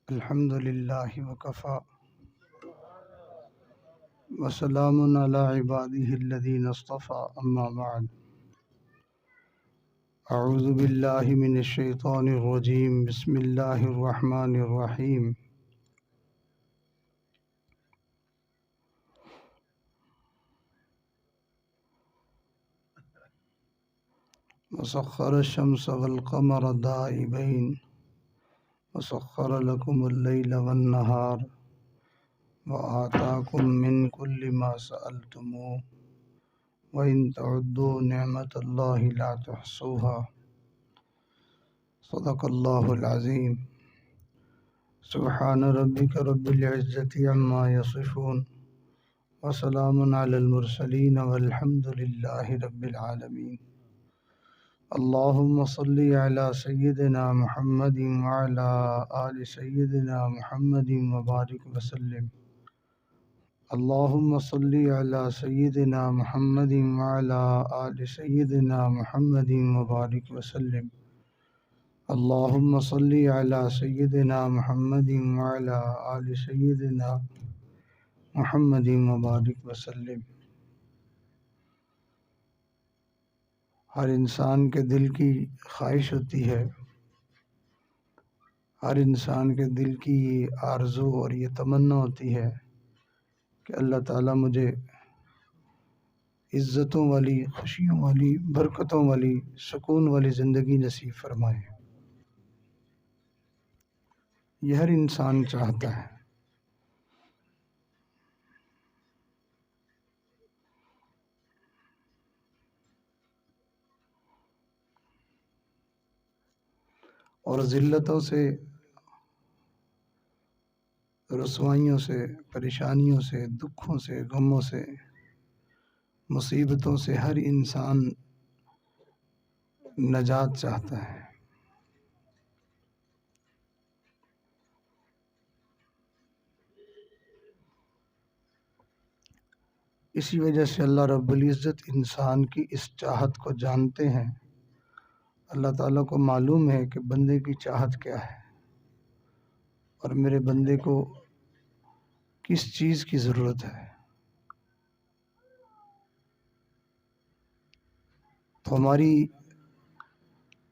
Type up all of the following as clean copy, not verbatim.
الحمد للہ وکفا وسلام علی عبادہ الذین اصطفى اما بعد اعوذ باللہ من الشیطان الرجیم بسم اللہ الرحمن الرحیم وسخر الشمس والقمر دائبین وسخر لكم اللیل والنہار وآتاكم من كل ما سألتموه وإن تعدوا نعمة الله لا تحصوها صدق الله العظيم سبحان ربك رب العزة عما يصفون وسلام على المرسلين والحمد لله رب العالمين اللهم صل على سيدنا محمد وعلى آل سيدنا محمد وبارك وسلم اللهم صل على سيدنا محمد وعلى آل سيدنا محمد وبارك وسلم اللهم صل على سيدنا محمد وعلى آل سيدنا محمد وبارك وسلم۔ ہر انسان کے دل کی خواہش ہوتی ہے، ہر انسان کے دل کی یہ آرزو اور یہ تمنا ہوتی ہے کہ اللہ تعالیٰ مجھے عزتوں والی، خوشیوں والی، برکتوں والی، سکون والی زندگی نصیب فرمائے۔ یہ ہر انسان چاہتا ہے۔ اور ذلتوں سے، رسوائیوں سے، پریشانیوں سے، دکھوں سے، غموں سے، مصیبتوں سے ہر انسان نجات چاہتا ہے۔ اسی وجہ سے اللہ رب العزت انسان کی اس چاہت کو جانتے ہیں۔ اللہ تعالیٰ کو معلوم ہے کہ بندے کی چاہت کیا ہے اور میرے بندے کو کس چیز کی ضرورت ہے۔ تو ہماری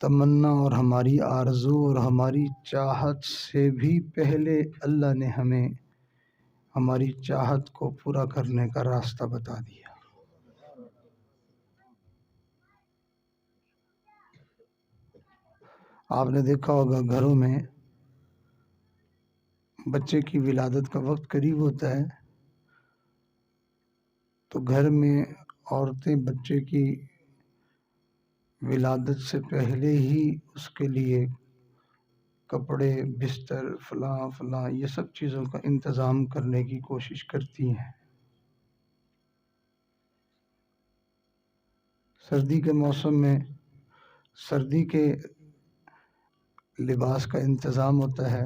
تمنا اور ہماری آرزو اور ہماری چاہت سے بھی پہلے اللہ نے ہمیں ہماری چاہت کو پورا کرنے کا راستہ بتا دیا۔ آپ نے دیکھا ہوگا گھروں میں بچے کی ولادت کا وقت قریب ہوتا ہے تو گھر میں عورتیں بچے کی ولادت سے پہلے ہی اس کے لیے کپڑے، بستر، فلاں فلاں یہ سب چیزوں کا انتظام کرنے کی کوشش کرتی ہیں۔ سردی کے موسم میں سردی کے لباس کا انتظام ہوتا ہے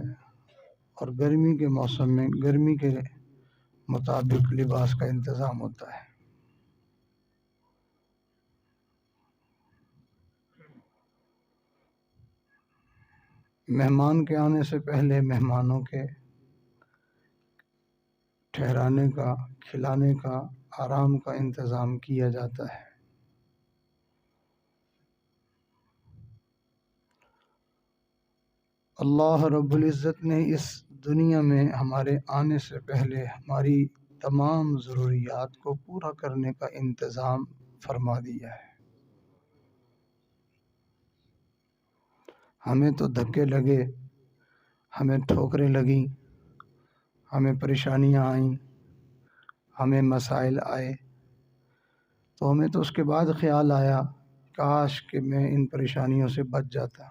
اور گرمی کے موسم میں گرمی کے مطابق لباس کا انتظام ہوتا ہے۔ مہمان کے آنے سے پہلے مہمانوں کے ٹھہرانے کا، کھلانے کا، آرام کا انتظام کیا جاتا ہے۔ اللہ رب العزت نے اس دنیا میں ہمارے آنے سے پہلے ہماری تمام ضروریات کو پورا کرنے کا انتظام فرما دیا ہے۔ ہمیں تو دھکے لگے، ہمیں ٹھوکریں لگیں، ہمیں پریشانیاں آئیں، ہمیں مسائل آئے، تو ہمیں تو اس کے بعد خیال آیا کاش کہ میں ان پریشانیوں سے بچ جاتا۔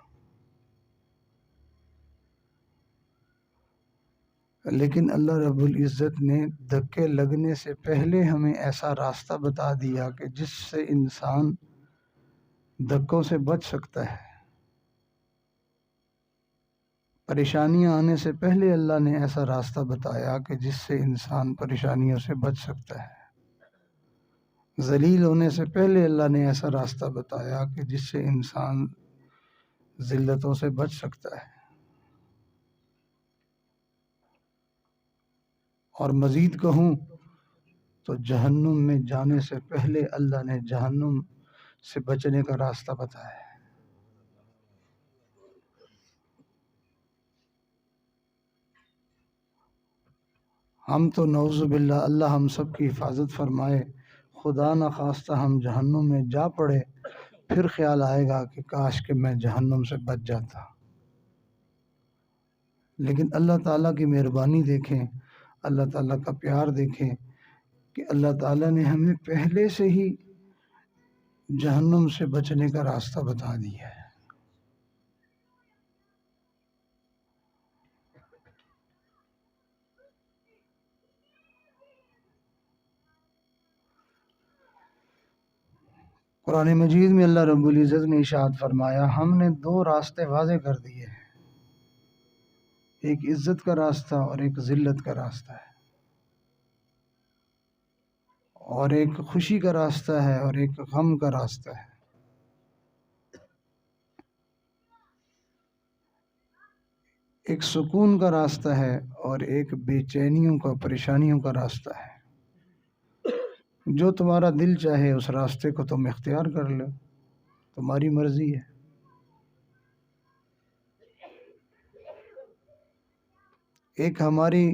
لیکن اللہ رب العزت نے دھکے لگنے سے پہلے ہمیں ایسا راستہ بتا دیا کہ جس سے انسان دھکوں سے بچ سکتا ہے۔ پریشانیاں آنے سے پہلے اللہ نے ایسا راستہ بتایا کہ جس سے انسان پریشانیوں سے بچ سکتا ہے۔ ذلیل ہونے سے پہلے اللہ نے ایسا راستہ بتایا کہ جس سے انسان ذلتوں سے بچ سکتا ہے۔ اور مزید کہوں تو جہنم میں جانے سے پہلے اللہ نے جہنم سے بچنے کا راستہ بتایا ہے۔ ہم تو نعوذ باللہ، اللہ ہم سب کی حفاظت فرمائے، خدا نخواستہ ہم جہنم میں جا پڑے، پھر خیال آئے گا کہ کاش کہ میں جہنم سے بچ جاتا۔ لیکن اللہ تعالیٰ کی مہربانی دیکھیں، اللہ تعالیٰ کا پیار دیکھیں کہ اللہ تعالیٰ نے ہمیں پہلے سے ہی جہنم سے بچنے کا راستہ بتا دیا ہے۔ قرآن مجید میں اللہ رب العزت نے ارشاد فرمایا، ہم نے دو راستے واضح کر دیے ہیں، ایک عزت کا راستہ اور ایک ذلت کا راستہ ہے، اور ایک خوشی کا راستہ ہے اور ایک غم کا راستہ ہے۔ ایک سکون کا راستہ ہے اور ایک بے چینیوں کا، پریشانیوں کا راستہ ہے۔ جو تمہارا دل چاہے اس راستے کو تم اختیار کر لو، تمہاری مرضی ہے۔ ایک ہماری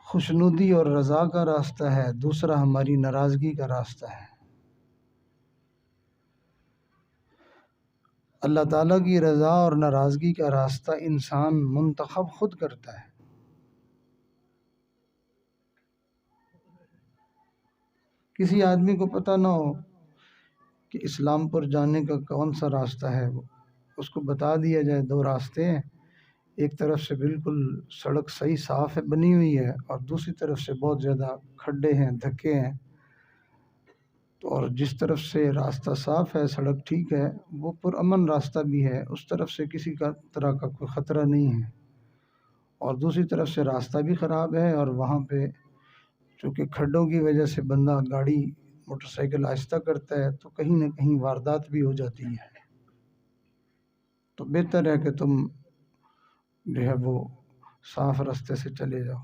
خوشنودی اور رضا کا راستہ ہے، دوسرا ہماری ناراضگی کا راستہ ہے۔ اللہ تعالیٰ کی رضا اور ناراضگی کا راستہ انسان منتخب خود کرتا ہے۔ کسی آدمی کو پتہ نہ ہو کہ اسلام پر جانے کا کون سا راستہ ہے، اس کو بتا دیا جائے دو راستے ہیں، ایک طرف سے بالکل سڑک صحیح صاف ہے، بنی ہوئی ہے، اور دوسری طرف سے بہت زیادہ کھڈے ہیں، دھکے ہیں، تو اور جس طرف سے راستہ صاف ہے، سڑک ٹھیک ہے، وہ پرامن راستہ بھی ہے، اس طرف سے کسی کا طرح کا کوئی خطرہ نہیں ہے، اور دوسری طرف سے راستہ بھی خراب ہے، اور وہاں پہ چونکہ کھڈوں کی وجہ سے بندہ گاڑی موٹر سائیکل آہستہ کرتا ہے تو کہیں نہ کہیں واردات بھی ہو جاتی ہے۔ تو بہتر ہے کہ تم جو ہے وہ صاف راستے سے چلے جاؤ،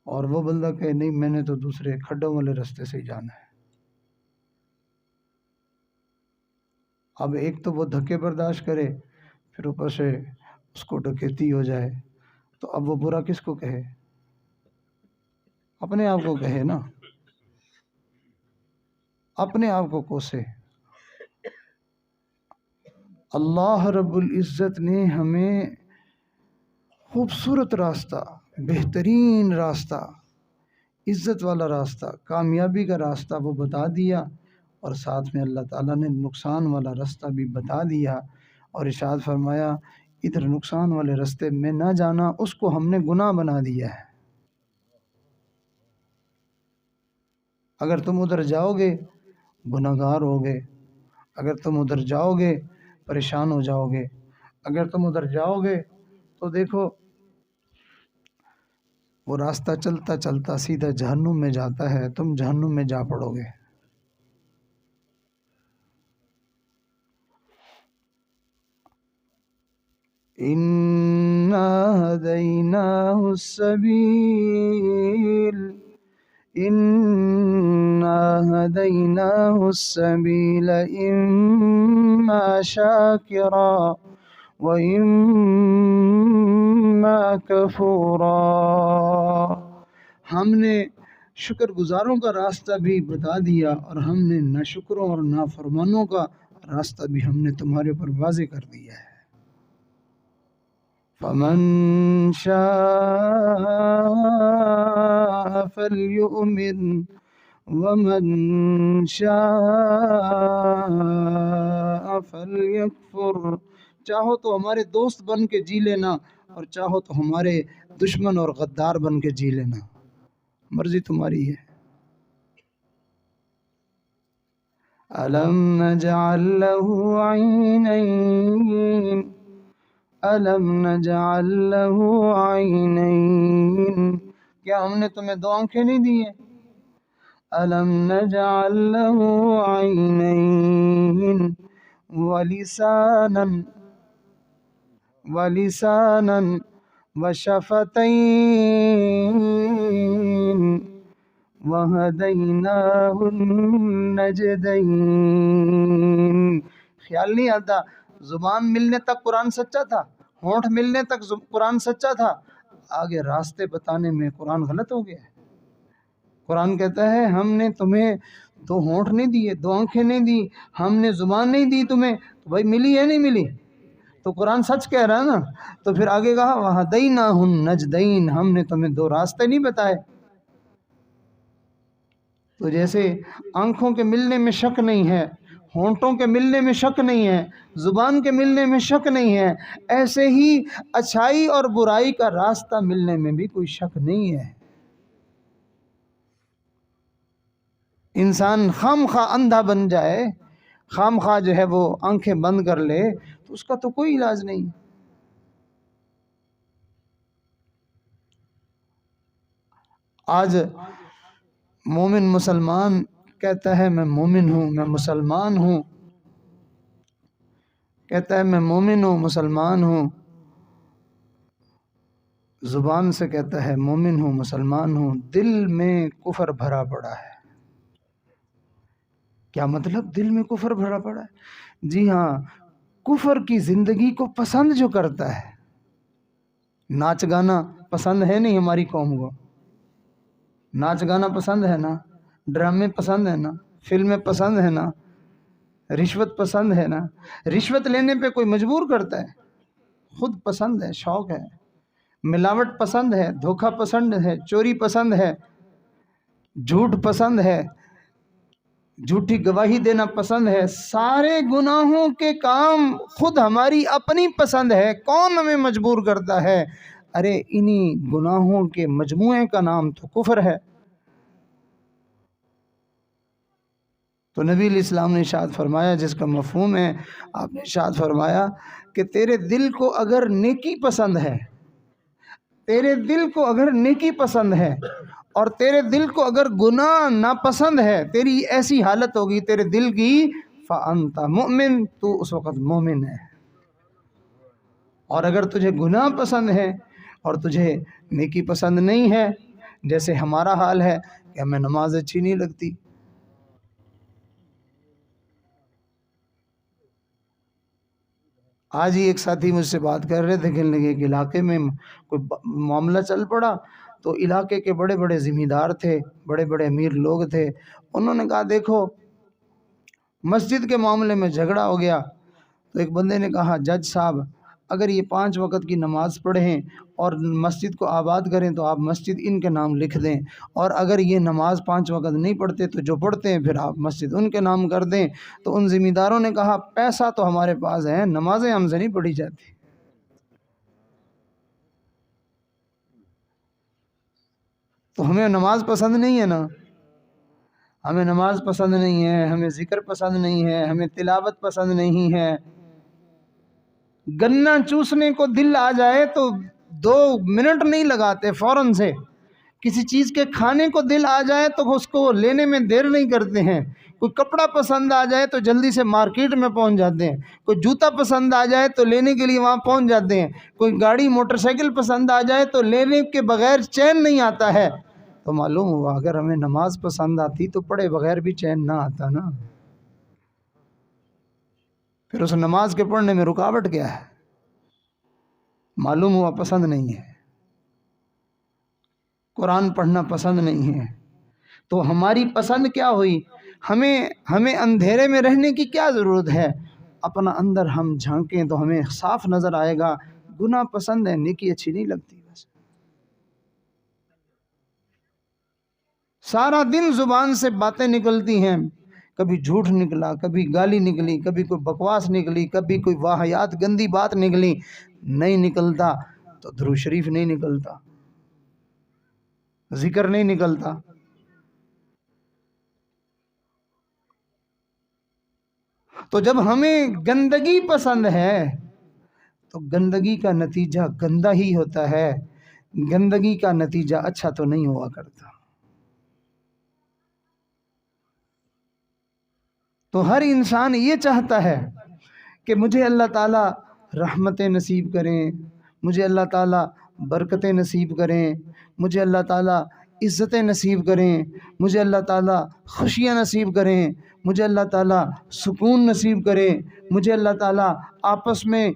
اور وہ بندہ کہے نہیں میں نے تو دوسرے کھڈوں والے راستے سے ہی جانا ہے۔ اب ایک تو وہ دھکے برداشت کرے، پھر اوپر سے اس کو ڈکیتی ہو جائے، تو اب وہ برا کس کو کہے؟ اپنے آپ کو کہے نا، اپنے آپ کو کوسے۔ اللہ رب العزت نے ہمیں خوبصورت راستہ، بہترین راستہ، عزت والا راستہ، کامیابی کا راستہ وہ بتا دیا، اور ساتھ میں اللہ تعالیٰ نے نقصان والا راستہ بھی بتا دیا، اور ارشاد فرمایا ادھر نقصان والے راستے میں نہ جانا، اس کو ہم نے گناہ بنا دیا ہے۔ اگر تم ادھر جاؤ گے گناہ گار ہوگے، اگر تم ادھر جاؤ گے پریشان ہو جاؤ گے، اگر تم ادھر جاؤ گے تو دیکھو وہ راستہ چلتا چلتا سیدھا جہنم میں جاتا ہے، تم جہنم میں جا پڑو گے۔ اِنَّا هَدَيْنَاهُ السَّبِيلَ إِنَّا هَدَيْنَاهُ السَّبِيلَ إِمَّا شَاكِرًا وَإِمَّا كَفُورًا، ہم نے شکر گزاروں کا راستہ بھی بتا دیا اور ہم نے ناشکروں اور نافرمانوں کا راستہ بھی ہم نے تمہارے اوپر واضح کر دیا ہے۔ فَمَن شَاءَ فَلْيُؤْمِنْ وَمَن شَاءَ فَلْيَكْفُرْ، چاہو تو ہمارے دوست بن کے جی لینا اور چاہو تو ہمارے دشمن اور غدار بن کے جی لینا، مرضی تمہاری ہے۔ أَلَمْ نَجْعَلْ لَهُ عَيْنَيْنِ أَلَمْ نَجْعَلْ لَهُ عَيْنَيْنِ، کیا ہم نے تمہیں دو آنکھیں نہیں دی ہیں؟ أَلَمْ نَجْعَلْ لَهُ عَيْنَيْنِ وَلِسَانًا وَشَفَتَيْنِ وَهَدَيْنَاهُ النَّجْدَيْنِ، خیال نہیں آتا زبان ملنے تک قرآن سچا تھا، ہونٹ ملنے تک قرآن سچا تھا، آگے راستے بتانے میں قرآن غلط ہو گیا ہے۔ قرآن کہتا ہے ہم نے تمہیں دو ہونٹ نہیں دیے، دو آنکھیں نہیں دی، ہم نے زبان نہیں دی تمہیں، تو بھائی ملی ہے نہیں ملی؟ تو قرآن سچ کہہ رہا ہے نا۔ تو پھر آگے کہا وَهَدَيْنَاهُ النَّجْدَيْنِ، ہم نے تمہیں دو راستے نہیں بتائے۔ تو جیسے آنکھوں کے ملنے میں شک نہیں ہے، ہونٹوں کے ملنے میں شک نہیں ہے، زبان کے ملنے میں شک نہیں ہے، ایسے ہی اچھائی اور برائی کا راستہ ملنے میں بھی کوئی شک نہیں ہے۔ انسان خام خواہ اندھا بن جائے، خام خواہ جو ہے وہ آنکھیں بند کر لے تو اس کا تو کوئی علاج نہیں۔ آج مومن مسلمان کہتا ہے میں مومن ہوں، میں مسلمان ہوں، کہتا ہے میں مومن ہوں مسلمان ہوں، زبان سے کہتا ہے مومن ہوں مسلمان ہوں، دل میں کفر بھرا پڑا ہے۔ کیا مطلب دل میں کفر بھرا پڑا ہے؟ جی ہاں، کفر کی زندگی کو پسند جو کرتا ہے، ناچ گانا پسند ہے نہیں ہماری قوم کو، ناچ گانا پسند ہے نا، ڈرامے پسند ہے نا، فلمیں پسند ہے نا، رشوت پسند ہے نا، رشوت لینے پہ کوئی مجبور کرتا ہے، خود پسند ہے، شوق ہے، ملاوٹ پسند ہے، دھوکہ پسند ہے، چوری پسند ہے، جھوٹ پسند ہے، جھوٹی گواہی دینا پسند ہے، سارے گناہوں کے کام خود ہماری اپنی پسند ہے، کون ہمیں مجبور کرتا ہے؟ ارے انہی گناہوں کے مجموعے کا نام تو کفر ہے۔ تو نبی علیہ السلام نے ارشاد فرمایا، جس کا مفہوم ہے، آپ نے ارشاد فرمایا کہ تیرے دل کو اگر نیکی پسند ہے، تیرے دل کو اگر نیکی پسند ہے اور تیرے دل کو اگر گناہ ناپسند ہے، تیری ایسی حالت ہوگی تیرے دل کی، فَأَنْتَ مُؤْمِن، تو اس وقت مومن ہے۔ اور اگر تجھے گناہ پسند ہے اور تجھے نیکی پسند نہیں ہے، جیسے ہمارا حال ہے کہ ہمیں نماز اچھی نہیں لگتی، آج ہی ایک ساتھی مجھ سے بات کر رہے تھے، کہنے لگے کہ علاقے میں کوئی معاملہ چل پڑا، تو علاقے کے بڑے بڑے ذمہ دار تھے، بڑے بڑے امیر لوگ تھے، انہوں نے کہا دیکھو مسجد کے معاملے میں جھگڑا ہو گیا، تو ایک بندے نے کہا جج صاحب اگر یہ 5 وقت کی نماز پڑھیں اور مسجد کو آباد کریں تو آپ مسجد ان کے نام لکھ دیں، اور اگر یہ نماز 5 وقت نہیں پڑھتے تو جو پڑھتے ہیں پھر آپ مسجد ان کے نام کر دیں۔ تو ان ذمہ داروں نے کہا پیسہ تو ہمارے پاس ہے، نمازیں ہم سے نہیں پڑھی جاتی۔ تو ہمیں نماز پسند نہیں ہے نا، ہمیں نماز پسند نہیں ہے، ہمیں ذکر پسند نہیں ہے، ہمیں تلاوت پسند نہیں ہے۔ گنا چوسنے کو دل آ جائے تو 2 منٹ نہیں لگاتے، فوراً سے۔ کسی چیز کے کھانے کو دل آ جائے تو اس کو لینے میں دیر نہیں کرتے ہیں۔ کوئی کپڑا پسند آ جائے تو جلدی سے مارکیٹ میں پہنچ جاتے ہیں، کوئی جوتا پسند آ جائے تو لینے کے لیے وہاں پہنچ جاتے ہیں، کوئی گاڑی موٹر سائیکل پسند آ جائے تو لینے کے بغیر چین نہیں آتا ہے۔ تو معلوم ہوا اگر ہمیں نماز پسند آتی تو پڑھے بغیر بھی چین نہ آتا نا۔ پھر اس نماز کے پڑھنے میں رکاوٹ کیا ہے؟ معلوم ہوا پسند نہیں ہے، قرآن پڑھنا پسند نہیں ہے، تو ہماری پسند کیا ہوئی؟ ہمیں اندھیرے میں رہنے کی کیا ضرورت ہے؟ اپنا اندر ہم جھانکیں تو ہمیں صاف نظر آئے گا، گناہ پسند ہے، نیکی اچھی نہیں لگتی۔ بس سارا دن زبان سے باتیں نکلتی ہیں، کبھی جھوٹ نکلا، کبھی گالی نکلی، کبھی کوئی بکواس نکلی، کبھی کوئی واہیات گندی بات نکلی، نہیں نکلتا تو درود شریف نہیں نکلتا، ذکر نہیں نکلتا۔ تو جب ہمیں گندگی پسند ہے تو گندگی کا نتیجہ گندا ہی ہوتا ہے، گندگی کا نتیجہ اچھا تو نہیں ہوا کرتا۔ تو ہر انسان یہ چاہتا ہے کہ مجھے اللہ تعالیٰ رحمتیں نصیب کریں، مجھے اللہ تعالیٰ برکتیں نصیب کریں، مجھے اللہ تعالیٰ عزتیں نصیب کریں، مجھے اللہ تعالیٰ خوشیاں نصیب کریں، مجھے اللہ تعالیٰ سکون نصیب کریں، مجھے اللہ تعالیٰ آپس میں،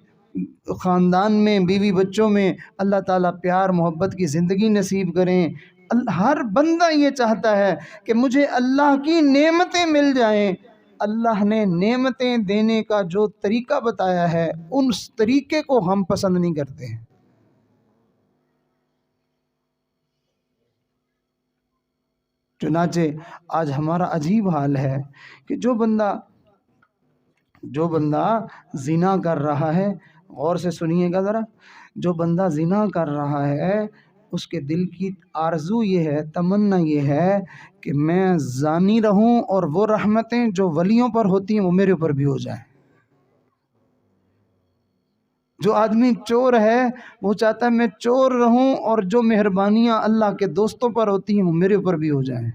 خاندان میں، بیوی بچوں میں اللہ تعالیٰ پیار محبت کی زندگی نصیب کریں۔ ہر بندہ یہ چاہتا ہے کہ مجھے اللہ کی نعمتیں مل جائیں۔ اللہ نے نعمتیں دینے کا جو طریقہ بتایا ہے اس طریقے کو ہم پسند نہیں کرتے ہیں۔ چنانچہ آج ہمارا عجیب حال ہے کہ جو بندہ زنا کر رہا ہے، غور سے سنیے گا ذرا، جو بندہ زنا کر رہا ہے اس کے دل کی آرزو یہ ہے، تمنا یہ ہے کہ میں زانی رہوں اور وہ رحمتیں جو ولیوں پر ہوتی ہیں وہ میرے اوپر بھی ہو جائیں۔ جو آدمی چور ہے وہ چاہتا ہے میں چور رہوں اور جو مہربانیاں اللہ کے دوستوں پر ہوتی ہیں وہ میرے اوپر بھی ہو جائیں۔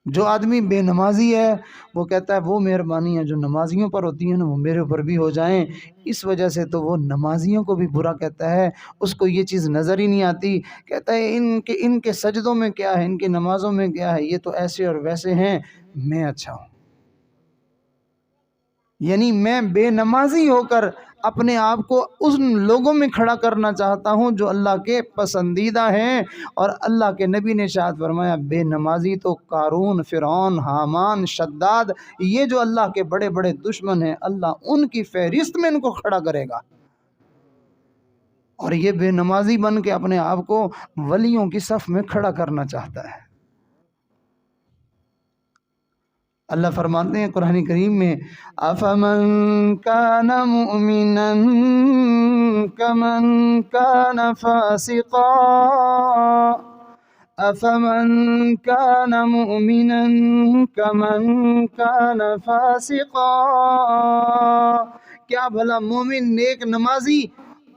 جو آدمی بے نمازی ہے وہ کہتا ہے وہ مہربانیاں جو نمازیوں پر ہوتی ہیں نا وہ میرے اوپر بھی ہو جائیں۔ اس وجہ سے تو وہ نمازیوں کو بھی برا کہتا ہے، اس کو یہ چیز نظر ہی نہیں آتی، کہتا ہے ان کے سجدوں میں کیا ہے، ان کی نمازوں میں کیا ہے، یہ تو ایسے اور ویسے ہیں، میں اچھا ہوں۔ یعنی میں بے نمازی ہو کر اپنے آپ کو ان لوگوں میں کھڑا کرنا چاہتا ہوں جو اللہ کے پسندیدہ ہیں، اور اللہ کے نبی نے ارشاد فرمایا بے نمازی تو قارون، فرعون، حامان، شداد، یہ جو اللہ کے بڑے بڑے دشمن ہیں اللہ ان کی فہرست میں ان کو کھڑا کرے گا، اور یہ بے نمازی بن کے اپنے آپ کو ولیوں کی صف میں کھڑا کرنا چاہتا ہے۔ اللہ فرماتے ہیں قرآن کریم میں افمن کان مؤمنا کمن کان فاسقا، افمن کان مؤمنا کمن کان فاسقا، کیا بھلا مومن نیک نمازی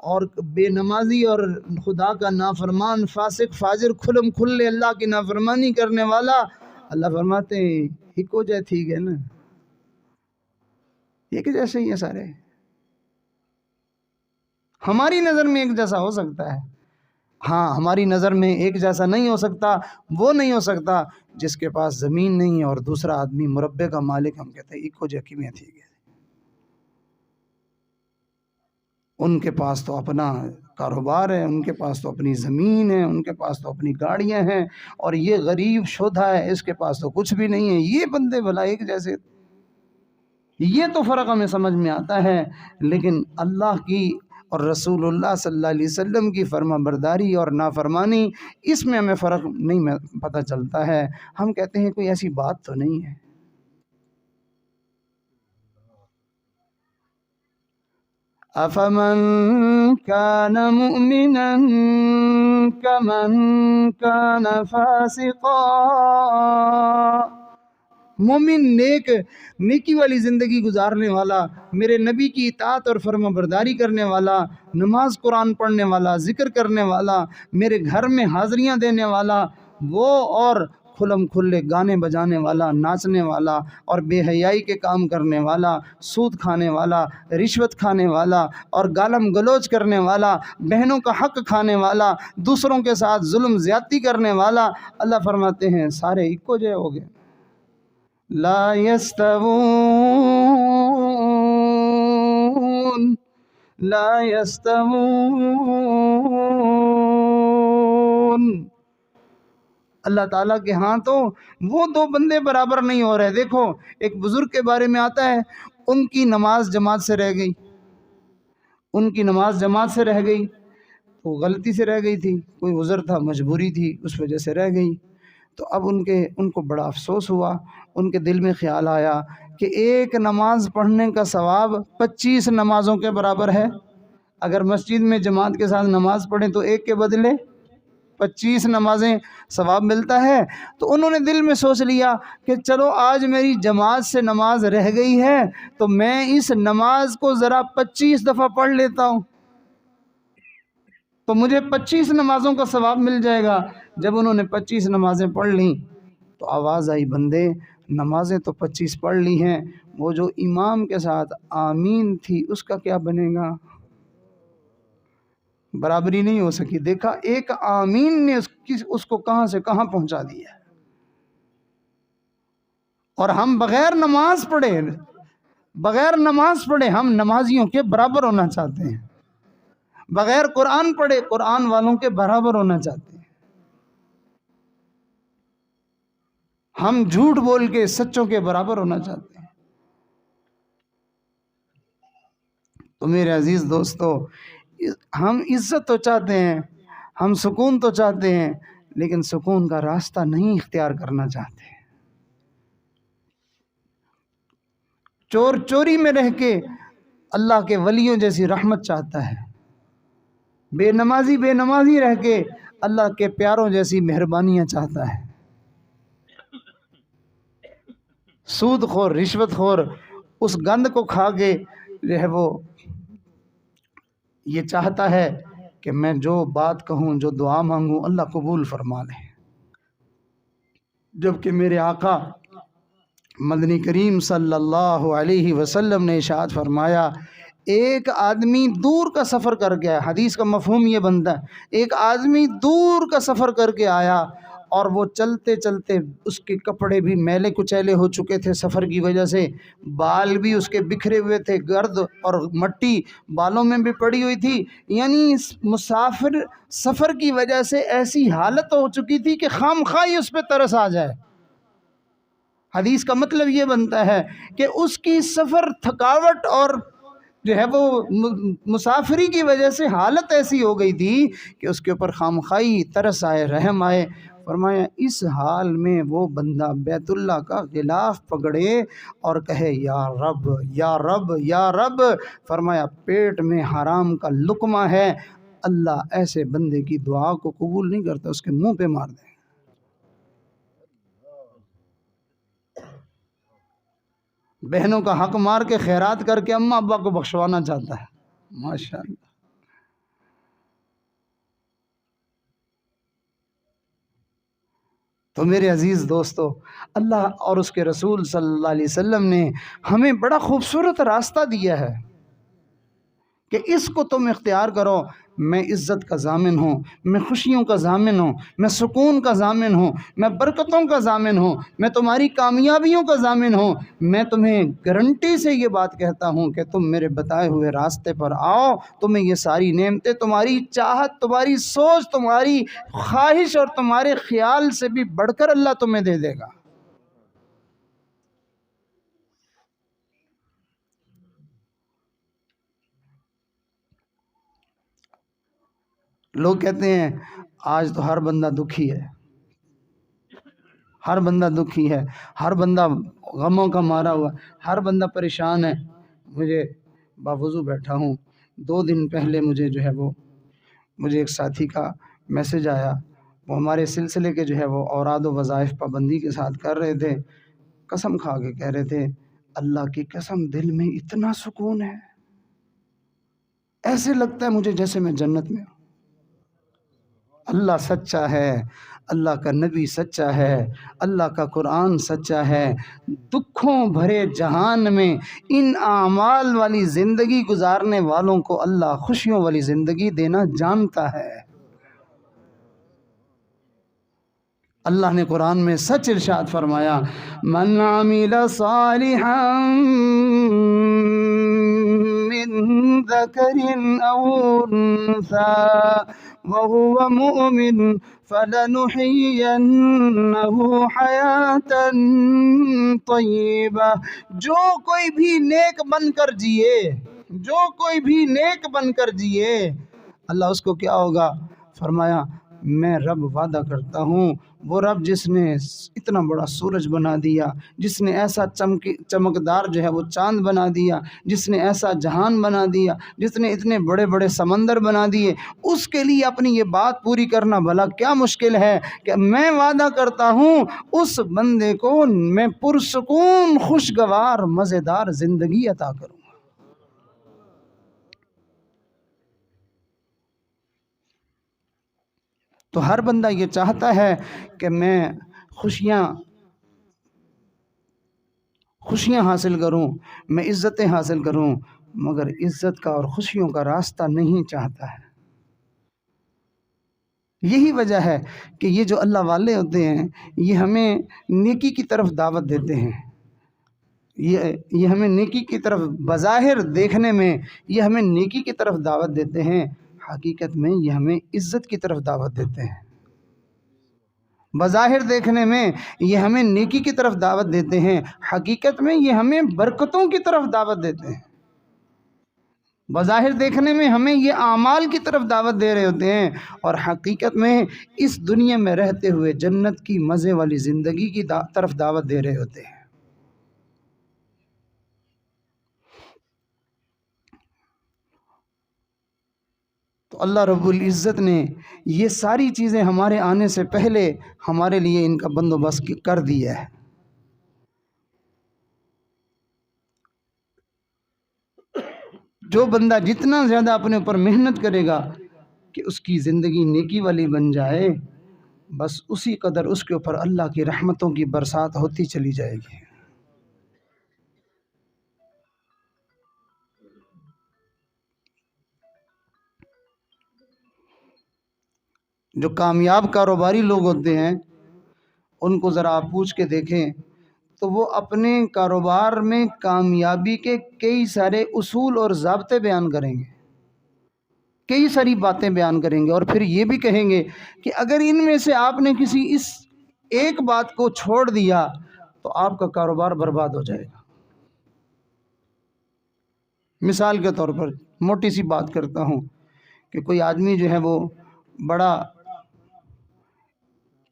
اور بے نمازی اور خدا کا نافرمان، فاسق فاجر، کھلم کھلے اللہ کی نافرمانی کرنے والا، اللہ فرماتے ہیں ہکو جائے ٹھیک ہے نا، ایک جیسے ہی ہیں سارے۔ ہماری نظر میں ایک جیسا ہو سکتا ہے، ہاں ہماری نظر میں ایک جیسا نہیں ہو سکتا، وہ نہیں ہو سکتا جس کے پاس زمین نہیں ہے اور دوسرا آدمی مربے کا مالک، ہم کہتے ہیں ہکو جائے کیویں ٹھیک ہے۔ ان کے پاس تو اپنا کاروبار ہے، ان کے پاس تو اپنی زمین ہے، ان کے پاس تو اپنی گاڑیاں ہیں، اور یہ غریب شدھا ہے، اس کے پاس تو کچھ بھی نہیں ہے۔ یہ بندے بھلا ایک جیسے، یہ تو فرق ہمیں سمجھ میں آتا ہے، لیکن اللہ کی اور رسول اللہ صلی اللہ علیہ وسلم کی فرما برداری اور نافرمانی، اس میں ہمیں فرق نہیں پتہ چلتا ہے۔ ہم کہتے ہیں کوئی ایسی بات تو نہیں ہے۔ افمن کان مؤمنا کمن کان فاسقا، مومن نیکی والی زندگی گزارنے والا، میرے نبی کی اطاعت اور فرما برداری کرنے والا، نماز قرآن پڑھنے والا، ذکر کرنے والا، میرے گھر میں حاضریاں دینے والا، وہ اور کھلم کھلے گانے بجانے والا، ناچنے والا اور بے حیائی کے کام کرنے والا، سود کھانے والا، رشوت کھانے والا اور گالم گلوچ کرنے والا، بہنوں کا حق کھانے والا، دوسروں کے ساتھ ظلم زیادتی کرنے والا، اللہ فرماتے ہیں سارے ایکو جے ہو گئے۔ لا یستوون لا يستوون۔ اللہ تعالیٰ کے ہاں تو وہ دو بندے برابر نہیں ہو رہے۔ دیکھو ایک بزرگ کے بارے میں آتا ہے، ان کی نماز جماعت سے رہ گئی، ان کی نماز جماعت سے رہ گئی، وہ غلطی سے رہ گئی تھی، کوئی عذر تھا، مجبوری تھی، اس وجہ سے رہ گئی۔ تو اب ان کو بڑا افسوس ہوا، ان کے دل میں خیال آیا کہ ایک نماز پڑھنے کا ثواب 25 نمازوں کے برابر ہے۔ اگر مسجد میں جماعت کے ساتھ نماز پڑھیں تو ایک کے بدلے 25 نمازیں ثواب ملتا ہے۔ تو انہوں نے دل میں سوچ لیا کہ چلو آج میری جماعت سے نماز رہ گئی ہے تو میں اس نماز کو ذرا 25 دفعہ پڑھ لیتا ہوں تو مجھے 25 نمازوں کا ثواب مل جائے گا۔ جب انہوں نے 25 نمازیں پڑھ لیں تو آواز آئی، بندے نمازیں تو 25 پڑھ لی ہیں، وہ جو امام کے ساتھ آمین تھی اس کا کیا بنے گا؟ برابری نہیں ہو سکی۔ دیکھا ایک آمین نے اس کو کہاں سے کہاں پہنچا دیا۔ اور ہم بغیر نماز پڑھے ہم نمازیوں کے برابر ہونا چاہتے ہیں، بغیر قرآن پڑھے قرآن والوں کے برابر ہونا چاہتے ہیں، ہم جھوٹ بول کے سچوں کے برابر ہونا چاہتے ہیں۔ تو میرے عزیز دوستو، ہم عزت تو چاہتے ہیں، ہم سکون تو چاہتے ہیں، لیکن سکون کا راستہ نہیں اختیار کرنا چاہتے۔ چور چوری میں رہ کے اللہ کے ولیوں جیسی رحمت چاہتا ہے، بے نمازی رہ کے اللہ کے پیاروں جیسی مہربانیاں چاہتا ہے۔ سود خور، رشوت خور اس گند کو کھا کے جو ہے وہ یہ چاہتا ہے کہ میں جو بات کہوں، جو دعا مانگوں اللہ قبول فرما لے، جبکہ میرے آقا مدنی کریم صلی اللہ علیہ وسلم نے ارشاد فرمایا، ایک آدمی دور کا سفر کر کے آیا، حدیث کا مفہوم یہ بنتا ہے، ایک آدمی دور کا سفر کر کے آیا اور وہ چلتے چلتے اس کے کپڑے بھی میلے کچیلے ہو چکے تھے سفر کی وجہ سے، بال بھی اس کے بکھرے ہوئے تھے، گرد اور مٹی بالوں میں بھی پڑی ہوئی تھی، یعنی مسافر سفر کی وجہ سے ایسی حالت ہو چکی تھی کہ خامخواہ اس پہ ترس آ جائے۔ حدیث کا مطلب یہ بنتا ہے کہ اس کی سفر تھکاوٹ اور جو ہے وہ مسافری کی وجہ سے حالت ایسی ہو گئی تھی کہ اس کے اوپر خامخواہی ترس آئے، رحم آئے۔ فرمایا اس حال میں وہ بندہ بیت اللہ کا غلاف پکڑے اور کہے یا رب یا رب یا رب، فرمایا پیٹ میں حرام کا لقمہ ہے، اللہ ایسے بندے کی دعا کو قبول نہیں کرتا، اس کے منہ پہ مار دے۔ بہنوں کا حق مار کے خیرات کر کے اماں ابا کو بخشوانا چاہتا ہے، ماشاءاللہ۔ تو میرے عزیز دوستو، اللہ اور اس کے رسول صلی اللہ علیہ وسلم نے ہمیں بڑا خوبصورت راستہ دیا ہے کہ اس کو تم اختیار کرو۔ میں عزت کا ضامن ہوں، میں خوشیوں کا ضامن ہوں، میں سکون کا ضامن ہوں، میں برکتوں کا ضامن ہوں، میں تمہاری کامیابیوں کا ضامن ہوں۔ میں تمہیں گارنٹی سے یہ بات کہتا ہوں کہ تم میرے بتائے ہوئے راستے پر آؤ، تمہیں یہ ساری نعمتیں، تمہاری چاہت، تمہاری سوچ، تمہاری خواہش اور تمہارے خیال سے بھی بڑھ کر اللہ تمہیں دے دے گا۔ لوگ کہتے ہیں آج تو ہر بندہ دکھی ہے، ہر بندہ دکھی ہے، ہر بندہ غموں کا مارا ہوا، ہر بندہ پریشان ہے۔ مجھے باوضو بیٹھا ہوں، 2 دن پہلے مجھے ایک ساتھی کا میسج آیا، وہ ہمارے سلسلے کے جو ہے وہ اوراد و وظائف پابندی کے ساتھ کر رہے تھے، قسم کھا کے کہہ رہے تھے اللہ کی قسم دل میں اتنا سکون ہے، ایسے لگتا ہے مجھے جیسے میں جنت میں ہوں۔ اللہ سچا ہے، اللہ کا نبی سچا ہے، اللہ کا قرآن سچا ہے۔ دکھوں بھرے جہان میں ان اعمال والی زندگی گزارنے والوں کو اللہ خوشیوں والی زندگی دینا جانتا ہے۔ اللہ نے قرآن میں سچ ارشاد فرمایا، من عمل صالحا من ذكر أو أنثى وهو مؤمن فلنحيينه حياة طيبة. جو کوئی بھی نیک بن کر جیے، جو کوئی بھی نیک بن کر جیے، اللہ اس کو کیا ہوگا؟ فرمایا میں رب وعدہ کرتا ہوں، وہ رب جس نے اتنا بڑا سورج بنا دیا، جس نے ایسا چمکدار جو ہے وہ چاند بنا دیا، جس نے ایسا جہان بنا دیا، جس نے اتنے بڑے بڑے سمندر بنا دیے، اس کے لیے اپنی یہ بات پوری کرنا بھلا کیا مشکل ہے کہ میں وعدہ کرتا ہوں اس بندے کو میں پرسکون خوشگوار مزیدار زندگی عطا کروں. تو ہر بندہ یہ چاہتا ہے کہ میں خوشیاں حاصل کروں، میں عزتیں حاصل کروں، مگر عزت کا اور خوشیوں کا راستہ نہیں چاہتا ہے. یہی وجہ ہے کہ یہ جو اللہ والے ہوتے ہیں یہ ہمیں نیکی کی طرف دعوت دیتے ہیں، یہ ہمیں نیکی کی طرف بظاہر دیکھنے میں یہ ہمیں نیکی کی طرف دعوت دیتے ہیں، حقیقت میں یہ ہمیں عزت کی طرف دعوت دیتے ہیں. بظاہر دیکھنے میں یہ ہمیں نیکی کی طرف دعوت دیتے ہیں، حقیقت میں یہ ہمیں برکتوں کی طرف دعوت دیتے ہیں. بظاہر دیکھنے میں ہمیں یہ اعمال کی طرف دعوت دے رہے ہوتے ہیں، اور حقیقت میں اس دنیا میں رہتے ہوئے جنت کی مزے والی زندگی کی طرف دعوت دے رہے ہوتے ہیں. تو اللہ رب العزت نے یہ ساری چیزیں ہمارے آنے سے پہلے ہمارے لیے ان کا بندوبست کر دیا ہے. جو بندہ جتنا زیادہ اپنے اوپر محنت کرے گا کہ اس کی زندگی نیکی والی بن جائے، بس اسی قدر اس کے اوپر اللہ کی رحمتوں کی برسات ہوتی چلی جائے گی. جو کامیاب کاروباری لوگ ہوتے ہیں ان کو ذرا آپ پوچھ کے دیکھیں تو وہ اپنے کاروبار میں کامیابی کے کئی سارے اصول اور ضابطے بیان کریں گے، کئی ساری باتیں بیان کریں گے، اور پھر یہ بھی کہیں گے کہ اگر ان میں سے آپ نے کسی اس ایک بات کو چھوڑ دیا تو آپ کا کاروبار برباد ہو جائے گا. مثال کے طور پر موٹی سی بات کرتا ہوں کہ کوئی آدمی جو ہے وہ بڑا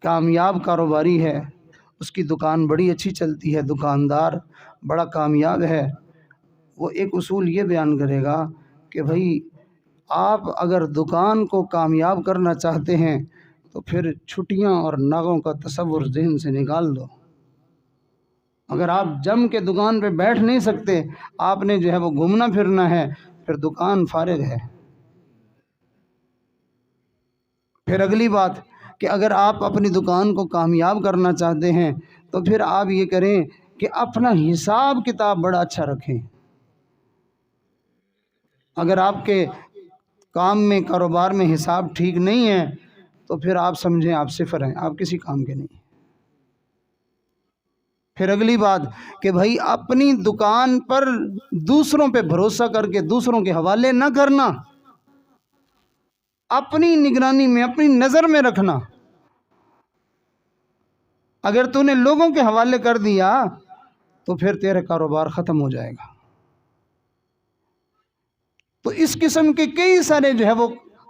کامیاب کاروباری ہے، اس کی دکان بڑی اچھی چلتی ہے، دکاندار بڑا کامیاب ہے، وہ ایک اصول یہ بیان کرے گا کہ بھائی آپ اگر دکان کو کامیاب کرنا چاہتے ہیں تو پھر چھٹیاں اور ناغوں کا تصور ذہن سے نکال دو. اگر آپ جم کے دکان پہ بیٹھ نہیں سکتے، آپ نے جو ہے وہ گھومنا پھرنا ہے، پھر دکان فارغ ہے. پھر اگلی بات کہ اگر آپ اپنی دکان کو کامیاب کرنا چاہتے ہیں تو پھر آپ یہ کریں کہ اپنا حساب کتاب بڑا اچھا رکھیں. اگر آپ کے کام میں کاروبار میں حساب ٹھیک نہیں ہے تو پھر آپ سمجھیں آپ صفر ہیں، آپ کسی کام کے نہیں. پھر اگلی بات کہ بھائی اپنی دکان پر دوسروں پہ بھروسہ کر کے دوسروں کے حوالے نہ کرنا، اپنی نگرانی میں اپنی نظر میں رکھنا. اگر تو نے لوگوں کے حوالے کر دیا تو پھر تیرا کاروبار ختم ہو جائے گا. تو اس قسم کے کئی سارے جو ہے وہ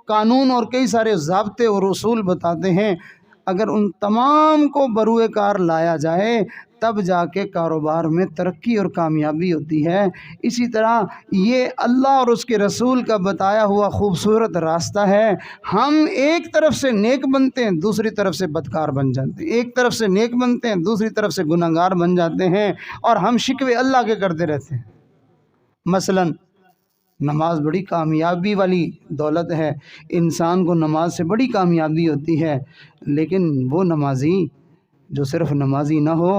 قانون اور کئی سارے ضابطے اور اصول بتاتے ہیں، اگر ان تمام کو بروئے کار لایا جائے تب جا کے کاروبار میں ترقی اور کامیابی ہوتی ہے. اسی طرح یہ اللہ اور اس کے رسول کا بتایا ہوا خوبصورت راستہ ہے. ہم ایک طرف سے نیک بنتے ہیں، دوسری طرف سے بدکار بن جاتے ہیں، ایک طرف سے نیک بنتے ہیں، دوسری طرف سے گناہ گار بن جاتے ہیں، اور ہم شکوے اللہ کے کرتے رہتے ہیں. مثلاً نماز بڑی کامیابی والی دولت ہے، انسان کو نماز سے بڑی کامیابی ہوتی ہے، لیکن وہ نمازی جو صرف نمازی نہ ہو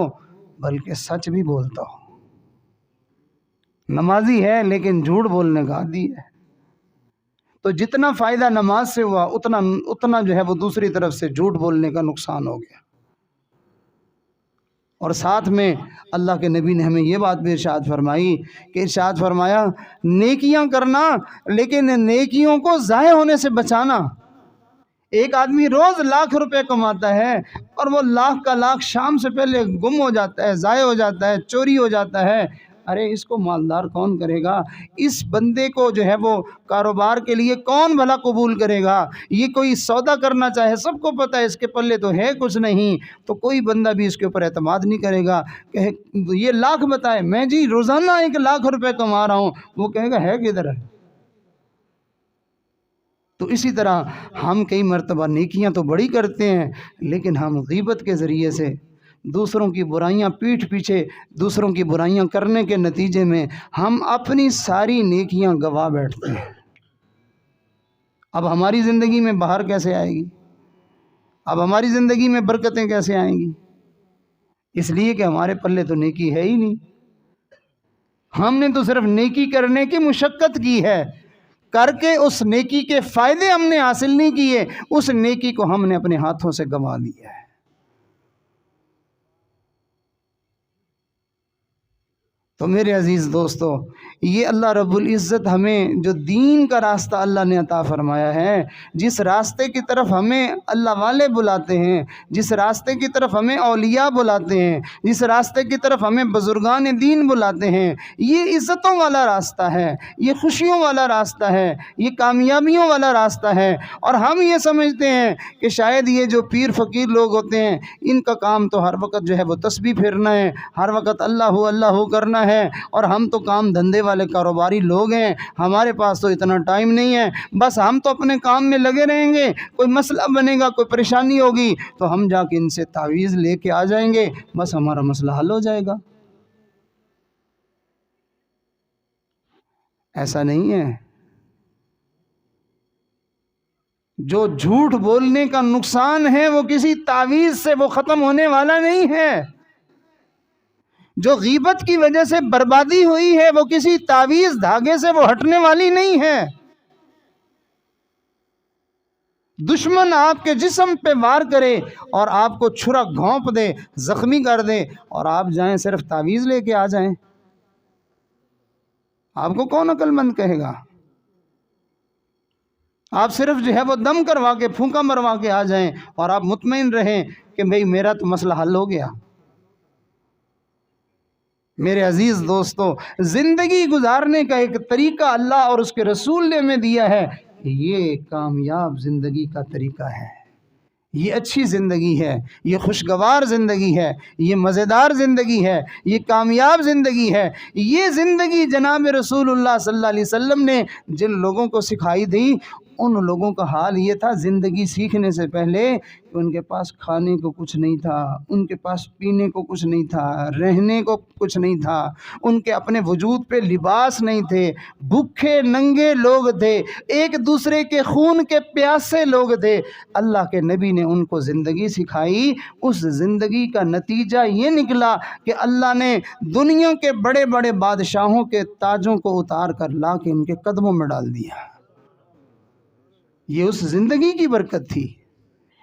بلکہ سچ بھی بولتا ہو. نمازی ہے لیکن جھوٹ بولنے کا عادی ہے، تو جتنا فائدہ نماز سے ہوا اتنا جو ہے وہ دوسری طرف سے جھوٹ بولنے کا نقصان ہو گیا. اور ساتھ میں اللہ کے نبی نے ہمیں یہ بات بھی ارشاد فرمائی کہ ارشاد فرمایا نیکیاں کرنا لیکن نیکیوں کو ضائع ہونے سے بچانا۔ ایک آدمی روز لاکھ روپے کماتا ہے اور وہ لاکھ کا لاکھ شام سے پہلے گم ہو جاتا ہے، ضائع ہو جاتا ہے، چوری ہو جاتا ہے، ارے اس کو مالدار کون کرے گا؟ اس بندے کو جو ہے وہ کاروبار کے لیے کون بھلا قبول کرے گا؟ یہ کوئی سودا کرنا چاہے، سب کو پتہ ہے اس کے پلے تو ہے کچھ نہیں، تو کوئی بندہ بھی اس کے اوپر اعتماد نہیں کرے گا کہ یہ لاکھ بتائے، میں جی روزانہ 1 لاکھ روپے کما رہا ہوں، وہ کہے گا ہے کدھر ہے؟ تو اسی طرح ہم کئی مرتبہ نیکیاں تو بڑی کرتے ہیں لیکن ہم غیبت کے ذریعے سے دوسروں کی برائیاں، پیٹھ پیچھے دوسروں کی برائیاں کرنے کے نتیجے میں ہم اپنی ساری نیکیاں گوا بیٹھتے ہیں۔ اب ہماری زندگی میں باہر کیسے آئے گی؟ اب ہماری زندگی میں برکتیں کیسے آئیں گی؟ اس لیے کہ ہمارے پلے تو نیکی ہے ہی نہیں۔ ہم نے تو صرف نیکی کرنے کی مشقت کی ہے، کر کے اس نیکی کے فائدے ہم نے حاصل نہیں کیے، اس نیکی کو ہم نے اپنے ہاتھوں سے گنوا لیا ہے۔ تو میرے عزیز دوستو، یہ اللہ رب العزت ہمیں جو دین کا راستہ اللہ نے عطا فرمایا ہے، جس راستے کی طرف ہمیں اللہ والے بلاتے ہیں، جس راستے کی طرف ہمیں اولیاء بلاتے ہیں، جس راستے کی طرف ہمیں بزرگان دین بلاتے ہیں، یہ عزتوں والا راستہ ہے، یہ خوشیوں والا راستہ ہے، یہ کامیابیوں والا راستہ ہے۔ اور ہم یہ سمجھتے ہیں کہ شاید یہ جو پیر فقیر لوگ ہوتے ہیں، ان کا کام تو ہر وقت جو ہے وہ تسبیح پھیرنا ہے، ہر وقت اللہ اللہ کرنا ہے، اور ہم تو کام دھندے والے کاروباری لوگ ہیں، ہمارے پاس تو اتنا ٹائم نہیں ہے، بس ہم تو اپنے کام میں لگے رہیں گے، کوئی مسئلہ بنے گا، کوئی پریشانی ہوگی تو ہم جا کے ان سے تعویذ لے کے آ جائیں گے، بس ہمارا مسئلہ حل ہو جائے گا۔ ایسا نہیں ہے۔ جو جھوٹ بولنے کا نقصان ہے وہ کسی تعویذ سے وہ ختم ہونے والا نہیں ہے، جو غیبت کی وجہ سے بربادی ہوئی ہے وہ کسی تعویذ دھاگے سے وہ ہٹنے والی نہیں ہے۔ دشمن آپ کے جسم پہ وار کرے اور آپ کو چھرا گھونپ دے، زخمی کر دے، اور آپ جائیں صرف تعویذ لے کے آ جائیں، آپ کو کون عقل مند کہے گا؟ آپ صرف جو ہے وہ دم کروا کے، پھونکا مروا کے آ جائیں اور آپ مطمئن رہیں کہ بھئی میرا تو مسئلہ حل ہو گیا۔ میرے عزیز دوستو، زندگی گزارنے کا ایک طریقہ اللہ اور اس کے رسول نے ہمیں دیا ہے، یہ کامیاب زندگی کا طریقہ ہے، یہ اچھی زندگی ہے، یہ خوشگوار زندگی ہے، یہ مزیدار زندگی ہے، یہ کامیاب زندگی ہے۔ یہ زندگی جناب رسول اللہ صلی اللہ علیہ وسلم نے جن لوگوں کو سکھائی تھی، ان لوگوں کا حال یہ تھا زندگی سیکھنے سے پہلے کہ ان کے پاس کھانے کو کچھ نہیں تھا، ان کے پاس پینے کو کچھ نہیں تھا، رہنے کو کچھ نہیں تھا، ان کے اپنے وجود پہ لباس نہیں تھے، بھوکے ننگے لوگ تھے، ایک دوسرے کے خون کے پیاسے لوگ تھے۔ اللہ کے نبی نے ان کو زندگی سکھائی، اس زندگی کا نتیجہ یہ نکلا کہ اللہ نے دنیا کے بڑے بڑے بادشاہوں کے تاجوں کو اتار کر لا کے ان کے قدموں میں ڈال دیا۔ یہ اس زندگی کی برکت تھی،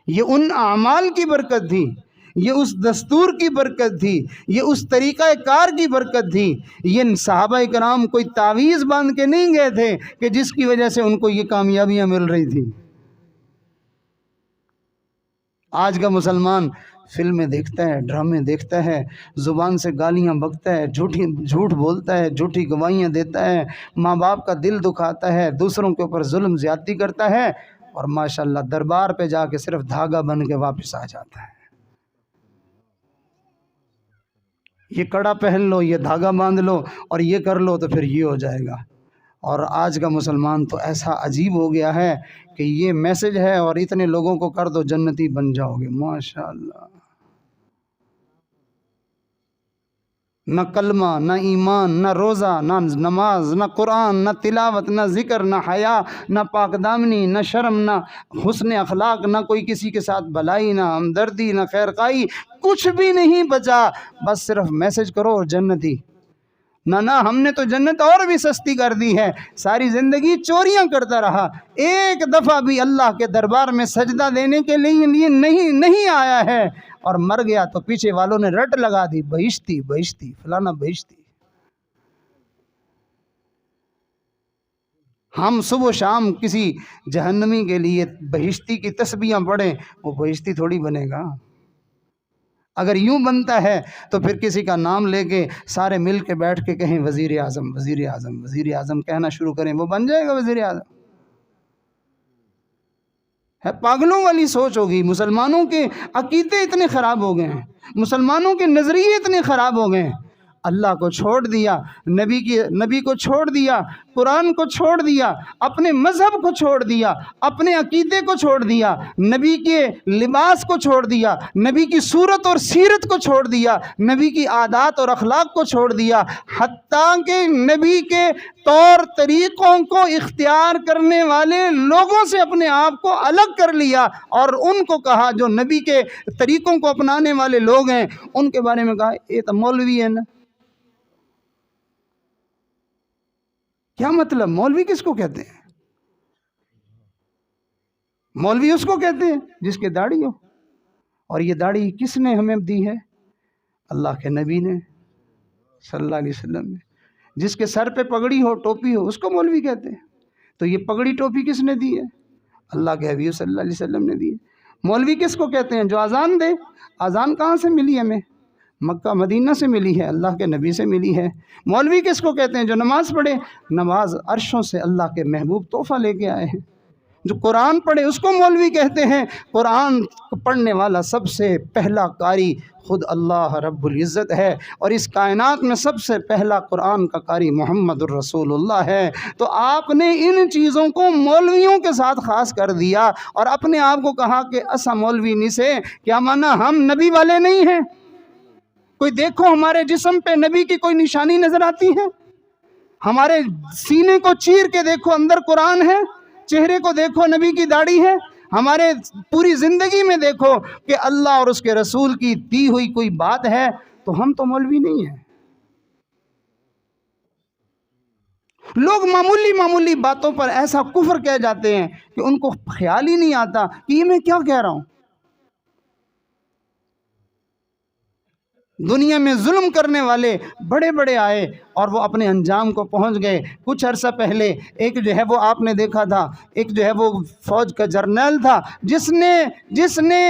یہ ان اعمال کی برکت تھی، یہ اس دستور کی برکت تھی، یہ اس طریقہ کار کی برکت تھی۔ یہ صحابہ کرام کوئی تعویذ باندھ کے نہیں گئے تھے کہ جس کی وجہ سے ان کو یہ کامیابیاں مل رہی تھی۔ آج کا مسلمان فلمیں دیکھتا ہے، ڈرامے دیکھتا ہے، زبان سے گالیاں بکتا ہے، جھوٹ بولتا ہے، جھوٹی گواہیاں دیتا ہے، ماں باپ کا دل دکھاتا ہے، دوسروں کے اوپر ظلم زیادتی کرتا ہے، اور ماشاءاللہ دربار پہ جا کے صرف دھاگا بن کے واپس آ جاتا ہے۔ یہ کڑا پہن لو، یہ دھاگا باندھ لو، اور یہ کر لو تو پھر یہ ہو جائے گا۔ اور آج کا مسلمان تو ایسا عجیب ہو گیا ہے کہ یہ میسج ہے اور اتنے لوگوں کو کر دو جنتی بن جاؤ گے، ماشاءاللہ۔ نہ کلمہ، نہ ایمان، نہ روزہ، نہ نماز، نہ قرآن، نہ تلاوت، نہ ذکر، نہ حیا، نہ پاک دامنی، نہ شرم، نہ حسن اخلاق، نہ کوئی کسی کے ساتھ بھلائی، نہ ہمدردی، نہ خیر خواہی، کچھ بھی نہیں بچا، بس صرف میسج کرو اور جنتی۔ نہ ہم نے تو جنت اور بھی سستی کر دی ہے، ساری زندگی چوریاں کرتا رہا، ایک دفعہ بھی اللہ کے دربار میں سجدہ دینے کے لیے نہیں آیا ہے، اور مر گیا تو پیچھے والوں نے رٹ لگا دی بہشتی بہشتی فلانا بہشتی. ہم صبح و شام کسی جہنمی کے لیے بہشتی کی تسبیحاں پڑھیں، وہ بہشتی تھوڑی بنے گا. اگر یوں بنتا ہے تو پھر کسی کا نام لے کے سارے مل کے بیٹھ کے کہیں وزیر اعظم وزیر اعظم وزیر اعظم کہنا شروع کریں، وہ بن جائے گا وزیر اعظم؟ ہے پاگلوں والی سوچ ہوگی. مسلمانوں کے عقیدے اتنے خراب ہو گئے ہیں، مسلمانوں کے نظریے اتنے خراب ہو گئے ہیں. اللہ کو چھوڑ دیا، نبی کو چھوڑ دیا، قرآن کو چھوڑ دیا، اپنے مذہب کو چھوڑ دیا، اپنے عقیدے کو چھوڑ دیا، نبی کے لباس کو چھوڑ دیا، نبی کی صورت اور سیرت کو چھوڑ دیا، نبی کی عادات اور اخلاق کو چھوڑ دیا، حتیٰ کہ نبی کے طور طریقوں کو اختیار کرنے والے لوگوں سے اپنے آپ کو الگ کر لیا اور ان کو کہا جو نبی کے طریقوں کو اپنانے والے لوگ ہیں ان کے بارے میں کہا یہ تو مولوی ہے نا. کیا مطلب؟ مولوی کس کو کہتے ہیں؟ مولوی اس کو کہتے ہیں جس کے داڑھی ہو. اور یہ داڑھی کس نے ہمیں دی ہے؟ اللہ کے نبی نے صلی اللہ علیہ وسلم نے. جس کے سر پہ پگڑی ہو ٹوپی ہو اس کو مولوی کہتے ہیں. تو یہ پگڑی ٹوپی کس نے دی ہے؟ اللہ کے حبیب صلی اللہ علیہ وسلم نے دی ہے. مولوی کس کو کہتے ہیں؟ جو اذان دے. اذان کہاں سے ملی ہمیں؟ مکہ مدینہ سے ملی ہے، اللہ کے نبی سے ملی ہے. مولوی کس کو کہتے ہیں؟ جو نماز پڑھے. نماز عرشوں سے اللہ کے محبوب تحفہ لے کے آئے ہیں. جو قرآن پڑھے اس کو مولوی کہتے ہیں. قرآن پڑھنے والا سب سے پہلا قاری خود اللہ رب العزت ہے، اور اس کائنات میں سب سے پہلا قرآن کا قاری محمد الرسول اللہ ہے. تو آپ نے ان چیزوں کو مولویوں کے ساتھ خاص کر دیا اور اپنے آپ کو کہا کہ اسا مولوی نہیں سے. کیا مانا ہم نبی والے نہیں ہیں؟ کوئی دیکھو ہمارے جسم پہ نبی کی کوئی نشانی نظر آتی ہے؟ ہمارے سینے کو چیر کے دیکھو اندر قرآن ہے، چہرے کو دیکھو نبی کی داڑھی ہے، ہمارے پوری زندگی میں دیکھو کہ اللہ اور اس کے رسول کی دی ہوئی کوئی بات ہے. تو ہم تو مولوی نہیں ہیں. لوگ معمولی باتوں پر ایسا کفر کہہ جاتے ہیں کہ ان کو خیال ہی نہیں آتا کہ یہ میں کیا کہہ رہا ہوں. دنیا میں ظلم کرنے والے بڑے بڑے آئے اور وہ اپنے انجام کو پہنچ گئے. کچھ عرصہ پہلے ایک جو ہے وہ آپ نے دیکھا تھا، ایک جو ہے وہ فوج کا جرنیل تھا جس نے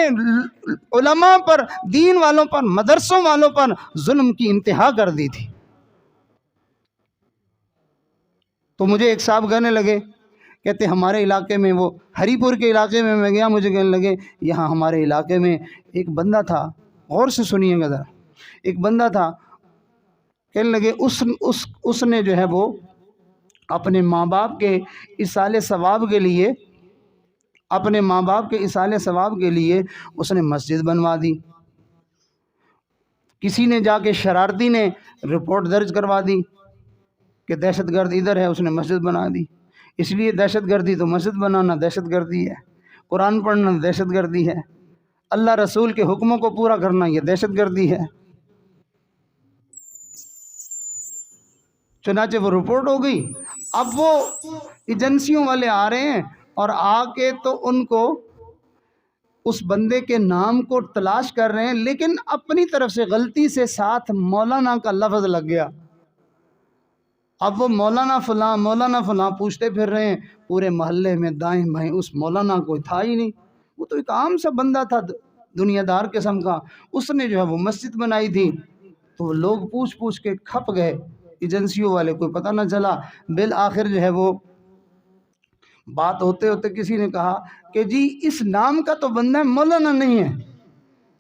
علماء پر، دین والوں پر، مدرسوں والوں پر ظلم کی انتہا کر دی تھی. تو مجھے ایک صاحب کہنے لگے، کہتے ہمارے علاقے میں، وہ ہری پور کے علاقے میں میں گیا، مجھے کہنے لگے یہاں ہمارے علاقے میں ایک بندہ تھا. غور سے سنیے گا ذرا. ایک بندہ تھا، کہنے لگے اس نے جو ہے وہ اپنے ماں باپ کے ایصال ثواب کے لیے، اپنے ماں باپ کے ایصال ثواب کے لیے اس نے مسجد بنوا دی. کسی نے جا کے شرارتی نے رپورٹ درج کروا دی کہ دہشت گرد ادھر ہے، اس نے مسجد بنا دی. اس لیے دہشت گردی تو مسجد بنانا دہشت گردی ہے، قرآن پڑھنا دہشت گردی ہے، اللہ رسول کے حکموں کو پورا کرنا یہ دہشت گردی ہے. چنانچہ وہ رپورٹ ہو گئی. اب وہ ایجنسیوں والے آ رہے ہیں اور آ کے تو ان کو اس بندے کے نام کو تلاش کر رہے ہیں، لیکن اپنی طرف سے غلطی سے ساتھ مولانا کا لفظ لگ گیا. اب وہ مولانا فلاں پوچھتے پھر رہے ہیں پورے محلے میں دائیں بائیں. اس مولانا کوئی تھا ہی نہیں، وہ تو ایک عام سا بندہ تھا دنیا دار قسم کا. اس نے جو ہے وہ مسجد بنائی تھی. تو لوگ پوچھ کے کھپ گئے، ایجنسیوں والے، کوئی پتہ نہ چلا. بالآخر جو ہے وہ بات ہوتے ہوتے کسی نے کہا کہ جی اس نام کا تو بندہ مولانا نہیں ہے.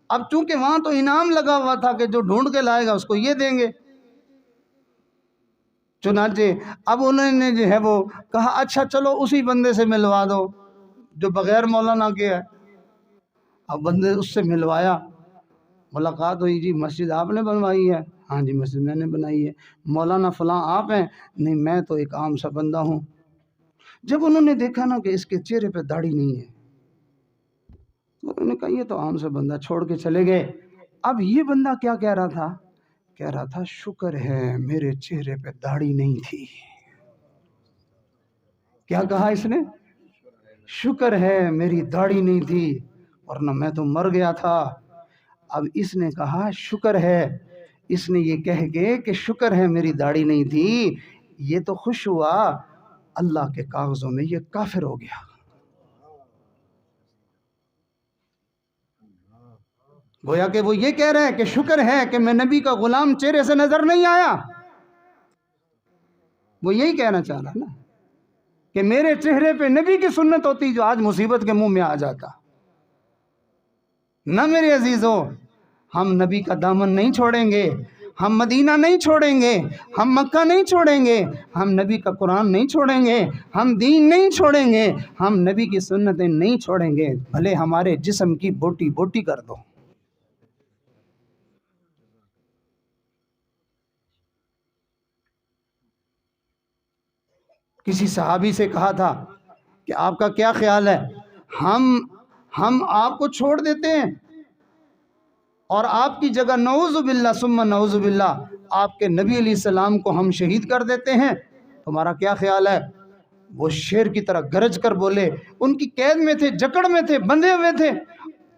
اب چونکہ وہاں تو انعام لگا ہوا تھا کہ جو ڈھونڈ کے لائے گا اس کو یہ دیں گے. چنانچہ اب انہوں نے جو ہے وہ کہا اچھا چلو اسی بندے سے ملوا دو جو بغیر مولانا کے ہے. اب بندے اس سے ملوایا، ملاقات ہوئی. جی مسجد آپ نے بنوائی ہے؟ ہاں جی مسجد میں نے بنائی ہے. مولانا فلاں آپ ہیں؟ نہیں میں تو ایک عام سا بندہ ہوں. جب انہوں نے دیکھا نا کہ اس کے چہرے پہ داڑھی نہیں ہے، تو انہوں نے کہا یہ تو عام سا بندہ، چھوڑ کے چلے گئے. اب یہ بندہ کیا کہہ رہا تھا؟ کہہ رہا تھا شکر ہے میرے چہرے پہ داڑھی نہیں تھی. کیا کہا اس نے؟ شکر ہے میری داڑھی نہیں تھی ورنہ میں تو مر گیا تھا. اب اس نے کہا شکر ہے، اس نے یہ کہہ کے کہ شکر ہے میری داڑھی نہیں تھی، یہ تو خوش ہوا، اللہ کے کاغذوں میں یہ کافر ہو گیا۔ گویا کہ وہ یہ کہہ رہے ہیں کہ شکر ہے کہ میں نبی کا غلام چہرے سے نظر نہیں آیا۔ وہ یہی کہنا چاہ رہا نا کہ میرے چہرے پہ نبی کی سنت ہوتی جو آج مصیبت کے منہ میں آ جاتا۔ نہ میرے عزیزو، ہم نبی کا دامن نہیں چھوڑیں گے، ہم مدینہ نہیں چھوڑیں گے، ہم مکہ نہیں چھوڑیں گے، ہم نبی کا قرآن نہیں چھوڑیں گے، ہم دین نہیں چھوڑیں گے، ہم نبی کی سنتیں نہیں چھوڑیں گے، بھلے ہمارے جسم کی بوٹی بوٹی کر دو۔ کسی صحابی سے کہا تھا کہ آپ کا کیا خیال ہے، ہم آپ کو چھوڑ دیتے ہیں اور آپ کی جگہ نعوذ باللہ ثم نعوذ باللہ آپ کے نبی علیہ السلام کو ہم شہید کر دیتے ہیں، تمہارا کیا خیال ہے؟ وہ شیر کی طرح گرج کر بولے، ان کی قید میں تھے، جکڑ میں تھے، بندھے ہوئے تھے،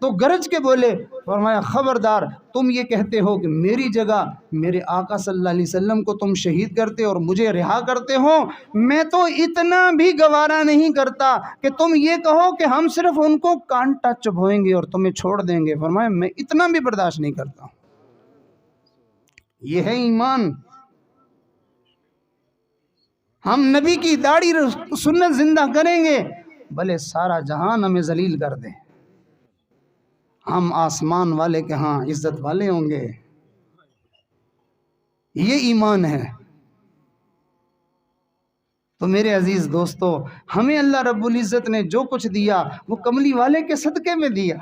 تو گرج کے بولے، فرمایا خبردار، تم یہ کہتے ہو کہ میری جگہ میرے آقا صلی اللہ علیہ وسلم کو تم شہید کرتے اور مجھے رہا کرتے ہو، میں تو اتنا بھی گوارا نہیں کرتا کہ تم یہ کہو کہ ہم صرف ان کو کانٹا چبھوئیں گے اور تمہیں چھوڑ دیں گے۔ فرمایا میں اتنا بھی برداشت نہیں کرتا ہوں۔ یہ ہے ایمان۔ ہم نبی کی داڑھی سنت زندہ کریں گے، بھلے سارا جہان ہمیں ذلیل کر دیں، ہم آسمان والے کے ہاں عزت والے ہوں گے۔ یہ ایمان ہے۔ تو میرے عزیز دوستو، ہمیں اللہ رب العزت نے جو کچھ دیا وہ کملی والے کے صدقے میں دیا۔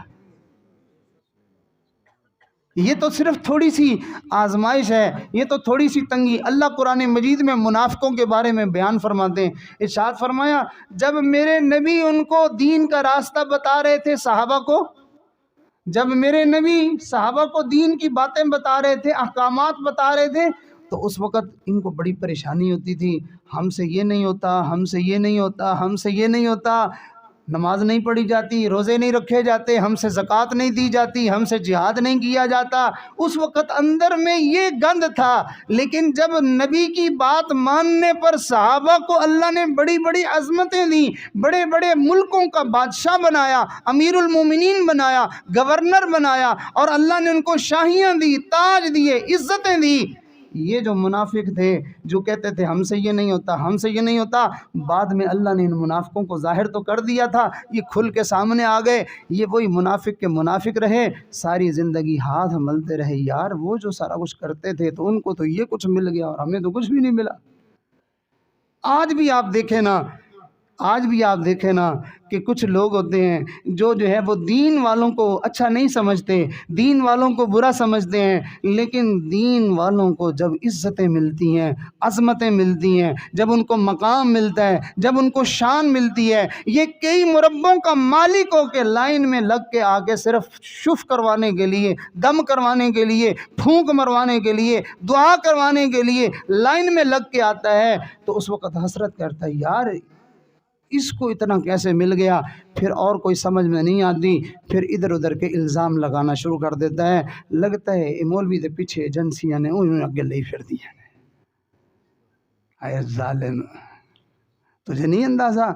یہ تو صرف تھوڑی سی آزمائش ہے، یہ تو تھوڑی سی تنگی۔ اللہ قرآن مجید میں منافقوں کے بارے میں بیان فرماتے ہیں، ارشاد فرمایا جب میرے نبی ان کو دین کا راستہ بتا رہے تھے، صحابہ کو، جب میرے نبی صحابہ کو دین کی باتیں بتا رہے تھے، احکامات بتا رہے تھے، تو اس وقت ان کو بڑی پریشانی ہوتی تھی، ہم سے یہ نہیں ہوتا، ہم سے یہ نہیں ہوتا، ہم سے یہ نہیں ہوتا، نماز نہیں پڑھی جاتی، روزے نہیں رکھے جاتے، ہم سے زکوٰۃ نہیں دی جاتی، ہم سے جہاد نہیں کیا جاتا۔ اس وقت اندر میں یہ گند تھا، لیکن جب نبی کی بات ماننے پر صحابہ کو اللہ نے بڑی بڑی عظمتیں دیں، بڑے بڑے ملکوں کا بادشاہ بنایا، امیر المومنین بنایا، گورنر بنایا، اور اللہ نے ان کو شاہیاں دی، تاج دیے، عزتیں دی۔ یہ جو منافق تھے جو کہتے تھے ہم سے یہ نہیں ہوتا، ہم سے یہ نہیں ہوتا، بعد میں اللہ نے ان منافقوں کو ظاہر تو کر دیا تھا، یہ کھل کے سامنے آ گئے۔ یہ وہی منافق کے منافق رہے، ساری زندگی ہاتھ ملتے رہے، یار وہ جو سارا کچھ کرتے تھے تو ان کو تو یہ کچھ مل گیا اور ہمیں تو کچھ بھی نہیں ملا۔ آج بھی آپ دیکھیں نا کہ کچھ لوگ ہوتے ہیں جو ہے وہ دین والوں کو اچھا نہیں سمجھتے، دین والوں کو برا سمجھتے ہیں، لیکن دین والوں کو جب عزتیں ملتی ہیں، عظمتیں ملتی ہیں، جب ان کو مقام ملتا ہے، جب ان کو شان ملتی ہے، یہ کئی مربوں کا مالک ہو کے لائن میں لگ کے آگے صرف شف کروانے کے لیے، دم کروانے کے لیے، پھونک مروانے کے لیے، دعا کروانے کے لیے لائن میں لگ کے آتا ہے، تو اس وقت حسرت کرتا ہے، یار اس کو اتنا کیسے مل گیا؟ پھر اور کوئی سمجھ میں نہیں آتی، پھر ادھر ادھر کے الزام لگانا شروع کر دیتا ہے، لگتا ہے یہ مولوی دے پیچھے ایجنسیاں نے انہوں نے اگے لئی پھر دیا۔ اے ظالم، تجھے نہیں اندازہ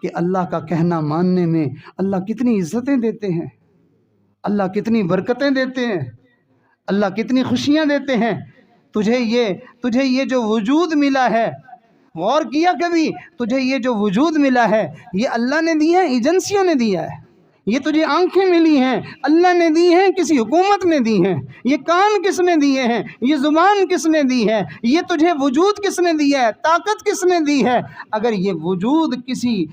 کہ اللہ کا کہنا ماننے میں اللہ کتنی عزتیں دیتے ہیں، اللہ کتنی برکتیں دیتے ہیں، اللہ کتنی خوشیاں دیتے ہیں؟ تجھے یہ جو وجود ملا ہے، غور کیا کبھی؟ تجھے یہ جو وجود ملا ہے یہ اللہ نے دی ہے، ایجنسیوں نے دیا ہے؟ یہ تجھے آنکھیں ملی ہیں اللہ نے دی ہیں، کسی حکومت نے دی ہیں؟ یہ کان کس نے دیے ہیں؟ یہ زبان کس نے دی ہے؟ یہ تجھے وجود کس نے دیا ہے؟ طاقت کس نے دی ہے؟ اگر یہ وجود کسی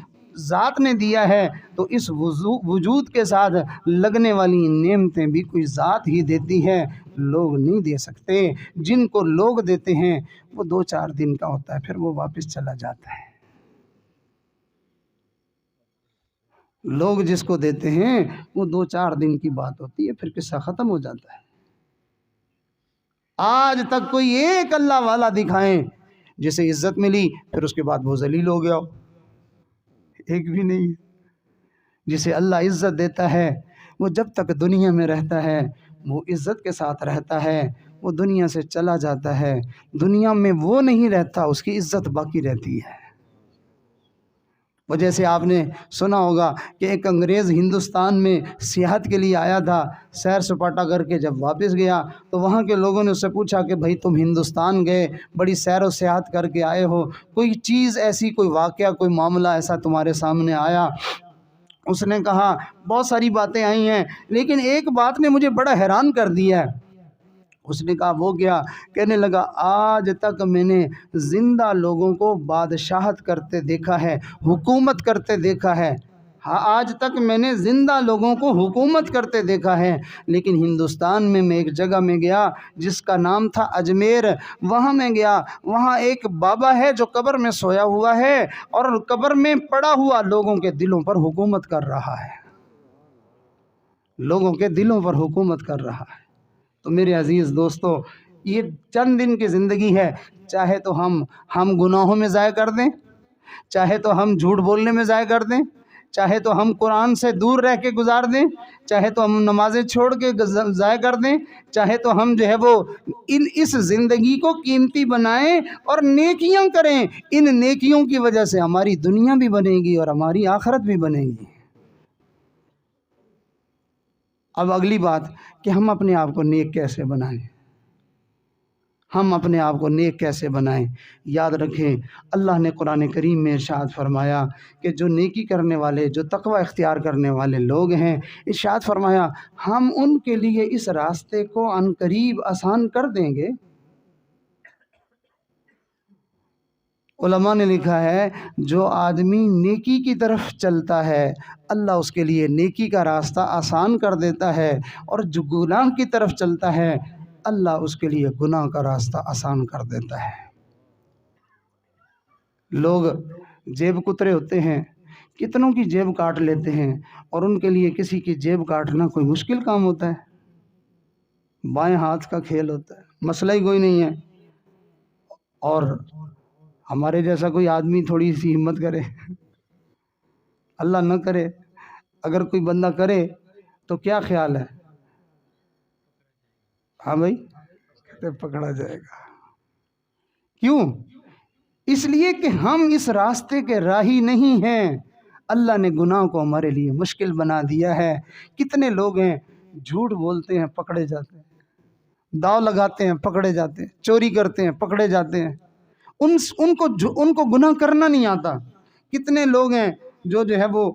ذات نے دیا ہے تو اس وجود کے ساتھ لگنے والی نعمتیں بھی کوئی ذات ہی دیتی ہے، لوگ نہیں دے سکتے۔ جن کو لوگ دیتے ہیں وہ 2-4 دن کا ہوتا ہے، پھر وہ واپس چلا جاتا ہے۔ لوگ جس کو دیتے ہیں وہ 2-4 دن کی بات ہوتی ہے، پھر قصہ ختم ہو جاتا ہے۔ آج تک کوئی ایک اللہ والا دکھائیں جسے عزت ملی پھر اس کے بعد وہ ذلیل ہو گیا، ایک بھی نہیں۔ جسے اللہ عزت دیتا ہے وہ جب تک دنیا میں رہتا ہے وہ عزت کے ساتھ رہتا ہے، وہ دنیا سے چلا جاتا ہے، دنیا میں وہ نہیں رہتا، اس کی عزت باقی رہتی ہے۔ وہ جیسے آپ نے سنا ہوگا کہ ایک انگریز ہندوستان میں سیاحت کے لیے آیا تھا، سیر سپاٹا کر کے جب واپس گیا تو وہاں کے لوگوں نے اس سے پوچھا کہ بھائی تم ہندوستان گئے، بڑی سیر و سیاحت کر کے آئے ہو، کوئی چیز ایسی، کوئی واقعہ، کوئی معاملہ ایسا تمہارے سامنے آیا؟ اس نے کہا بہت ساری باتیں آئی ہیں، لیکن ایک بات نے مجھے بڑا حیران کر دیا ہے۔ اس نے کہا وہ کیا؟ کہنے لگا آج تک میں نے زندہ لوگوں کو بادشاہت کرتے دیکھا ہے، حکومت کرتے دیکھا ہے، ہاں آج تک میں نے زندہ لوگوں کو حکومت کرتے دیکھا ہے، لیکن ہندوستان میں ایک جگہ میں گیا جس کا نام تھا اجمیر، وہاں میں گیا، وہاں ایک بابا ہے جو قبر میں سویا ہوا ہے اور قبر میں پڑا ہوا لوگوں کے دلوں پر حکومت کر رہا ہے، لوگوں کے دلوں پر حکومت کر رہا ہے۔ تو میرے عزیز دوستو، یہ چند دن کی زندگی ہے، چاہے تو ہم گناہوں میں ضائع کر دیں، چاہے تو ہم جھوٹ بولنے میں ضائع کر دیں، چاہے تو ہم قرآن سے دور رہ کے گزار دیں، چاہے تو ہم نمازیں چھوڑ کے ضائع کر دیں، چاہے تو ہم جو ہے وہ اس زندگی کو قیمتی بنائیں اور نیکیاں کریں، ان نیکیوں کی وجہ سے ہماری دنیا بھی بنے گی اور ہماری آخرت بھی بنے گی۔ اب اگلی بات کہ ہم اپنے آپ کو نیک کیسے بنائیں، ہم اپنے آپ کو نیک کیسے بنائیں؟ یاد رکھیں اللہ نے قرآن کریم میں ارشاد فرمایا کہ جو نیکی کرنے والے، جو تقوی اختیار کرنے والے لوگ ہیں، ارشاد فرمایا ہم ان کے لیے اس راستے کو عن قریب آسان کر دیں گے۔ علماء نے لکھا ہے جو آدمی نیکی کی طرف چلتا ہے اللہ اس کے لیے نیکی کا راستہ آسان کر دیتا ہے، اور جو گناہ کی طرف چلتا ہے اللہ اس کے لیے گناہ کا راستہ آسان کر دیتا ہے۔ لوگ جیب کترے ہوتے ہیں، کتنوں کی جیب کاٹ لیتے ہیں، اور ان کے لیے کسی کی جیب کاٹنا کوئی مشکل کام ہوتا ہے، بائیں ہاتھ کا کھیل ہوتا ہے، مسئلہ ہی کوئی نہیں ہے۔ اور ہمارے جیسا کوئی آدمی تھوڑی سی ہمت کرے، اللہ نہ کرے اگر کوئی بندہ کرے تو کیا خیال ہے؟ ہاں بھائی کہتے پکڑا جائے گا۔ کیوں؟ اس لیے کہ ہم اس راستے کے راہی نہیں ہیں، اللہ نے گناہ کو ہمارے لیے مشکل بنا دیا ہے۔ کتنے لوگ ہیں جھوٹ بولتے ہیں پکڑے جاتے ہیں، داؤ لگاتے ہیں پکڑے جاتے ہیں، چوری کرتے ہیں پکڑے جاتے ہیں، ان کو گناہ کرنا نہیں آتا۔ کتنے لوگ ہیں جو ہے وہ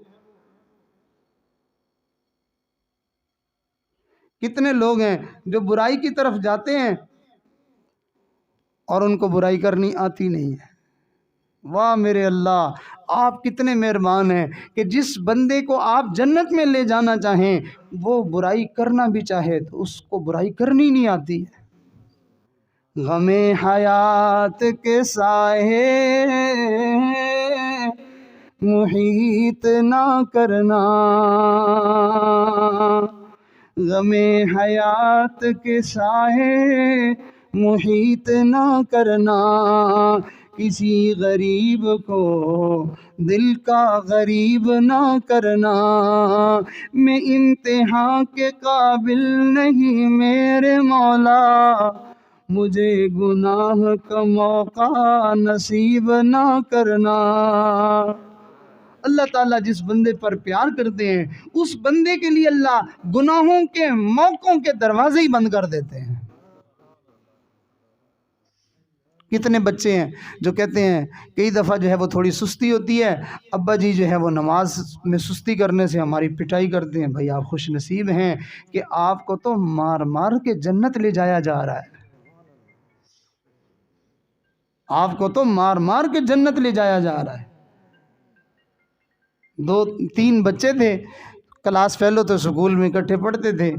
کتنے لوگ ہیں جو برائی کی طرف جاتے ہیں اور ان کو برائی کرنی آتی نہیں ہے۔ واہ میرے اللہ، آپ کتنے مہربان ہیں کہ جس بندے کو آپ جنت میں لے جانا چاہیں وہ برائی کرنا بھی چاہے تو اس کو برائی کرنی نہیں آتی ہے۔ غم حیات کے سائے محیط نہ کرنا، غم حیات کے سائے محیط نہ کرنا، کسی غریب کو دل کا غریب نہ کرنا، میں امتحان کے قابل نہیں میرے مولا، مجھے گناہ کا موقع نصیب نہ کرنا۔ اللہ تعالیٰ جس بندے پر پیار کرتے ہیں اس بندے کے لیے اللہ گناہوں کے موقعوں کے دروازے ہی بند کر دیتے ہیں۔ کتنے بچے ہیں جو کہتے ہیں کئی دفعہ جو ہے وہ تھوڑی سستی ہوتی ہے، ابا جی جو ہے وہ نماز میں سستی کرنے سے ہماری پٹائی کرتے ہیں۔ بھائی آپ خوش نصیب ہیں کہ آپ کو تو مار مار کے جنت لے جایا جا رہا ہے، آپ کو تو مار مار کے جنت لے جایا جا رہا ہے۔ 2-3 بچے تھے، کلاس فیلو تو سکول میں اکٹھے پڑھتے تھے،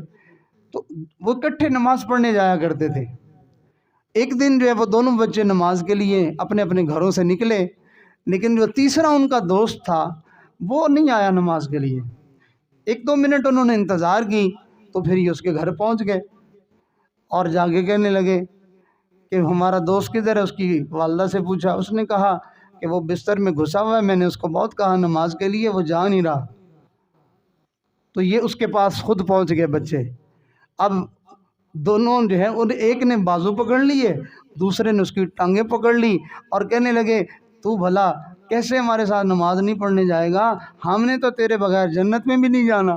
تو وہ اکٹھے نماز پڑھنے جایا کرتے تھے۔ ایک دن جو ہے وہ دونوں بچے نماز کے لیے اپنے اپنے گھروں سے نکلے، لیکن جو تیسرا ان کا دوست تھا وہ نہیں آیا نماز کے لیے۔ 1-2 منٹ انہوں نے انتظار کی تو پھر یہ اس کے گھر پہنچ گئے اور جا کے کہنے لگے کہ ہمارا دوست کدھر ہے؟ اس کی والدہ سے پوچھا، اس نے کہا کہ وہ بستر میں گھسا ہوا ہے، میں نے اس کو بہت کہا نماز کے لیے، وہ جا نہیں رہا۔ تو یہ اس کے پاس خود پہنچ گئے بچے، اب دونوں جو ہے ان ایک نے بازو پکڑ لیے، دوسرے نے اس کی ٹانگیں پکڑ لی اور کہنے لگے تو بھلا کیسے ہمارے ساتھ نماز نہیں پڑھنے جائے گا؟ ہم نے تو تیرے بغیر جنت میں بھی نہیں جانا۔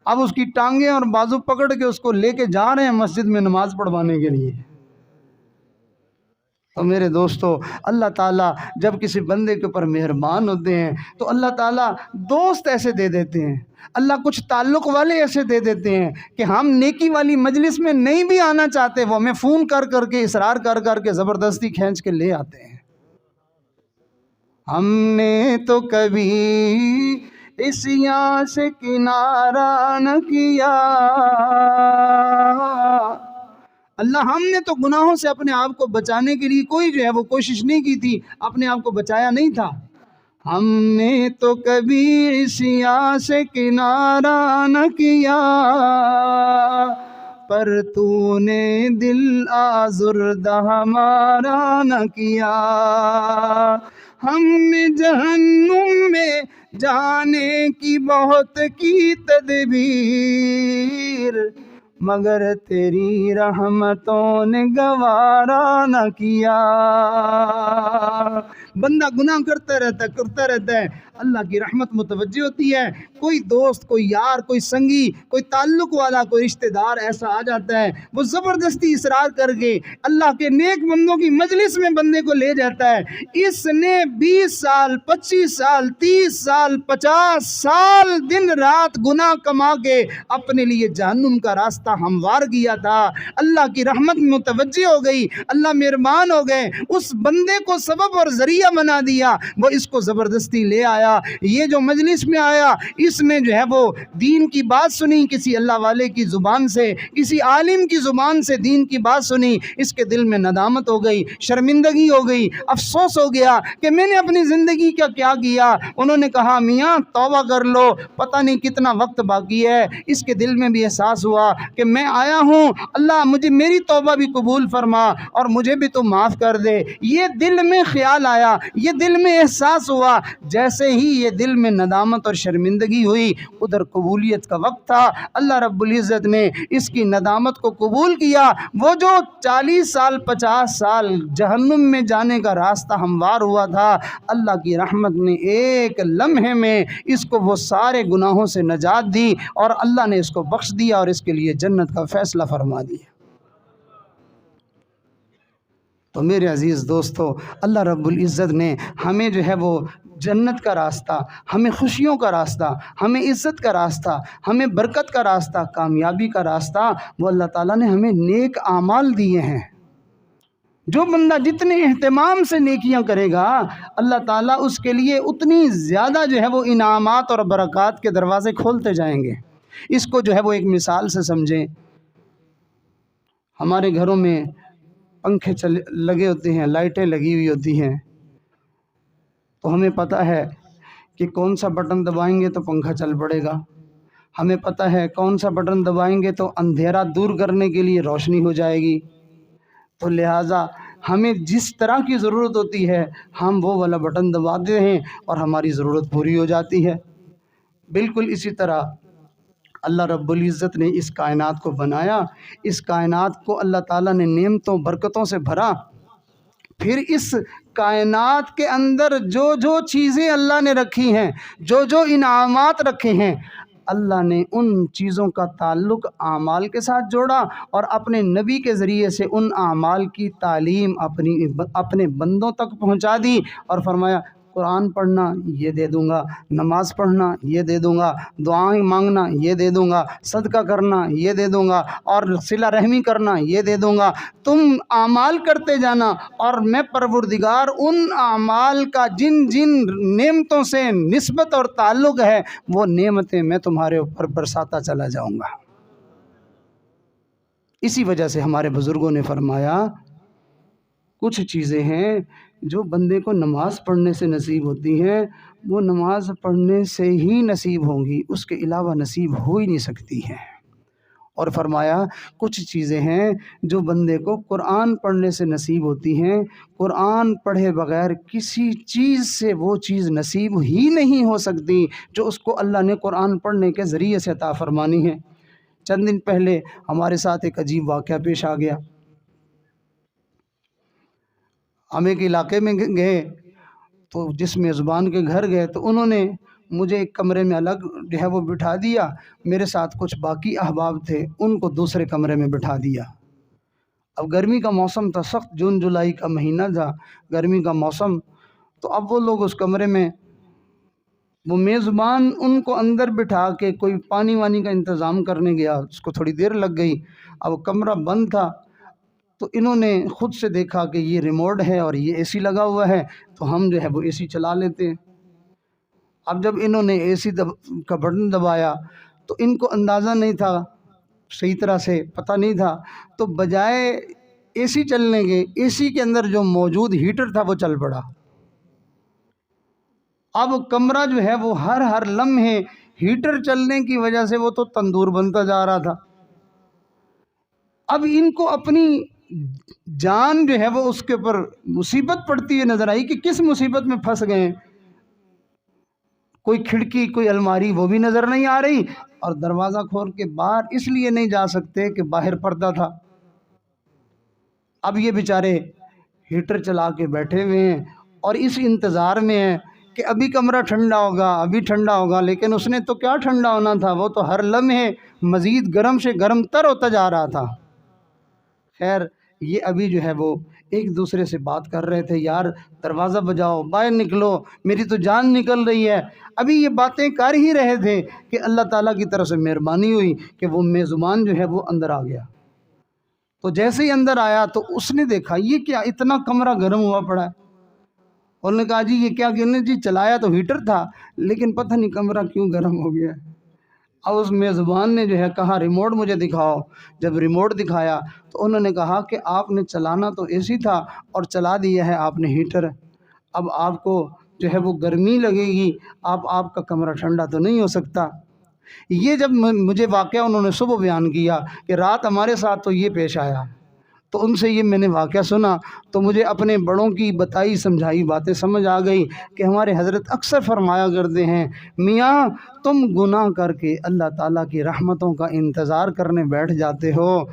اب اس کی ٹانگیں اور بازو پکڑ کے اس کو لے کے جا رہے ہیں مسجد میں نماز پڑھوانے کے لیے۔ تو میرے دوستو، اللہ تعالیٰ جب کسی بندے کے اوپر مہربان ہوتے ہیں تو اللہ تعالیٰ دوست ایسے دے دیتے ہیں، اللہ کچھ تعلق والے ایسے دے دیتے ہیں کہ ہم نیکی والی مجلس میں نہیں بھی آنا چاہتے، وہ ہمیں فون کر کر کے اصرار کر کر کے زبردستی کھینچ کے لے آتے ہیں۔ ہم نے تو کبھی اس یہاں سے کنارہ نہ کیا، اللہ ہم نے تو گناہوں سے اپنے آپ کو بچانے کے لیے کوئی جو ہے وہ کوشش نہیں کی تھی، اپنے آپ کو بچایا نہیں تھا۔ ہم نے تو کبھی عصیاں سے کنارہ نہ کیا، پر تو نے دل آزردہ ہمارا نہ کیا۔ ہم نے جہنم میں جانے کی بہت کی تدبیر، مگر تیری رحمتوں نے گوارا نہ کیا۔ بندہ گناہ کرتا رہتا ہے، اللہ کی رحمت متوجہ ہوتی ہے، کوئی دوست، کوئی یار، کوئی سنگی، کوئی تعلق والا، کوئی رشتہ دار ایسا آ جاتا ہے، وہ زبردستی اصرار کر کے اللہ کے نیک بندوں کی مجلس میں بندے کو لے جاتا ہے۔ اس نے 20 سال 25 سال 30 سال 50 سال دن رات گناہ کما کے اپنے لیے جہنم کا راستہ ہموار کیا تھا، اللہ کی رحمت متوجہ ہو گئی، اللہ مہربان ہو گئے، اس بندے کو سبب اور ذریعہ بنا دیا، وہ اس کو زبردستی لے آیا۔ یہ جو مجلس میں آیا، اس نے جو ہے وہ دین کی بات سنی، کسی اللہ والے کی زبان سے، کسی عالم کی زبان سے دین کی بات سنی، اس کے دل میں ندامت ہو گئی، شرمندگی ہو گئی، افسوس ہو گیا کہ میں نے اپنی زندگی کا کیا کیا۔ انہوں نے کہا میاں توبہ کر لو، پتہ نہیں کتنا وقت باقی ہے۔ اس کے دل میں بھی احساس ہوا کہ میں آیا ہوں، اللہ مجھے میری توبہ بھی قبول فرما اور مجھے بھی تو معاف کر دے۔ یہ دل میں خیال آیا، یہ دل میں احساس ہوا۔ جیسے ہی یہ دل میں ندامت اور شرمندگی ہوئی، ادھر قبولیت کا وقت تھا، اللہ رب العزت نے اس کی ندامت کو قبول کیا۔ وہ جو 40 سال 50 سال جہنم میں جانے کا راستہ ہموار ہوا تھا، اللہ کی رحمت نے ایک لمحے میں اس کو وہ سارے گناہوں سے نجات دی اور اللہ نے اس کو بخش دیا اور اس کے لیے جنت کا فیصلہ فرما دیا۔ تو میرے عزیز دوستو، اللہ رب العزت نے ہمیں جو ہے وہ جنت کا راستہ، ہمیں خوشیوں کا راستہ، ہمیں عزت کا راستہ، ہمیں برکت کا راستہ، کامیابی کا راستہ، وہ اللہ تعالیٰ نے ہمیں نیک اعمال دیے ہیں۔ جو بندہ جتنے اہتمام سے نیکیاں کرے گا، اللہ تعالیٰ اس کے لیے اتنی زیادہ جو ہے وہ انعامات اور برکات کے دروازے کھولتے جائیں گے۔ اس کو جو ہے وہ ایک مثال سے سمجھیں۔ ہمارے گھروں میں پنکھے لگے ہوتے ہیں، لائٹیں لگی ہوئی ہوتی ہیں، تو ہمیں پتہ ہے کہ کون سا بٹن دبائیں گے تو پنکھا چل پڑے گا، ہمیں پتہ ہے کون سا بٹن دبائیں گے تو اندھیرا دور کرنے کے لیے روشنی ہو جائے گی۔ تو لہٰذا ہمیں جس طرح کی ضرورت ہوتی ہے ہم وہ والا بٹن دباتے ہیں اور ہماری ضرورت پوری ہو جاتی ہے۔ بالکل اسی طرح اللہ رب العزت نے اس کائنات کو بنایا، اس کائنات کو اللہ تعالیٰ نے نعمتوں برکتوں سے بھرا، پھر اس کائنات کے اندر جو جو چیزیں اللہ نے رکھی ہیں، جو جو انعامات رکھے ہیں، اللہ نے ان چیزوں کا تعلق اعمال کے ساتھ جوڑا اور اپنے نبی کے ذریعے سے ان اعمال کی تعلیم اپنے بندوں تک پہنچا دی اور فرمایا قرآن پڑھنا یہ دے دوں گا، نماز پڑھنا یہ دے دوں گا، دعائیں مانگنا یہ دے دوں گا، صدقہ کرنا یہ دے دوں گا اور صلہ رحمی کرنا یہ دے دوں گا۔ تم اعمال کرتے جانا اور میں پروردگار ان اعمال کا جن جن نعمتوں سے نسبت اور تعلق ہے وہ نعمتیں میں تمہارے اوپر برساتا چلا جاؤں گا۔ اسی وجہ سے ہمارے بزرگوں نے فرمایا کچھ چیزیں ہیں جو بندے کو نماز پڑھنے سے نصیب ہوتی ہیں، وہ نماز پڑھنے سے ہی نصیب ہوں گی، اس کے علاوہ نصیب ہو ہی نہیں سکتی ہیں۔ اور فرمایا کچھ چیزیں ہیں جو بندے کو قرآن پڑھنے سے نصیب ہوتی ہیں، قرآن پڑھے بغیر کسی چیز سے وہ چیز نصیب ہی نہیں ہو سکتی جو اس کو اللہ نے قرآن پڑھنے کے ذریعے سے عطا فرمانی ہے۔ چند دن پہلے ہمارے ساتھ ایک عجیب واقعہ پیش آ گیا. ہم ایک علاقے میں گئے تو جس میزبان کے گھر گئے تو انہوں نے مجھے ایک کمرے میں الگ جو ہے وہ بٹھا دیا. میرے ساتھ کچھ باقی احباب تھے، ان کو دوسرے کمرے میں بٹھا دیا. اب گرمی کا موسم تھا، سخت جون جولائی کا مہینہ تھا، گرمی کا موسم. تو اب وہ لوگ اس کمرے میں، وہ میزبان ان کو اندر بٹھا کے کوئی پانی وانی کا انتظام کرنے گیا، اس کو تھوڑی دیر لگ گئی. اب کمرہ بند تھا تو انہوں نے خود سے دیکھا کہ یہ ریموٹ ہے اور یہ اے سی لگا ہوا ہے، تو ہم جو ہے وہ اے سی چلا لیتے ہیں. اب جب انہوں نے اے سی کا بٹن دبایا تو ان کو اندازہ نہیں تھا، صحیح طرح سے پتہ نہیں تھا، تو بجائے اے سی چلنے کے، اے سی کے اندر جو موجود ہیٹر تھا وہ چل پڑا. اب کمرہ جو ہے وہ ہر لمحے ہیٹر چلنے کی وجہ سے وہ تو تندور بنتا جا رہا تھا. اب ان کو اپنی جان جو ہے وہ اس کے اوپر مصیبت پڑتی ہوئی نظر آئی کہ کس مصیبت میں پھنس گئے. کوئی کھڑکی، کوئی الماری وہ بھی نظر نہیں آ رہی، اور دروازہ کھول کے باہر اس لیے نہیں جا سکتے کہ باہر پردہ تھا. اب یہ بیچارے ہیٹر چلا کے بیٹھے ہوئے ہیں اور اس انتظار میں ہیں کہ ابھی کمرہ ٹھنڈا ہوگا، ابھی ٹھنڈا ہوگا. لیکن اس نے تو کیا ٹھنڈا ہونا تھا، وہ تو ہر لمحے مزید گرم سے گرم تر ہوتا جا رہا تھا. خیر، یہ ابھی جو ہے وہ ایک دوسرے سے بات کر رہے تھے، یار دروازہ بجاؤ، باہر نکلو، میری تو جان نکل رہی ہے. ابھی یہ باتیں کر ہی رہے تھے کہ اللہ تعالیٰ کی طرف سے مہربانی ہوئی کہ وہ میزبان جو ہے وہ اندر آ گیا. تو جیسے ہی اندر آیا تو اس نے دیکھا یہ کیا اتنا کمرہ گرم ہوا پڑا ہے. انہوں نے کہا جی یہ کیا؟ کہ جی چلایا تو ہیٹر تھا لیکن پتہ نہیں کمرہ کیوں گرم ہو گیا. اب اس میزبان نے جو ہے کہا ریموٹ مجھے دکھاؤ. جب ریموٹ دکھایا تو انہوں نے کہا کہ آپ نے چلانا تو اے سی تھا اور چلا دیا ہے آپ نے ہیٹر. اب آپ کو جو ہے وہ گرمی لگے گی، آپ کا کمرہ ٹھنڈا تو نہیں ہو سکتا. یہ جب مجھے واقعہ انہوں نے صبح بیان کیا کہ رات ہمارے ساتھ تو یہ پیش آیا، تو ان سے یہ میں نے واقعہ سنا تو مجھے اپنے بڑوں کی بتائی سمجھائی باتیں سمجھ آ گئی کہ ہمارے حضرت اکثر فرمایا کرتے ہیں، میاں تم گناہ کر کے اللہ تعالیٰ کی رحمتوں کا انتظار کرنے بیٹھ جاتے ہو،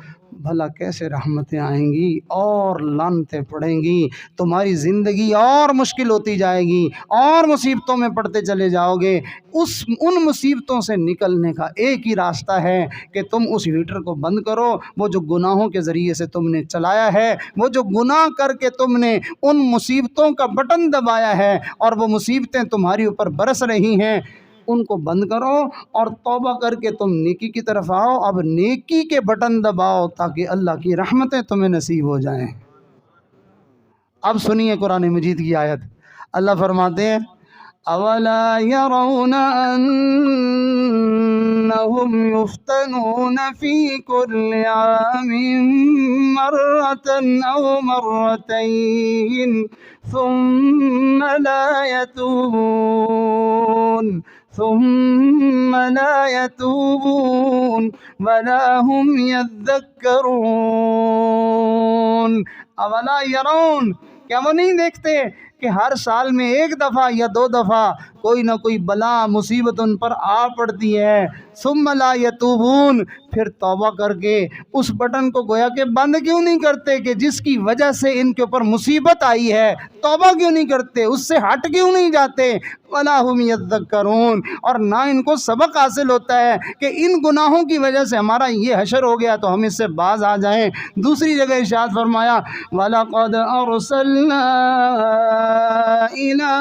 بھلا کیسے رحمتیں آئیں گی اور لعنتیں پڑیں گی، تمہاری زندگی اور مشکل ہوتی جائے گی اور مصیبتوں میں پڑتے چلے جاؤ گے. ان مصیبتوں سے نکلنے کا ایک ہی راستہ ہے کہ تم اس ہیٹر کو بند کرو. وہ جو گناہوں کے ذریعے سے تم نے چلایا ہے، وہ جو گناہ کر کے تم نے ان مصیبتوں کا بٹن دبایا ہے اور وہ مصیبتیں تمہاری اوپر برس رہی ہیں، ان کو بند کرو اور توبہ کر کے تم نیکی کی طرف آؤ. اب نیکی کے بٹن دباؤ تاکہ اللہ کی رحمتیں تمہیں نصیب ہو جائیں. اب سنیے قرآن مجید کی آیت. اللہ فرماتے ہیں اولا يرون انهم يفتنون في كل عام مرة او مرتين ثم لا يتوبون ولا هم يذكرون. اولا يرون، کیا وہ نہیں دیکھتے کہ ہر سال میں ایک دفعہ یا دو دفعہ کوئی نہ کوئی بلا مصیبت ان پر آ پڑتی ہے، ثم لا یتوبون، پھر توبہ کر کے اس بٹن کو گویا کہ بند کیوں نہیں کرتے کہ جس کی وجہ سے ان کے اوپر مصیبت آئی ہے، توبہ کیوں نہیں کرتے، اس سے ہٹ کیوں نہیں جاتے. ولا هم یذکرون، اور نہ ان کو سبق حاصل ہوتا ہے کہ ان گناہوں کی وجہ سے ہمارا یہ حشر ہو گیا تو ہم اس سے باز آ جائیں. دوسری جگہ ارشاد فرمایا وَلَقَدْ أَرْسَلْنَا إِلَىٰ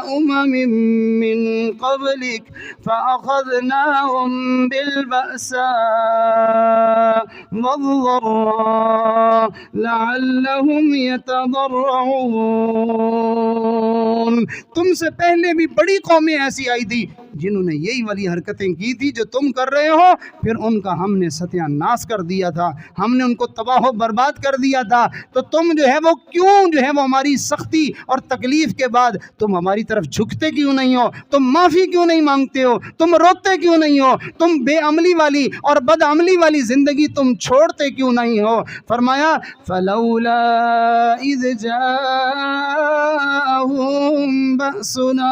أُمَمٍ مِّن قَبْلِكَ فَأَخَذْنَاهُمْ بِالْبَأْسَاءِ وَالضَّرَّاءِ لَعَلَّهُمْ يَتَضَرَّعُونَ. تم سے پہلے بھی بڑی قومیں ایسی آئی تھی جنہوں نے یہی والی حرکتیں کی تھی جو تم کر رہے ہو، پھر ان کا ہم نے ستیہ ناش کر دیا تھا، ہم نے ان کو تباہ و برباد کر دیا تھا. تو تم جو ہے وہ کیوں جو ہے وہ ہماری سختی اور تکلیف کے بعد تم ہماری طرف جھکتے کیوں نہیں ہو، تم معافی کیوں نہیں مانگتے ہو، تم روتے کیوں نہیں ہو، تم بے عملی والی اور بد عملی والی زندگی تم چھوڑتے کیوں نہیں ہو. فرمایا فلولا اذ جاءهم بأسنا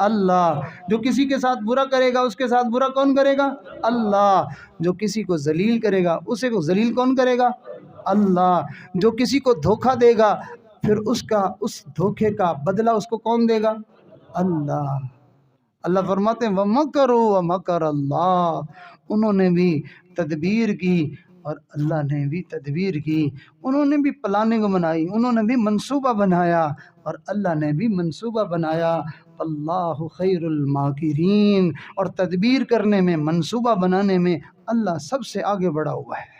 اللہ. جو کسی کے ساتھ برا کرے گا اس کے ساتھ برا کون کرے گا؟ اللہ. جو کسی کو ذلیل کرے گا اسے کو ذلیل کون کرے گا؟ اللہ. جو کسی کو دھوکہ دے گا پھر اس دھوکے کا بدلہ اس کو کون دے گا؟ اللہ. اللہ فرماتے ہیں وَمَكَرُوا وَمَكَرَ اللَّهُ، انہوں نے بھی تدبیر کی اور اللہ نے بھی تدبیر کی. انہوں نے بھی پلاننگ بنائی، انہوں نے بھی منصوبہ بنایا اور اللہ نے بھی منصوبہ بنایا. اللہ خیر الماکرین. اور تدبیر کرنے میں، منصوبہ بنانے میں اللہ سب سے آگے بڑھا ہوا ہے.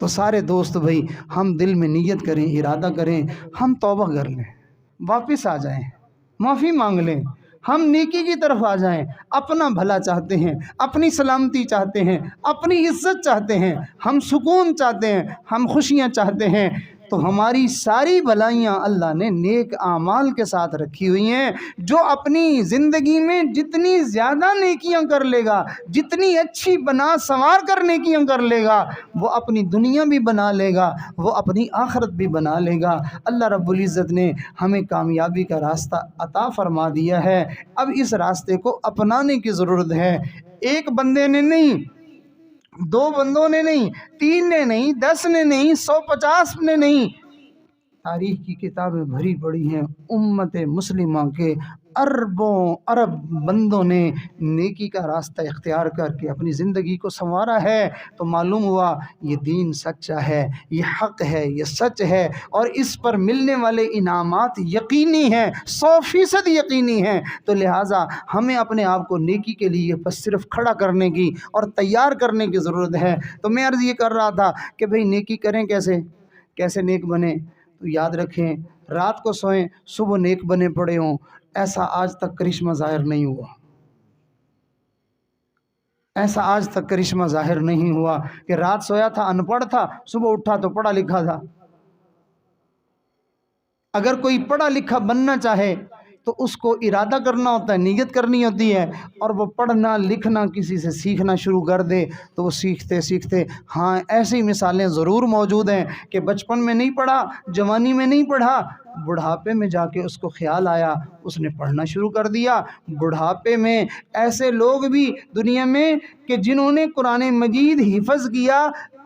تو سارے دوست بھائی ہم دل میں نیت کریں، ارادہ کریں، ہم توبہ کر لیں، واپس آ جائیں، معافی مانگ لیں، ہم نیکی کی طرف آ جائیں. اپنا بھلا چاہتے ہیں، اپنی سلامتی چاہتے ہیں، اپنی عزت چاہتے ہیں، ہم سکون چاہتے ہیں، ہم خوشیاں چاہتے ہیں. تو ہماری ساری بھلائیاں اللہ نے نیک اعمال کے ساتھ رکھی ہوئی ہیں. جو اپنی زندگی میں جتنی زیادہ نیکیاں کر لے گا، جتنی اچھی بنا سنوار کر نیکیاں کر لے گا، وہ اپنی دنیا بھی بنا لے گا، وہ اپنی آخرت بھی بنا لے گا. اللہ رب العزت نے ہمیں کامیابی کا راستہ عطا فرما دیا ہے. اب اس راستے کو اپنانے کی ضرورت ہے. ایک بندے نے نہیں، 2 بندوں نے نہیں، 3 نے نہیں، 10 نے نہیں، 150 نے نہیں، تاریخ کی کتابیں بھری پڑی ہیں. امت مسلمہ کے اربوں ارب بندوں نے نیکی کا راستہ اختیار کر کے اپنی زندگی کو سنوارا ہے. تو معلوم ہوا یہ دین سچا ہے، یہ حق ہے، یہ سچ ہے، اور اس پر ملنے والے انعامات یقینی ہیں، 100% یقینی ہیں. تو لہٰذا ہمیں اپنے آپ کو نیکی کے لیے بس صرف کھڑا کرنے کی اور تیار کرنے کی ضرورت ہے. تو میں عرض یہ کر رہا تھا کہ بھئی نیکی کریں کیسے نیک بنے. تو یاد رکھیں، رات کو سوئیں، صبح نیک بنے پڑے ہوں. ایسا آج تک کرشمہ ظاہر نہیں ہوا. ایسا آج تک کرشمہ ظاہر نہیں ہوا کہ رات سویا تھا ان پڑھ تھا، صبح اٹھا تو پڑھا لکھا تھا. اگر کوئی پڑھا لکھا بننا چاہے تو اس کو ارادہ کرنا ہوتا ہے، نیت کرنی ہوتی ہے، اور وہ پڑھنا لکھنا کسی سے سیکھنا شروع کر دے تو وہ سیکھتے سیکھتے. ہاں ایسی مثالیں ضرور موجود ہیں کہ بچپن میں نہیں پڑھا، جوانی میں نہیں پڑھا، بڑھاپے میں جا کے اس کو خیال آیا، اس نے پڑھنا شروع کر دیا. بڑھاپے میں ایسے لوگ بھی دنیا میں کہ جنہوں نے قرآن مجید حفظ کیا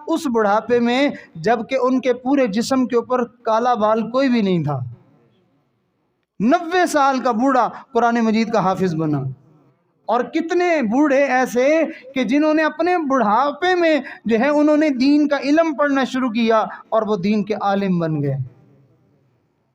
اس بڑھاپے میں، جب کہ ان کے پورے جسم کے اوپر کالا بال کوئی بھی نہیں تھا. 90 سال کا بوڑھا قرآن مجید کا حافظ بنا. اور کتنے بوڑھے ایسے کہ جنہوں نے اپنے بڑھاپے میں جو ہے انہوں نے دین کا علم پڑھنا شروع کیا اور وہ دین کے عالم بن گئے.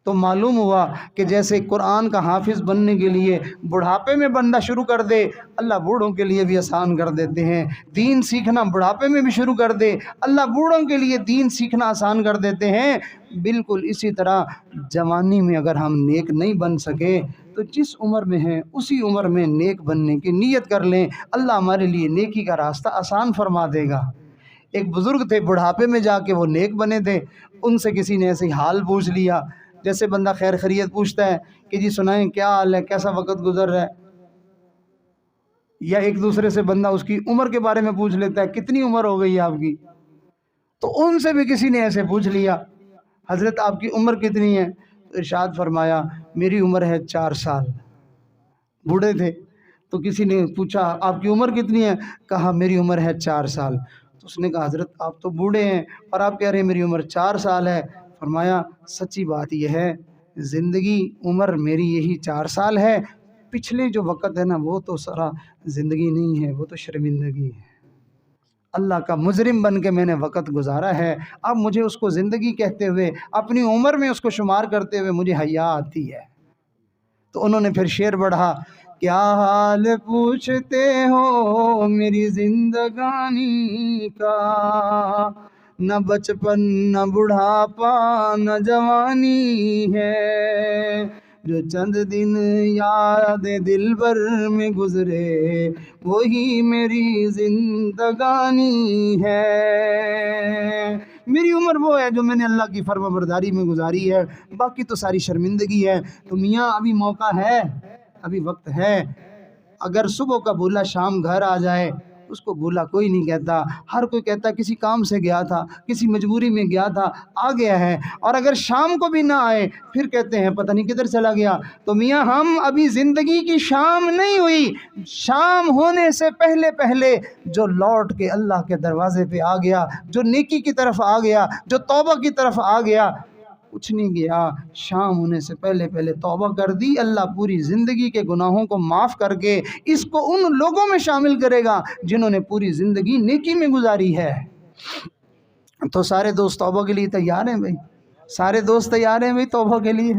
تو معلوم ہوا کہ جیسے قرآن کا حافظ بننے کے لیے بڑھاپے میں بندہ شروع کر دے، اللہ بوڑھوں کے لیے بھی آسان کر دیتے ہیں. دین سیکھنا بڑھاپے میں بھی شروع کر دے، اللہ بوڑھوں کے لیے دین سیکھنا آسان کر دیتے ہیں. بالکل اسی طرح جوانی میں اگر ہم نیک نہیں بن سکے تو جس عمر میں ہیں اسی عمر میں نیک بننے کی نیت کر لیں، اللہ ہمارے لیے نیکی کا راستہ آسان فرما دے گا. ایک بزرگ تھے، بڑھاپے میں جا کے وہ نیک بنے تھے. ان سے کسی نے ایسے حال پوچھ لیا، جیسے بندہ خیر خیریت پوچھتا ہے کہ جی سنائیں کیا حال ہے، کیسا وقت گزر رہا ہے. یا ایک دوسرے سے بندہ اس کی عمر کے بارے میں پوچھ لیتا ہے، کتنی عمر ہو گئی ہے آپ کی. تو ان سے بھی کسی نے ایسے پوچھ لیا، حضرت آپ کی عمر کتنی ہے؟ تو ارشاد فرمایا میری عمر ہے 4 سال. بوڑھے تھے تو کسی نے پوچھا آپ کی عمر کتنی ہے؟ کہا میری عمر ہے 4 سال. تو اس نے کہا حضرت آپ تو بوڑھے ہیں اور آپ کہہ رہے ہیں میری عمر 4 سال ہے. فرمایا سچی بات یہ ہے، زندگی عمر میری یہی 4 سال ہے، پچھلے جو وقت ہے نا وہ تو سارا زندگی نہیں ہے، وہ تو شرمندگی ہے. اللہ کا مجرم بن کے میں نے وقت گزارا ہے، اب مجھے اس کو زندگی کہتے ہوئے، اپنی عمر میں اس کو شمار کرتے ہوئے مجھے حیا آتی ہے. تو انہوں نے پھر شعر پڑھا، کیا حال پوچھتے ہو میری زندگانی کا، نہ بچپن نہ بڑھاپا نہ جوانی ہے، جو چند دن یاد دل بر میں گزرے وہی میری زندگانی ہے. میری عمر وہ ہے جو میں نے اللہ کی فرما برداری میں گزاری ہے، باقی تو ساری شرمندگی ہے. تو میاں ابھی موقع ہے، ابھی وقت ہے. اگر صبح کا بھولا شام گھر آ جائے اس کو بھولا کوئی نہیں کہتا، ہر کوئی کہتا کسی کام سے گیا تھا، کسی مجبوری میں گیا تھا، آ گیا ہے، اور اگر شام کو بھی نہ آئے پھر کہتے ہیں پتہ نہیں کدھر چلا گیا۔ تو میاں ہم ابھی زندگی کی شام نہیں ہوئی، شام ہونے سے پہلے پہلے جو لوٹ کے اللہ کے دروازے پہ آ گیا، جو نیکی کی طرف آ گیا، جو توبہ کی طرف آ گیا، کچھ نہیں گیا، شام ہونے سے پہلے پہلے توبہ کر دی، اللہ پوری زندگی کے گناہوں کو معاف کر کے اس کو ان لوگوں میں شامل کرے گا جنہوں نے پوری زندگی نیکی میں گزاری ہے۔ تو سارے دوست توبہ کے لیے تیار ہیں بھائی؟ سارے دوست تیار ہیں بھائی توبہ کے لیے؟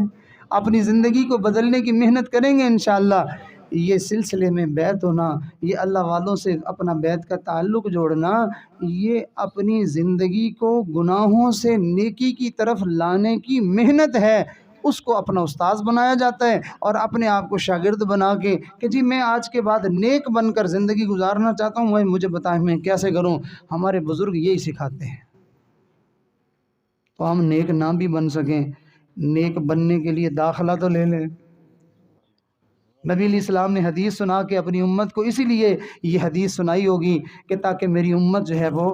اپنی زندگی کو بدلنے کی محنت کریں گے انشاءاللہ۔ یہ سلسلے میں بیعت ہونا، یہ اللہ والوں سے اپنا بیعت کا تعلق جوڑنا، یہ اپنی زندگی کو گناہوں سے نیکی کی طرف لانے کی محنت ہے۔ اس کو اپنا استاذ بنایا جاتا ہے اور اپنے آپ کو شاگرد بنا کے کہ جی میں آج کے بعد نیک بن کر زندگی گزارنا چاہتا ہوں، مجھے بتائیں میں کیسے کروں۔ ہمارے بزرگ یہی سکھاتے ہیں۔ تو ہم نیک نہ بھی بن سکیں، نیک بننے کے لیے داخلہ تو لے لیں۔ نبی علیہ السلام نے حدیث سنا کے اپنی امت کو اسی لیے یہ حدیث سنائی ہوگی کہ تاکہ میری امت جو ہے وہ،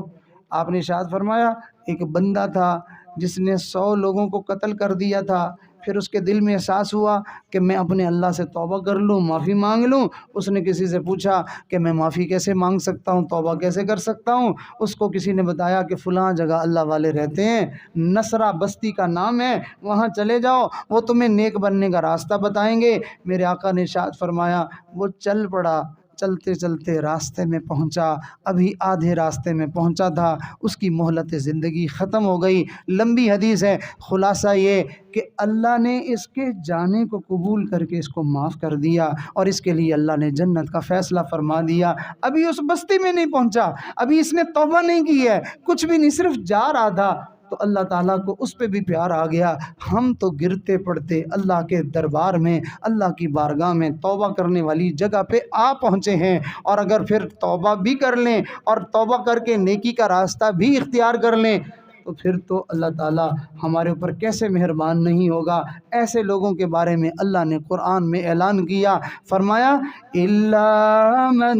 آپ نے ارشاد فرمایا ایک بندہ تھا جس نے 100 لوگوں کو قتل کر دیا تھا، پھر اس کے دل میں احساس ہوا کہ میں اپنے اللہ سے توبہ کر لوں، معافی مانگ لوں۔ اس نے کسی سے پوچھا کہ میں معافی کیسے مانگ سکتا ہوں، توبہ کیسے کر سکتا ہوں؟ اس کو کسی نے بتایا کہ فلاں جگہ اللہ والے رہتے ہیں، نصرہ بستی کا نام ہے، وہاں چلے جاؤ، وہ تمہیں نیک بننے کا راستہ بتائیں گے۔ میرے آقا نے ارشاد فرمایا وہ چل پڑا، چلتے چلتے راستے میں پہنچا، ابھی آدھے راستے میں پہنچا تھا، اس کی مہلت زندگی ختم ہو گئی۔ لمبی حدیث ہے، خلاصہ یہ کہ اللہ نے اس کے جانے کو قبول کر کے اس کو معاف کر دیا، اور اس کے لیے اللہ نے جنت کا فیصلہ فرما دیا۔ ابھی اس بستی میں نہیں پہنچا، ابھی اس نے توبہ نہیں کی ہے، کچھ بھی نہیں، صرف جا رہا تھا، تو اللہ تعالیٰ کو اس پہ بھی پیار آ گیا۔ ہم تو گرتے پڑتے اللہ کے دربار میں، اللہ کی بارگاہ میں توبہ کرنے والی جگہ پہ آ پہنچے ہیں، اور اگر پھر توبہ بھی کر لیں اور توبہ کر کے نیکی کا راستہ بھی اختیار کر لیں تو پھر تو اللہ تعالیٰ ہمارے اوپر کیسے مہربان نہیں ہوگا۔ ایسے لوگوں کے بارے میں اللہ نے قرآن میں اعلان کیا، فرمایا إِلَّا مَن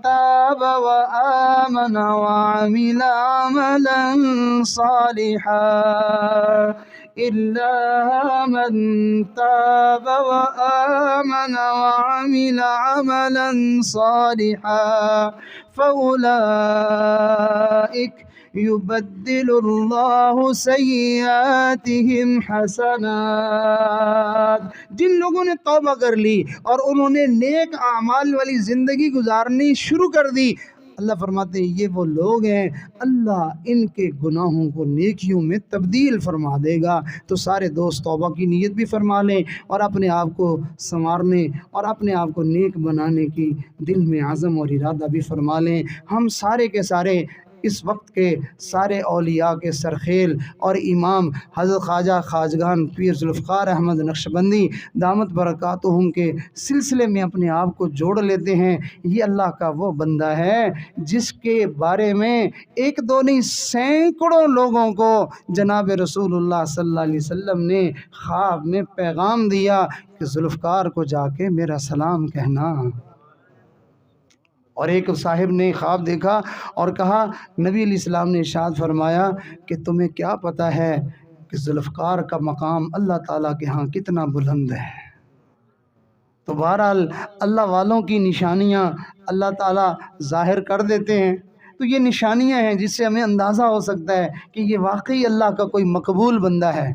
تَابَ وَآمَنَ وَعَمِلَ عَمَلًا صَالِحًا إِلَّا مَن تَابَ وَآمَنَ وَعَمِلَ عَمَلًا صَالِحًا فَأُولَئِكَ يُبَدِّلُ اللَّهُ سَيِّئَاتِهِمْ حَسَنَاتٍ۔ جن لوگوں نے توبہ کر لی اور انہوں نے نیک اعمال والی زندگی گزارنی شروع کر دی، اللہ فرماتے ہیں یہ وہ لوگ ہیں، اللہ ان کے گناہوں کو نیکیوں میں تبدیل فرما دے گا۔ تو سارے دوست توبہ کی نیت بھی فرما لیں اور اپنے آپ کو سنوارنے اور اپنے آپ کو نیک بنانے کی دل میں عزم اور ارادہ بھی فرما لیں۔ ہم سارے کے سارے اس وقت کے سارے اولیاء کے سرخیل اور امام حضرت خواجہ خواجگان پیر ذوالفقار احمد نقشبندی دامت برکاتہم کے سلسلے میں اپنے آپ کو جوڑ لیتے ہیں۔ یہ اللہ کا وہ بندہ ہے جس کے بارے میں ایک دو نہیں سینکڑوں لوگوں کو جناب رسول اللہ صلی اللہ علیہ وسلم نے خواب میں پیغام دیا کہ ذوالفقار کو جا کے میرا سلام کہنا۔ اور ایک صاحب نے خواب دیکھا اور کہا نبی علیہ السلام نے ارشاد فرمایا کہ تمہیں کیا پتہ ہے کہ ذوالفقار کا مقام اللہ تعالیٰ کے ہاں کتنا بلند ہے۔ تو بہرحال اللہ والوں کی نشانیاں اللہ تعالیٰ ظاہر کر دیتے ہیں، تو یہ نشانیاں ہیں جس سے ہمیں اندازہ ہو سکتا ہے کہ یہ واقعی اللہ کا کوئی مقبول بندہ ہے،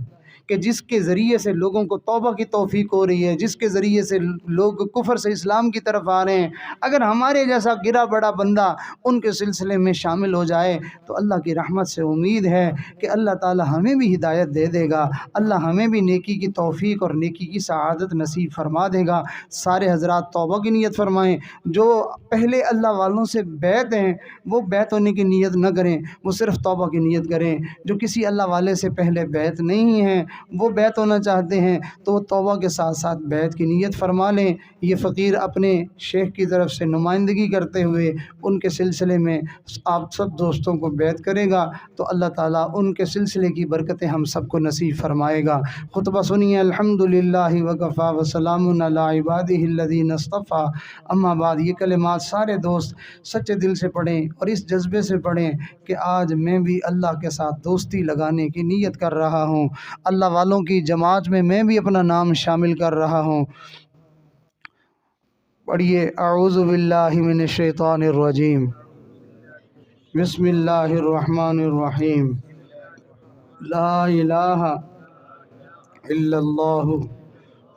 کہ جس کے ذریعے سے لوگوں کو توبہ کی توفیق ہو رہی ہے، جس کے ذریعے سے لوگ کفر سے اسلام کی طرف آ رہے ہیں۔ اگر ہمارے جیسا گرا بڑا بندہ ان کے سلسلے میں شامل ہو جائے تو اللہ کی رحمت سے امید ہے کہ اللہ تعالی ہمیں بھی ہدایت دے دے گا، اللہ ہمیں بھی نیکی کی توفیق اور نیکی کی سعادت نصیب فرما دے گا۔ سارے حضرات توبہ کی نیت فرمائیں، جو پہلے اللہ والوں سے بیعت ہیں وہ بیعت ہونے کی نیت نہ کریں، وہ صرف توبہ کی نیت کریں۔ جو کسی اللہ والے سے پہلے بیعت نہیں ہیں وہ بیعت ہونا چاہتے ہیں تو وہ توبہ کے ساتھ ساتھ بیعت کی نیت فرما لیں۔ یہ فقیر اپنے شیخ کی طرف سے نمائندگی کرتے ہوئے ان کے سلسلے میں آپ سب دوستوں کو بیعت کرے گا تو اللہ تعالیٰ ان کے سلسلے کی برکتیں ہم سب کو نصیب فرمائے گا۔ خطبہ سنیے۔ الحمدللہ وکفیٰ وسلام علی عبادہ الذین اصطفیٰ، اما بعد۔ یہ کلمات سارے دوست سچے دل سے پڑھیں اور اس جذبے سے پڑھیں کہ آج میں بھی اللہ کے ساتھ دوستی لگانے کی نیت کر رہا ہوں، اللہ والوں کی جماعت میں بھی اپنا نام شامل کر رہا ہوں۔ پڑھیے۔ اعوذ باللہ من الشیطان الرجیم، بسم اللہ الرحمن الرحیم، لا الہ الا اللہ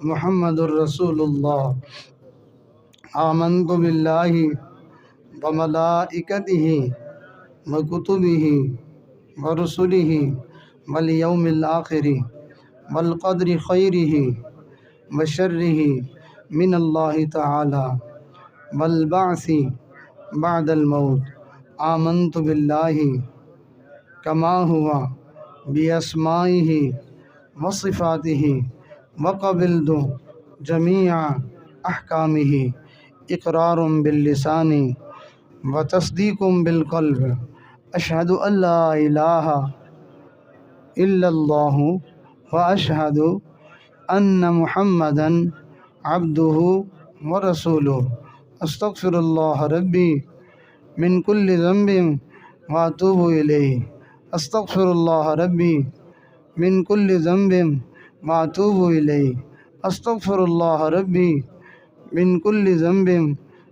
محمد الرسول اللہ، آمنت باللہ وملائکتہ وکتبہ ورسلہ والیوم الآخر والقدر خیرہ وشرہ من اللہ تعالی والبعث بعد الموت، آمنت باللہ کما ہوا باسمائہ وصفاتہ وقبلت جمیع احکامہ، اقرار باللسان وتصدیق بالقلب، اشہد ان لا الہ الا اللہ واشہد ان محمدا عبدہ ورسولہ، استغفر اللہ ربی من کل ذنب واتوب الیہ، استغفر اللہ ربی من کل ذنب واتوب الیہ، استغفر اللہ ربی من کل ذنب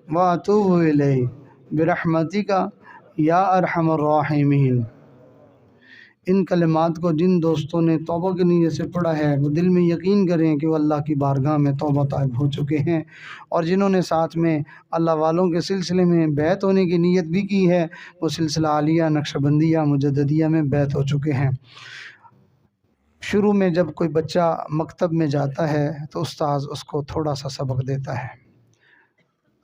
واتوب الیہ، برحمتک یا ارحم الراحمین۔ ان کلمات کو جن دوستوں نے توبہ کی نیت سے پڑھا ہے وہ دل میں یقین کریں کہ وہ اللہ کی بارگاہ میں توبہ طائب ہو چکے ہیں، اور جنہوں نے ساتھ میں اللہ والوں کے سلسلے میں بیعت ہونے کی نیت بھی کی ہے وہ سلسلہ عالیہ، نقشبندیہ، مجددیہ میں بیعت ہو چکے ہیں۔ شروع میں جب کوئی بچہ مکتب میں جاتا ہے تو استاذ اس کو تھوڑا سا سبق دیتا ہے،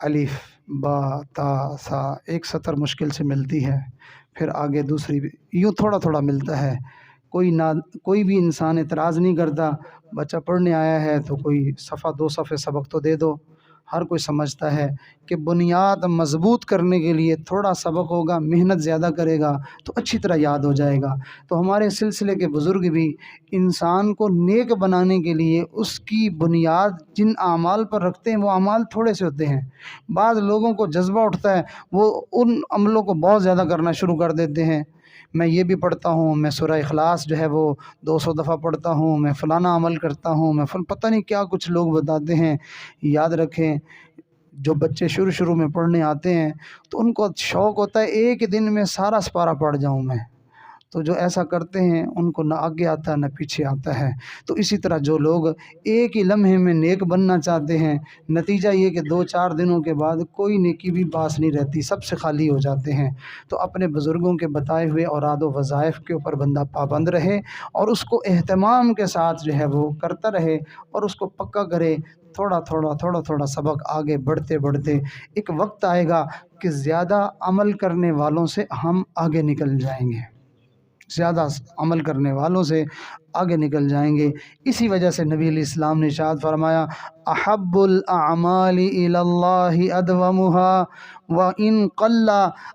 الف با تا سا، ایک سطر مشکل سے ملتی ہے، پھر آگے دوسری یوں تھوڑا تھوڑا ملتا ہے۔ کوئی بھی انسان اعتراض نہیں کرتا، بچہ پڑھنے آیا ہے تو کوئی صفحہ دو صفحے سبق تو دے دو۔ ہر کوئی سمجھتا ہے کہ بنیاد مضبوط کرنے کے لیے تھوڑا سبق ہوگا، محنت زیادہ کرے گا تو اچھی طرح یاد ہو جائے گا۔ تو ہمارے سلسلے کے بزرگ بھی انسان کو نیک بنانے کے لیے اس کی بنیاد جن اعمال پر رکھتے ہیں وہ اعمال تھوڑے سے ہوتے ہیں۔ بعض لوگوں کو جذبہ اٹھتا ہے، وہ ان عملوں کو بہت زیادہ کرنا شروع کر دیتے ہیں۔ میں یہ بھی پڑھتا ہوں، میں سورہ اخلاص جو ہے وہ 200 دفعہ پڑھتا ہوں، میں فلانا عمل کرتا ہوں، میں پتہ نہیں کیا کچھ لوگ بتاتے ہیں۔ یاد رکھیں، جو بچے شروع میں پڑھنے آتے ہیں تو ان کو شوق ہوتا ہے ایک دن میں سارا سپارہ پڑھ جاؤں میں، تو جو ایسا کرتے ہیں ان کو نہ آگے آتا ہے نہ پیچھے آتا ہے۔ تو اسی طرح جو لوگ ایک ہی لمحے میں نیک بننا چاہتے ہیں، نتیجہ یہ کہ 2-4 دنوں کے بعد کوئی نیکی بھی باس نہیں رہتی، سب سے خالی ہو جاتے ہیں۔ تو اپنے بزرگوں کے بتائے ہوئے اوراد و وظائف کے اوپر بندہ پابند رہے اور اس کو اہتمام کے ساتھ جو ہے وہ کرتا رہے اور اس کو پکا کرے۔ تھوڑا سبق آگے بڑھتے ایک وقت آئے گا کہ زیادہ عمل کرنے والوں سے ہم آگے نکل جائیں گے، زیادہ عمل کرنے والوں سے آگے نکل جائیں گے۔ اسی وجہ سے نبی علیہ السلام نے ارشاد فرمایا، احب الاعمال الی اللہ ادومها وان قل،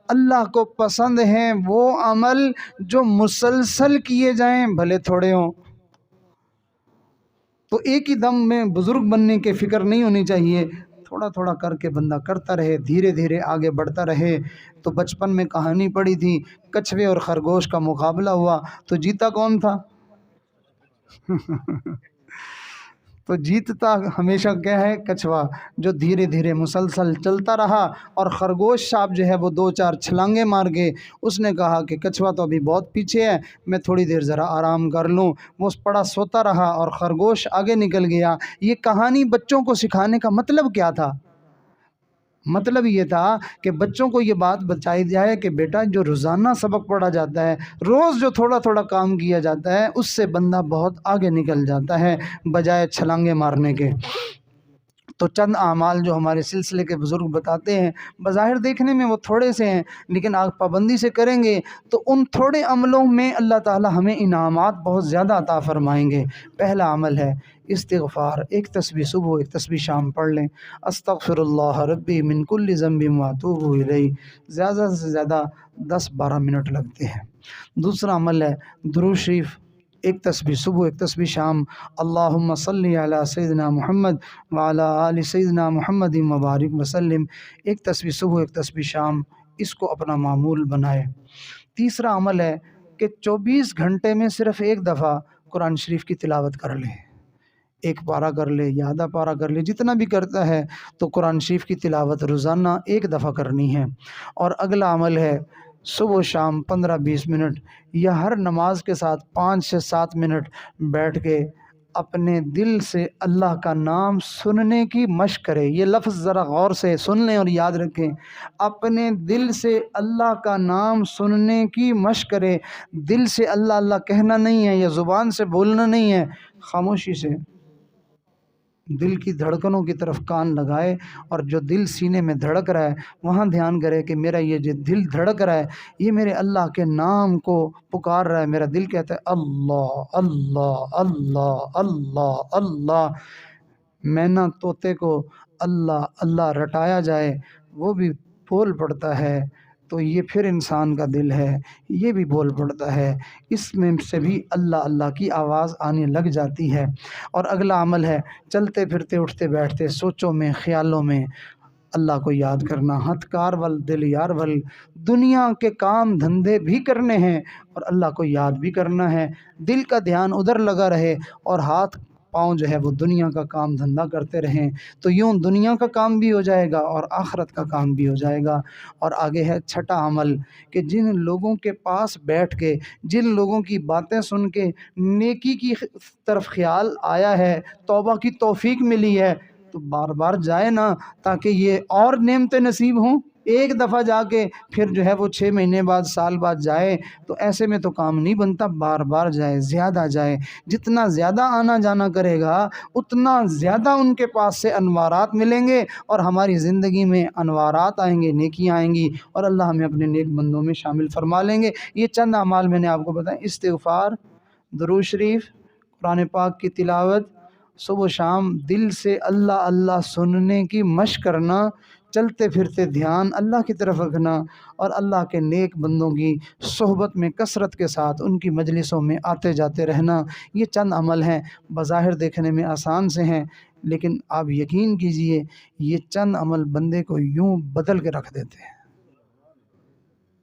اللہ کو پسند ہیں وہ عمل جو مسلسل کیے جائیں بھلے تھوڑے ہوں۔ تو ایک ہی دم میں بزرگ بننے کی فکر نہیں ہونی چاہیے، تھوڑا کر کے بندہ کرتا رہے، دھیرے آگے بڑھتا رہے۔ تو بچپن میں کہانی پڑھی تھی، کچھوے اور خرگوش کا مقابلہ ہوا تو جیتا کون تھا؟ تو جیتتا ہمیشہ کیا ہے؟ کچھوا، جو دھیرے مسلسل چلتا رہا، اور خرگوش صاحب جو ہے وہ 2-4 چھلانگے مار کے اس نے کہا کہ کچھوا تو ابھی بہت پیچھے ہے، میں تھوڑی دیر ذرا آرام کر لوں۔ وہ پڑا سوتا رہا اور خرگوش آگے نکل گیا۔ یہ کہانی بچوں کو سکھانے کا مطلب کیا تھا؟ مطلب یہ تھا کہ بچوں کو یہ بات بتائی جائے کہ بیٹا جو روزانہ سبق پڑھا جاتا ہے، روز جو تھوڑا کام کیا جاتا ہے، اس سے بندہ بہت آگے نکل جاتا ہے بجائے چھلانگے مارنے کے۔ تو چند اعمال جو ہمارے سلسلے کے بزرگ بتاتے ہیں، بظاہر دیکھنے میں وہ تھوڑے سے ہیں، لیکن آپ پابندی سے کریں گے تو ان تھوڑے عملوں میں اللہ تعالی ہمیں انعامات بہت زیادہ عطا فرمائیں گے۔ پہلا عمل ہے استغفار، ایک تسبیح صبح ایک تسبیح شام پڑھ لیں، استغفر اللہ ربی من کل ذنب واتوب الیہ، زیادہ سے زیادہ 10-12 منٹ لگتے ہیں۔ دوسرا عمل ہے درود شریف، ایک تسبیح صبح ایک تسبیح شام، اللہم صلی علی سیدنا محمد وعلی آل سیدنا محمد مبارک وسلم، ایک تسبیح صبح ایک تسبیح شام، اس کو اپنا معمول بنائے۔ تیسرا عمل ہے کہ 24 گھنٹے میں صرف ایک دفعہ قرآن شریف کی تلاوت کر لے، ایک پارہ کر لے یا آدھا پارہ کر لے، جتنا بھی کرتا ہے تو قرآن شریف کی تلاوت روزانہ ایک دفعہ کرنی ہے۔ اور اگلا عمل ہے صبح و شام 15-20 منٹ یا ہر نماز کے ساتھ 5 سے 7 منٹ بیٹھ کے اپنے دل سے اللہ کا نام سننے کی مشق کرے۔ یہ لفظ ذرا غور سے سن لیں اور یاد رکھیں، اپنے دل سے اللہ کا نام سننے کی مشق کرے۔ دل سے اللہ اللہ کہنا نہیں ہے یا زبان سے بولنا نہیں ہے، خاموشی سے دل کی دھڑکنوں کی طرف کان لگائے، اور جو دل سینے میں دھڑک رہا ہے وہاں دھیان کرے کہ میرا یہ جو دل دھڑک رہا ہے یہ میرے اللہ کے نام کو پکار رہا ہے۔ میرا دل کہتا ہے اللہ اللہ اللہ اللہ اللہ۔ مینا طوطے کو اللہ اللہ رٹایا جائے وہ بھی بول پڑتا ہے، تو یہ پھر انسان کا دل ہے، یہ بھی بول پڑتا ہے، اس میں سے بھی اللہ اللہ کی آواز آنے لگ جاتی ہے۔ اور اگلا عمل ہے چلتے پھرتے اٹھتے بیٹھتے سوچوں میں خیالوں میں اللہ کو یاد کرنا۔ ہتھ کار ول دل یار ول، دنیا کے کام دھندے بھی کرنے ہیں اور اللہ کو یاد بھی کرنا ہے، دل کا دھیان ادھر لگا رہے اور ہاتھ پاؤں جو ہے وہ دنیا کا کام دھندا کرتے رہیں، تو یوں دنیا کا کام بھی ہو جائے گا اور آخرت کا کام بھی ہو جائے گا۔ اور آگے ہے چھٹا عمل کہ جن لوگوں کے پاس بیٹھ کے، جن لوگوں کی باتیں سن کے نیکی کی طرف خیال آیا ہے، توبہ کی توفیق ملی ہے، تو بار بار جائے نا، تاکہ یہ اور نعمتیں نصیب ہوں۔ ایک دفعہ جا کے پھر جو ہے وہ 6 مہینے بعد سال بعد جائے تو ایسے میں تو کام نہیں بنتا، بار بار جائے، زیادہ جائے۔ جتنا زیادہ آنا جانا کرے گا اتنا زیادہ ان کے پاس سے انوارات ملیں گے اور ہماری زندگی میں انوارات آئیں گے، نیکیاں آئیں گی اور اللہ ہمیں اپنے نیک بندوں میں شامل فرما لیں گے۔ یہ چند اعمال میں نے آپ کو بتائیں، استغفار، درود شریف، قرآن پاک کی تلاوت، صبح و شام دل سے اللہ اللہ سننے کی مشق کرنا، چلتے پھرتے دھیان اللہ کی طرف رکھنا اور اللہ کے نیک بندوں کی صحبت میں کثرت کے ساتھ ان کی مجلسوں میں آتے جاتے رہنا۔ یہ چند عمل ہیں، بظاہر دیکھنے میں آسان سے ہیں، لیکن آپ یقین کیجئے یہ چند عمل بندے کو یوں بدل کے رکھ دیتے ہیں۔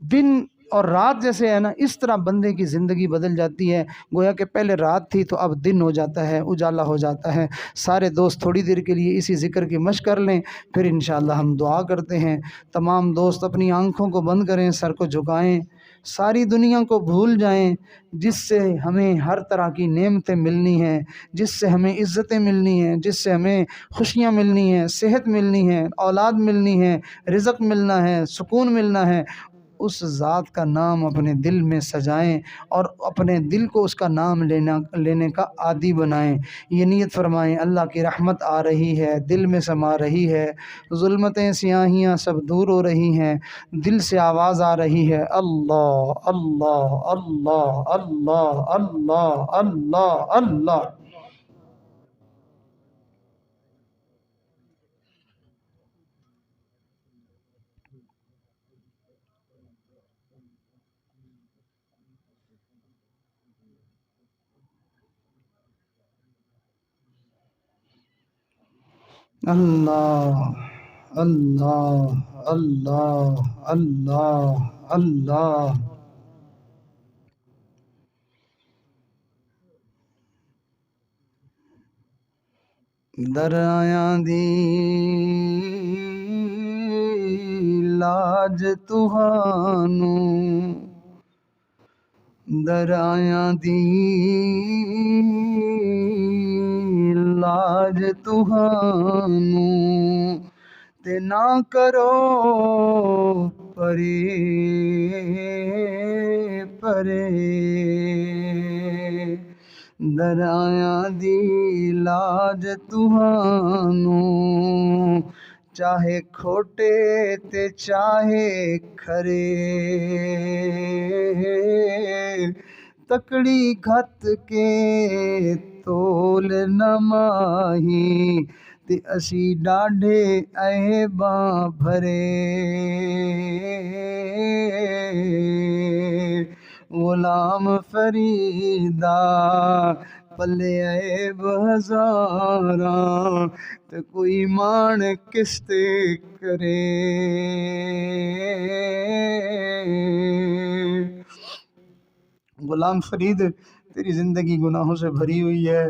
دن اور رات جیسے ہے نا، اس طرح بندے کی زندگی بدل جاتی ہے، گویا کہ پہلے رات تھی تو اب دن ہو جاتا ہے، اجالا ہو جاتا ہے۔ سارے دوست تھوڑی دیر کے لیے اسی ذکر کی مشق کر لیں، پھر انشاءاللہ ہم دعا کرتے ہیں۔ تمام دوست اپنی آنکھوں کو بند کریں، سر کو جھکائیں، ساری دنیا کو بھول جائیں جس سے ہمیں ہر طرح کی نعمتیں ملنی ہیں، جس سے ہمیں عزتیں ملنی ہیں، جس سے ہمیں خوشیاں ملنی ہیں، صحت ملنی ہے، اولاد ملنی ہے، رزق ملنا ہے، سکون ملنا ہے۔ اس ذات کا نام اپنے دل میں سجائیں اور اپنے دل کو اس کا نام لینے کا عادی بنائیں۔ یہ نیت فرمائیں، اللہ کی رحمت آ رہی ہے، دل میں سما رہی ہے، ظلمتیں سیاہیاں سب دور ہو رہی ہیں، دل سے آواز آ رہی ہے، اللہ اللہ اللہ اللہ اللہ اللہ اللہ۔ اللہ اللہ اللہ اللہ اللہ۔ دریاں دی لاج تہانوں، دریاں دی لاج تہانوں، تے نہ کرو پرے پرے، ਦਰਿਆਵਾਂ ਦੀ ਲਾਜ ਤੁਹਾਨੂੰ, ਚਾਹੇ ਖੋਟੇ ਤੇ ਚਾਹੇ ਖਰੇ, ਤਕੜੀ ਘੱਤ ਕੇ ਤੋਲ ਨਾ ਮਾਹੀ, ਤੇ ਅਸੀਂ ਡਾਢੇ ਐਬਾਂ ਭਰੇ। غلام فریدا پلے عیب ہزاراں، تے کوئی مان کس تے کرے۔ غلام فرید، تیری زندگی گناہوں سے بھری ہوئی ہے،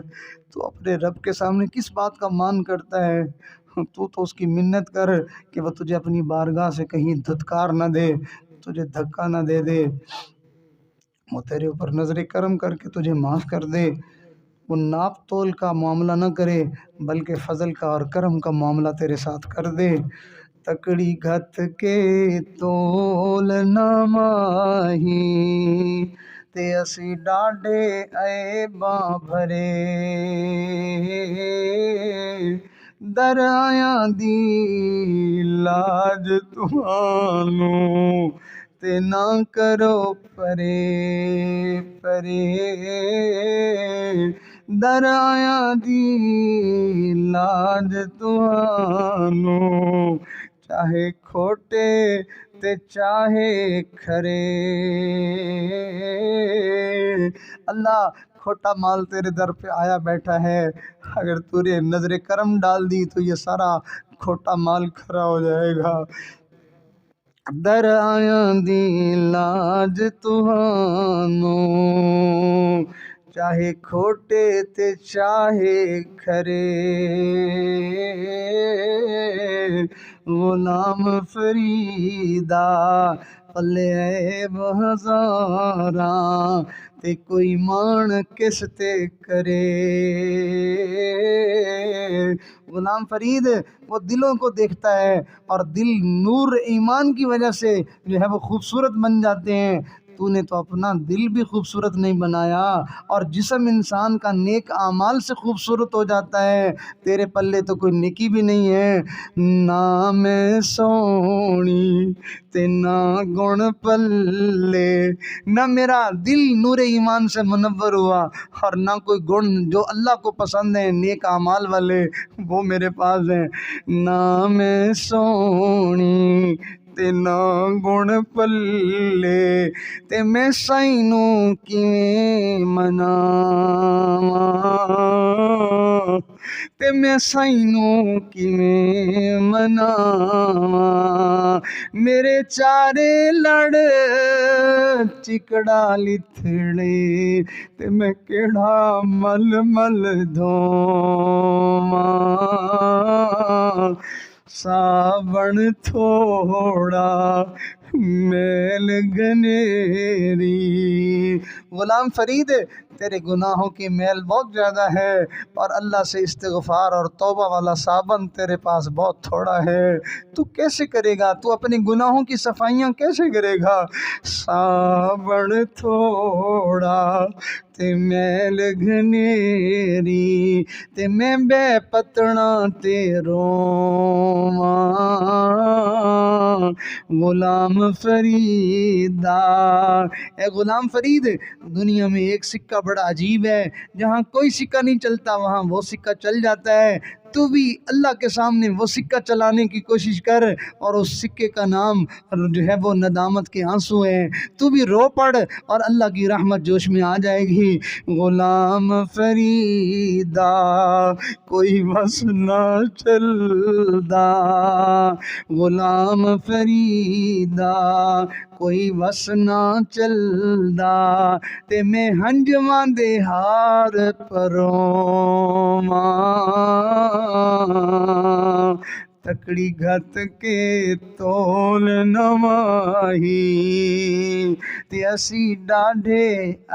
تو اپنے رب کے سامنے کس بات کا مان کرتا ہے؟ تو اس کی منت کر کہ وہ تجھے اپنی بارگاہ سے کہیں دھتکار نہ دے، تجھے دھکا نہ دے دے، وہ تیرے اوپر نظر کرم کر کے تجھے معاف کر دے۔ وہ ناپ تول کا معاملہ نہ کرے، بلکہ فضل کا اور کرم کا معاملہ تیرے ساتھ کر دے۔ تکڑی گھت کے تول نہ ماہی، تے اسی ڈاڈے عیباں بھرے۔ دریاواں دی لاج تہانوں، تے نہ کرو پرے پرے۔ دریاواں دی لاج تہانوں، چاہے کھوٹے تے چاہے کھرے۔ اللہ، کھوٹا مال تیرے در پہ آیا بیٹھا ہے، اگر تو نے نظر کرم ڈال دی تو یہ سارا کھوٹا مال کھرا ہو جائے گا۔ دریاواں دی لاج تہانوں، چاہے کھوٹے تے چاہے کھرے۔ غلام فریدا پلے عیب ہزاراں، تے کوئی مان کس تے کرے۔ غلام فرید وہ دلوں کو دیکھتا ہے، اور دل نور ایمان کی وجہ سے جو ہے وہ خوبصورت بن جاتے ہیں۔ تو نے تو اپنا دل بھی خوبصورت نہیں بنایا، اور جسم انسان کا نیک اعمال سے خوبصورت ہو جاتا ہے، تیرے پلے تو کوئی نیکی بھی نہیں ہے۔ نہ میں سونی تے نہ گن پلے، نہ میرا دل نور ایمان سے منور ہوا، اور نہ کوئی گن جو اللہ کو پسند ہیں نیک اعمال والے وہ میرے پاس ہیں۔ نہ میں سونی تے نہ گن پلے، تے میں سائیں نوں کیویں مناواں، تے میں سائیں نوں کیویں مناواں۔ میرے چارے لڑ چکڑا لتھڑے، تے میں کیڑا مل مل دھوواں۔ ساون تھوڑا میل گنیری۔ غلام فرید، تیرے گناہوں کی میل بہت زیادہ ہے، اور اللہ سے استغفار اور توبہ والا صابن تیرے پاس بہت تھوڑا ہے۔ تو کیسے کرے گا؟ تو اپنے گناہوں کی صفائیاں کیسے کرے گا؟ ساون تھوڑا تے میل گھنیری، تے میں بے پتنا تے رواں۔ غلام فریدا، اے غلام فرید، دنیا میں ایک سکہ بڑا عجیب ہے، جہاں کوئی سکہ نہیں چلتا وہاں وہ سکہ چل جاتا ہے۔ تو بھی اللہ کے سامنے وہ سکہ چلانے کی کوشش کر، اور اس سکے کا نام جو ہے وہ ندامت کے آنسو ہیں۔ تو بھی رو پڑ، اور اللہ کی رحمت جوش میں آ جائے گی۔ غلام فریدا کوئی بس نہ چلدا، غلام فریدا کوئی بس نہ چلدا، تے میں ہنجواں دے ہار پروواں۔ تکڑی گھت کے تول نہ ماہی، تے اسی ڈاڈھے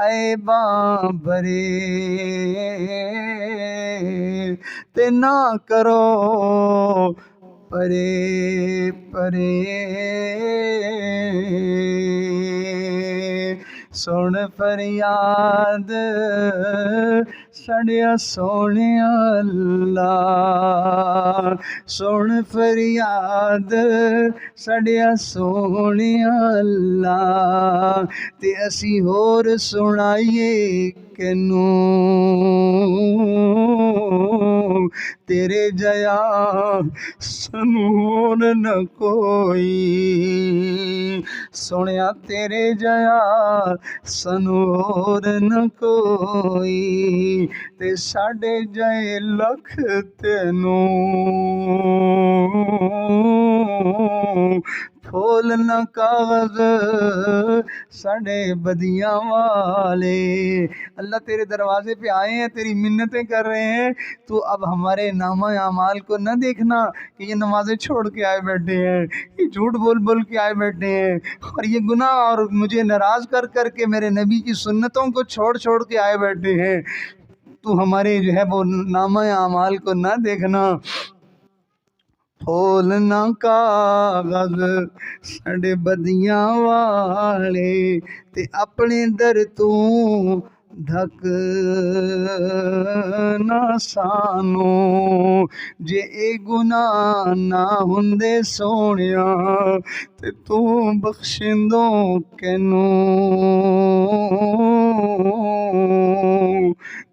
عیباں بھرے۔ تے نہ کرو پرے پرے۔ سن فریاد سڑیا سونے اللہ، سن فریاد سڑیا سونے اللہ، تے اسی ہور سنائیے کنوں، تیرے جیا سنور نہ کوئی، سنیا تیرے جیا سنور نہ کوئی، تے ساڈے جائے لکھ تینوں پھول نہ کاغذ ساڈے بدیاں والے۔ اللہ تیرے دروازے پہ آئے ہیں، تیری منتیں کر رہے ہیں، تو اب ہمارے نامہ اعمال کو نہ دیکھنا کہ یہ نمازیں چھوڑ کے آئے بیٹھے ہیں، یہ جھوٹ بول بول کے آئے بیٹھے ہیں، اور یہ گناہ اور مجھے ناراض کر کر کے میرے نبی کی سنتوں کو چھوڑ چھوڑ کے آئے بیٹھے ہیں، تو ہمارے جو ہے وہ نامہ اعمال کو نہ دیکھنا۔ پھول نہ کاغذ ساڈے بدیاں والے، تے اپنے در تو ڈھک نہ سانو، جے اے گناہ نہ ہوندے سونیا تے تو بخشندوں کینوں۔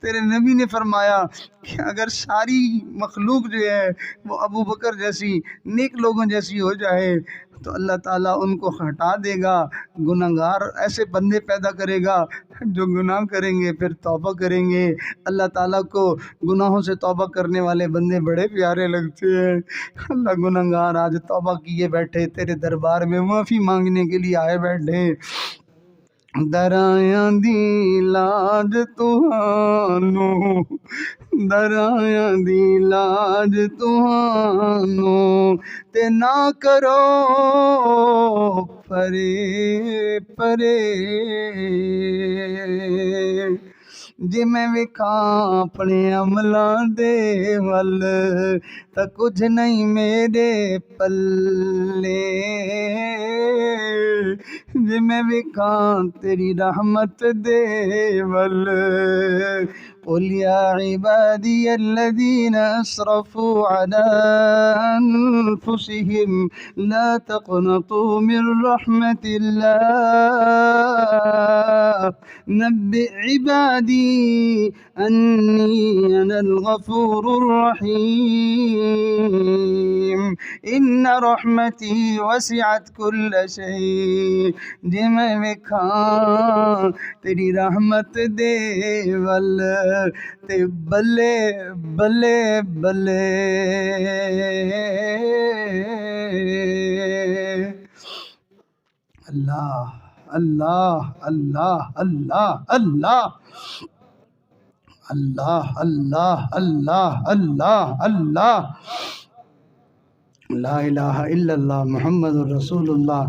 تیرے نبی نے فرمایا کہ اگر ساری مخلوق جو ہے وہ ابو بکر جیسی نیک لوگوں جیسی ہو جائے تو اللہ تعالیٰ ان کو ہٹا دے گا، گناہگار ایسے بندے پیدا کرے گا جو گناہ کریں گے پھر توبہ کریں گے۔ اللہ تعالیٰ کو گناہوں سے توبہ کرنے والے بندے بڑے پیارے لگتے ہیں۔ اللہ گناہگار آج توبہ کیے بیٹھے تیرے دربار میں معافی مانگنے کے لیے آئے بیٹھے، درائیاں دی لاج تہانوں، درائیاں دی لاج تہانوں، تے نہ کرو پرے پرے، جے میں ویکھاں اپنے عملاں دے ول تاں کچھ نہیں میرے پلے، جے میں ویکھاں تیری رحمت دے ول، قل یا عبادی الذین اسرفوا علی انفسہم لا تقنطوا من رحمت اللہ، نبئ عبادی انی انا الغفور الرحیم، ان رحمتی وسعت کل شیء، جے میں ویکھاں تیری رحمت دے ول تے بلے بلے بلے، اللہ اللہ اللہ اللہ اللہ اللہ اللہ اللہ اللہ اللہ، لا الہ الا اللہ محمد الرسول اللہ۔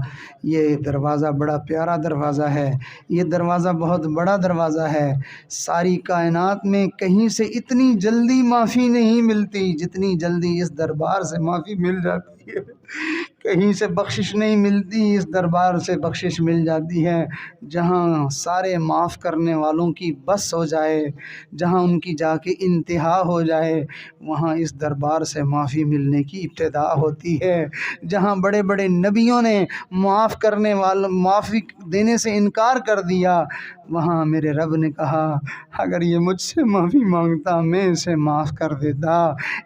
یہ دروازہ بڑا پیارا دروازہ ہے، یہ دروازہ بہت بڑا دروازہ ہے۔ ساری کائنات میں کہیں سے اتنی جلدی معافی نہیں ملتی جتنی جلدی اس دربار سے معافی مل جاتی ہے، کہیں سے بخشش نہیں ملتی، اس دربار سے بخشش مل جاتی ہے۔ جہاں سارے معاف کرنے والوں کی بس ہو جائے، جہاں ان کی جا کے انتہا ہو جائے، وہاں اس دربار سے معافی ملنے کی ابتدا ہوتی ہے۔ جہاں بڑے بڑے نبیوں نے معافی دینے سے انکار کر دیا، وہاں میرے رب نے کہا اگر یہ مجھ سے معافی مانگتا میں اسے معاف کر دیتا۔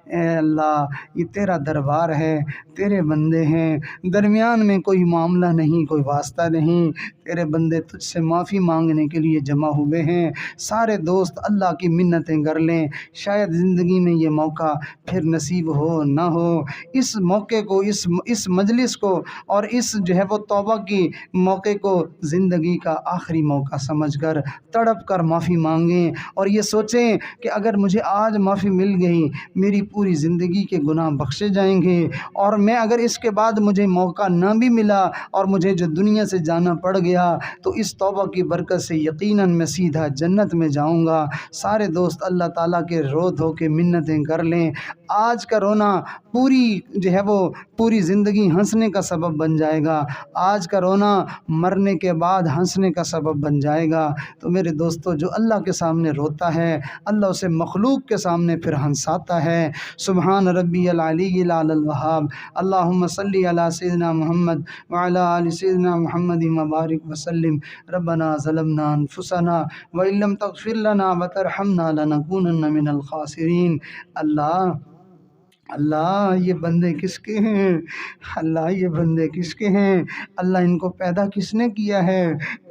اے اللہ، یہ تیرا دربار ہے، تیرے بندے ہیں، درمیان میں کوئی معاملہ نہیں، کوئی واسطہ نہیں، تیرے بندے تجھ سے معافی مانگنے کے لیے جمع ہوئے ہیں۔ سارے دوست اللہ کی منتیں کر لیں، شاید زندگی میں یہ موقع پھر نصیب ہو نہ ہو۔ اس موقع کو، اس مجلس کو اور اس جو ہے وہ توبہ کی موقع کو زندگی کا آخری موقع سمجھ کر تڑپ کر معافی مانگیں، اور یہ سوچیں کہ اگر مجھے آج معافی مل گئی میری پوری زندگی کے گناہ بخشے جائیں گے، اور میں اگر اس کے بعد مجھے موقع نہ بھی ملا اور مجھے جو دنیا سے جانا پڑ گیا تو اس توبہ کی برکت سے یقیناً میں سیدھا جنت میں جاؤں گا۔ سارے دوست اللہ تعالیٰ کے رو دھو کے منتیں کر لیں، آج کا رونا پوری زندگی ہنسنے کا سبب بن جائے گا، آج کا رونا مرنے کے بعد ہنسنے کا سبب بن جائے گا۔ تو میرے دوستو، جو اللہ کے سامنے روتا ہے اللہ اسے مخلوق کے سامنے پھر ہنساتا ہے۔ سبحان ربی العلی الاعلی الوہاب، اللہم صلی علی سیدنا محمد وعلی آل سیدنا محمد مبارک وسلم۔ ربنا ظلمنا انفسنا وان لم تغفر لنا وترحمنا لنکونن من الخاسرین۔ اللہ یہ بندے کس کے ہیں؟ اللہ یہ بندے کس کے ہیں؟ اللہ ان کو پیدا کس نے کیا ہے؟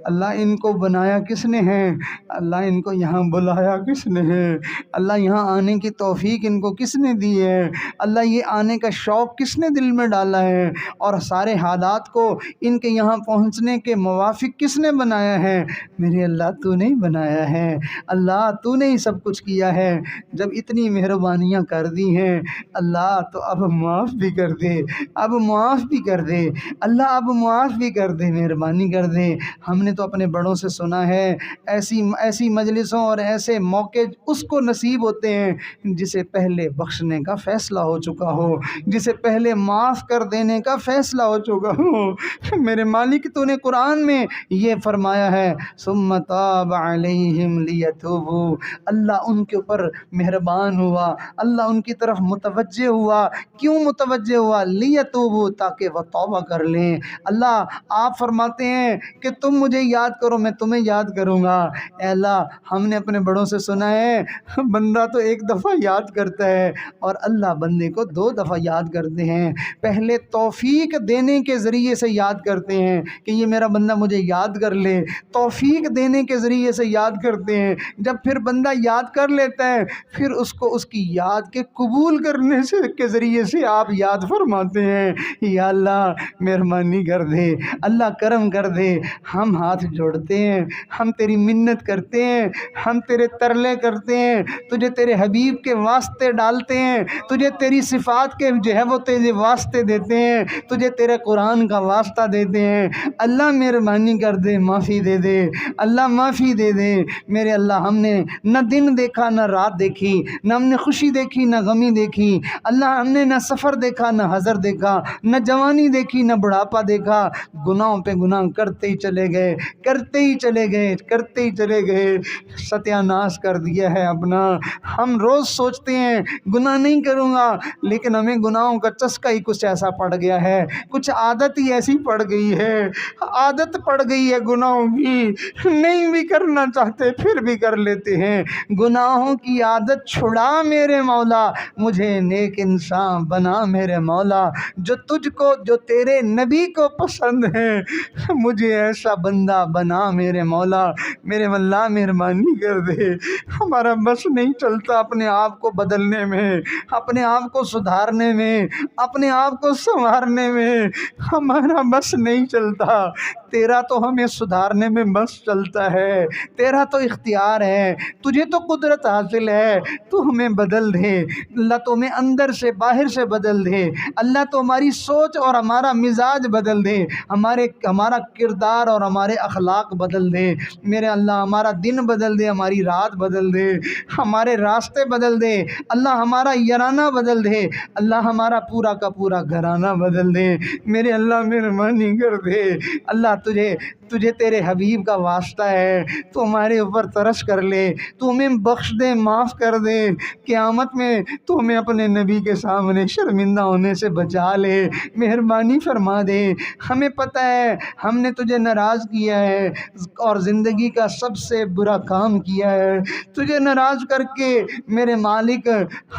اللہ ان کو بنایا کس نے ہے؟ اللہ ان کو یہاں بلایا کس نے ہے؟ اللہ یہاں آنے کی توفیق ان کو کس نے دی ہے؟ اللہ یہ آنے کا شوق کس نے دل میں ڈالا ہے؟ اور سارے حالات کو ان کے یہاں پہنچنے کے موافق کس نے بنایا ہے؟ میرے اللہ تو نے بنایا ہے، اللہ تو نے ہی سب کچھ کیا ہے۔ جب اتنی مہربانیاں کر دی ہیں اللہ تو اب معاف بھی کر دے، اب معاف بھی کر دے اللہ، اب معاف بھی کر دے، مہربانی کر دے۔ ہم نے تو اپنے بڑوں سے سنا ہے ایسی مجلسوں اور ایسے موقع اس کو نصیب ہوتے ہیں جسے پہلے بخشنے کا فیصلہ ہو چکا ہو، جسے پہلے معاف کر دینے کا فیصلہ ہو چکا ہو۔ میرے مالک تو نے قرآن میں یہ فرمایا ہے ثم تاب علیہم لیتوبوا، اللہ ان کے اوپر مہربان ہوا، اللہ ان کی طرف متوجہ ہوا۔ کیوں متوجہ ہوا؟ لیتوبوا، تاکہ وہ توبہ کر لیں۔ اللہ آپ فرماتے ہیں کہ تم مجھے یاد کرو میں تمہیں یاد کروں گا۔ اے اللہ ہم نے اپنے بڑوں سے سنا ہے بندہ تو ایک دفعہ یاد کرتا ہے اور اللہ بندے کو 2 دفعہ یاد کرتے ہیں۔ پہلے توفیق دینے کے ذریعے سے یاد کرتے ہیں کہ یہ میرا بندہ مجھے یاد کر لے، توفیق دینے کے ذریعے سے یاد کرتے ہیں۔ جب پھر بندہ یاد کر لیتا ہے پھر اس کو اس کی یاد کے قبول کرنے کے ذریعے سے آپ یاد فرماتے ہیں۔ یا اللہ مہربانی کر دے، اللہ کرم کر دے۔ ہم ہاتھ جوڑتے ہیں، ہم تیری منت کرتے ہیں، ہم تیرے ترلے کرتے ہیں، تجھے تیرے حبیب کے واسطے ڈالتے ہیں، تجھے تیری صفات کے وہ تیرے واسطے دیتے ہیں، تجھے تیرے قرآن کا واسطہ دیتے ہیں۔ اللہ مہربانی کر دے، معافی دے دے، اللہ معافی دے دے۔ میرے اللہ ہم نے نہ دن دیکھا نہ رات دیکھی، نہ ہم نے خوشی دیکھی نہ غمی دیکھی، اللہ ہم نے نہ سفر دیکھا نہ حضر دیکھا، نہ جوانی دیکھی نہ بڑھاپا دیکھا، گناہوں پہ گناہ کرتے ہی چلے گئے، کرتے ہی چلے گئے، کرتے ہی چلے گئے، ستیہ ناش کر دیا ہے اپنا۔ ہم روز سوچتے ہیں گناہ نہیں کروں گا، لیکن ہمیں گناہوں کا چسکا ہی کچھ ایسا پڑ گیا ہے، کچھ عادت ہی ایسی پڑ گئی ہے، عادت پڑ گئی ہے گناہوں کی، نہیں بھی کرنا چاہتے پھر بھی کر لیتے ہیں۔ گناہوں کی عادت چھڑا میرے مولا، مجھے نیک انسان بنا میرے مولا، جو تجھ کو جو تیرے نبی کو پسند ہے، مجھے ایسا بندہ بنا میرے مولا۔ میرے اللہ مہربانی کر دے، ہمارا بس نہیں چلتا اپنے آپ کو بدلنے میں، اپنے آپ کو سدھارنے میں، اپنے آپ کو سنوارنے میں، ہمارا بس نہیں چلتا۔ تیرا تو ہمیں سدھارنے میں بس چلتا ہے، تیرا تو اختیار ہے، تجھے تو قدرت حاصل ہے، تو ہمیں بدل دے اللہ، تو ہمیں اندر سے باہر سے بدل دے اللہ، تو ہماری سوچ اور ہمارا مزاج بدل دے، ہمارا کردار اور ہمارے اخلاق بدل دے میرے اللہ، ہمارا دن بدل دے، ہماری رات بدل دے، ہمارے راستے بدل دے اللہ، ہمارا یارانہ بدل دے اللہ، ہمارا پورا کا پورا گھرانہ بدل دے میرے اللہ، مہربانی کر دے اللہ۔ تجھے تیرے حبیب کا واسطہ ہے، تو ہمارے اوپر ترس کر لے، تو ہمیں بخش دے، معاف کر دے، قیامت میں تو ہمیں اپنے نبی کے سامنے شرمندہ ہونے سے بچا لے، مہربانی فرما دے۔ ہمیں پتہ ہے ہم نے تجھے ناراض کیا ہے اور زندگی کا سب سے برا کام کیا ہے، تجھے ناراض کر کے میرے مالک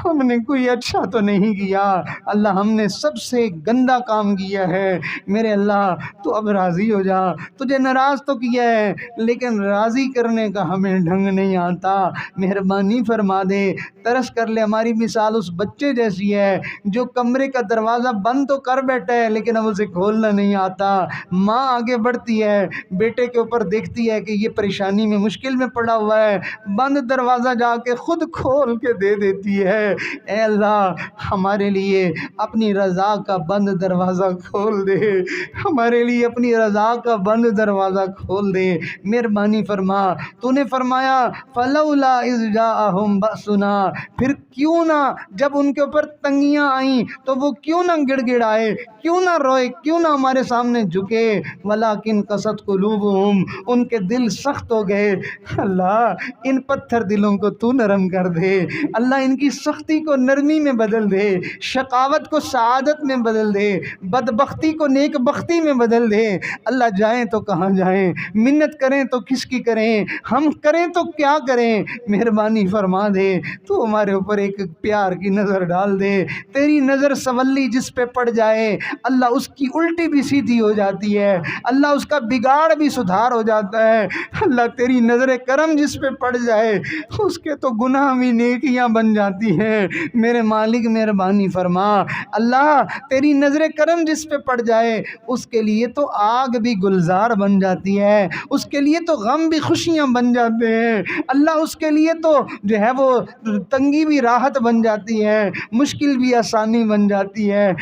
ہم نے کوئی اچھا تو نہیں کیا اللہ، ہم نے سب سے گندا کام کیا ہے میرے اللہ، تو اب راضی ہو جا۔ تجھے ناراض تو کیا ہے لیکن راضی کرنے کا ہمیں ڈھنگ نہیں آتا، مہربانی فرما دے، ترس کر لے۔ ہماری مثال اس بچے جیسی ہے جو کمرے کا دروازہ بند تو کر بیٹھا ہے لیکن اب اسے کھولنا نہیں آتا۔ ماں آگے بڑھتی ہے، بیٹے کے اوپر دیکھتی ہے کہ یہ پریشانی میں مشکل میں پڑا ہوا ہے، بند دروازہ جا کے خود کھول کے دے دیتی ہے۔ اے اللہ ہمارے لیے اپنی رضا کا بند دروازہ کھول دے، ہمارے لیے اپنی رضا کا بند دروازہ دروازہ کھول دے، مہربانی فرما۔ تو نے فرمایا فلولا اذ جاءہم بأسنا، پھر کیوں نہ جب ان کے اوپر تنگیاں آئیں تو وہ کیوں نہ گڑ گڑائے، کیوں نہ روئے، کیوں نہ ہمارے سامنے جھکے، ولیکن قست قلوبہم، ان کے دل سخت ہو گئے۔ اللہ ان پتھر دلوں کو تو نرم کر دے، اللہ ان کی سختی کو نرمی میں بدل دے، شقاوت کو سعادت میں بدل دے، بدبختی کو نیک بختی میں بدل دے۔ اللہ جائیں تو کہاں جائیں، منت کریں تو کس کی کریں، ہم کریں تو کیا کریں، مہربانی فرما دے۔ تو ہمارے اوپر ایک پیار کی نظر ڈال دے، تیری نظر سولی جس پہ پڑ جائے اللہ اس کی الٹی بھی سیدھی ہو جاتی ہے، اللہ اس کا بگاڑ بھی سدھار ہو جاتا ہے۔ اللہ تیری نظر کرم جس پہ پڑ جائے اس کے تو گناہ بھی نیکیاں بن جاتی ہیں، میرے مالک مہربانی فرما۔ اللہ تیری نظر کرم جس پہ پڑ جائے اس کے لیے تو آگ بھی گلزار بن جاتی ہے، اس کے لیے تو غم بھی خوشیاں بن جاتے ہیں، اللہ اس کے لیے تو جو ہے وہ تنگی بھی راحت بن جاتی ہے، مشکل بھی آسانی بن جاتی ہے۔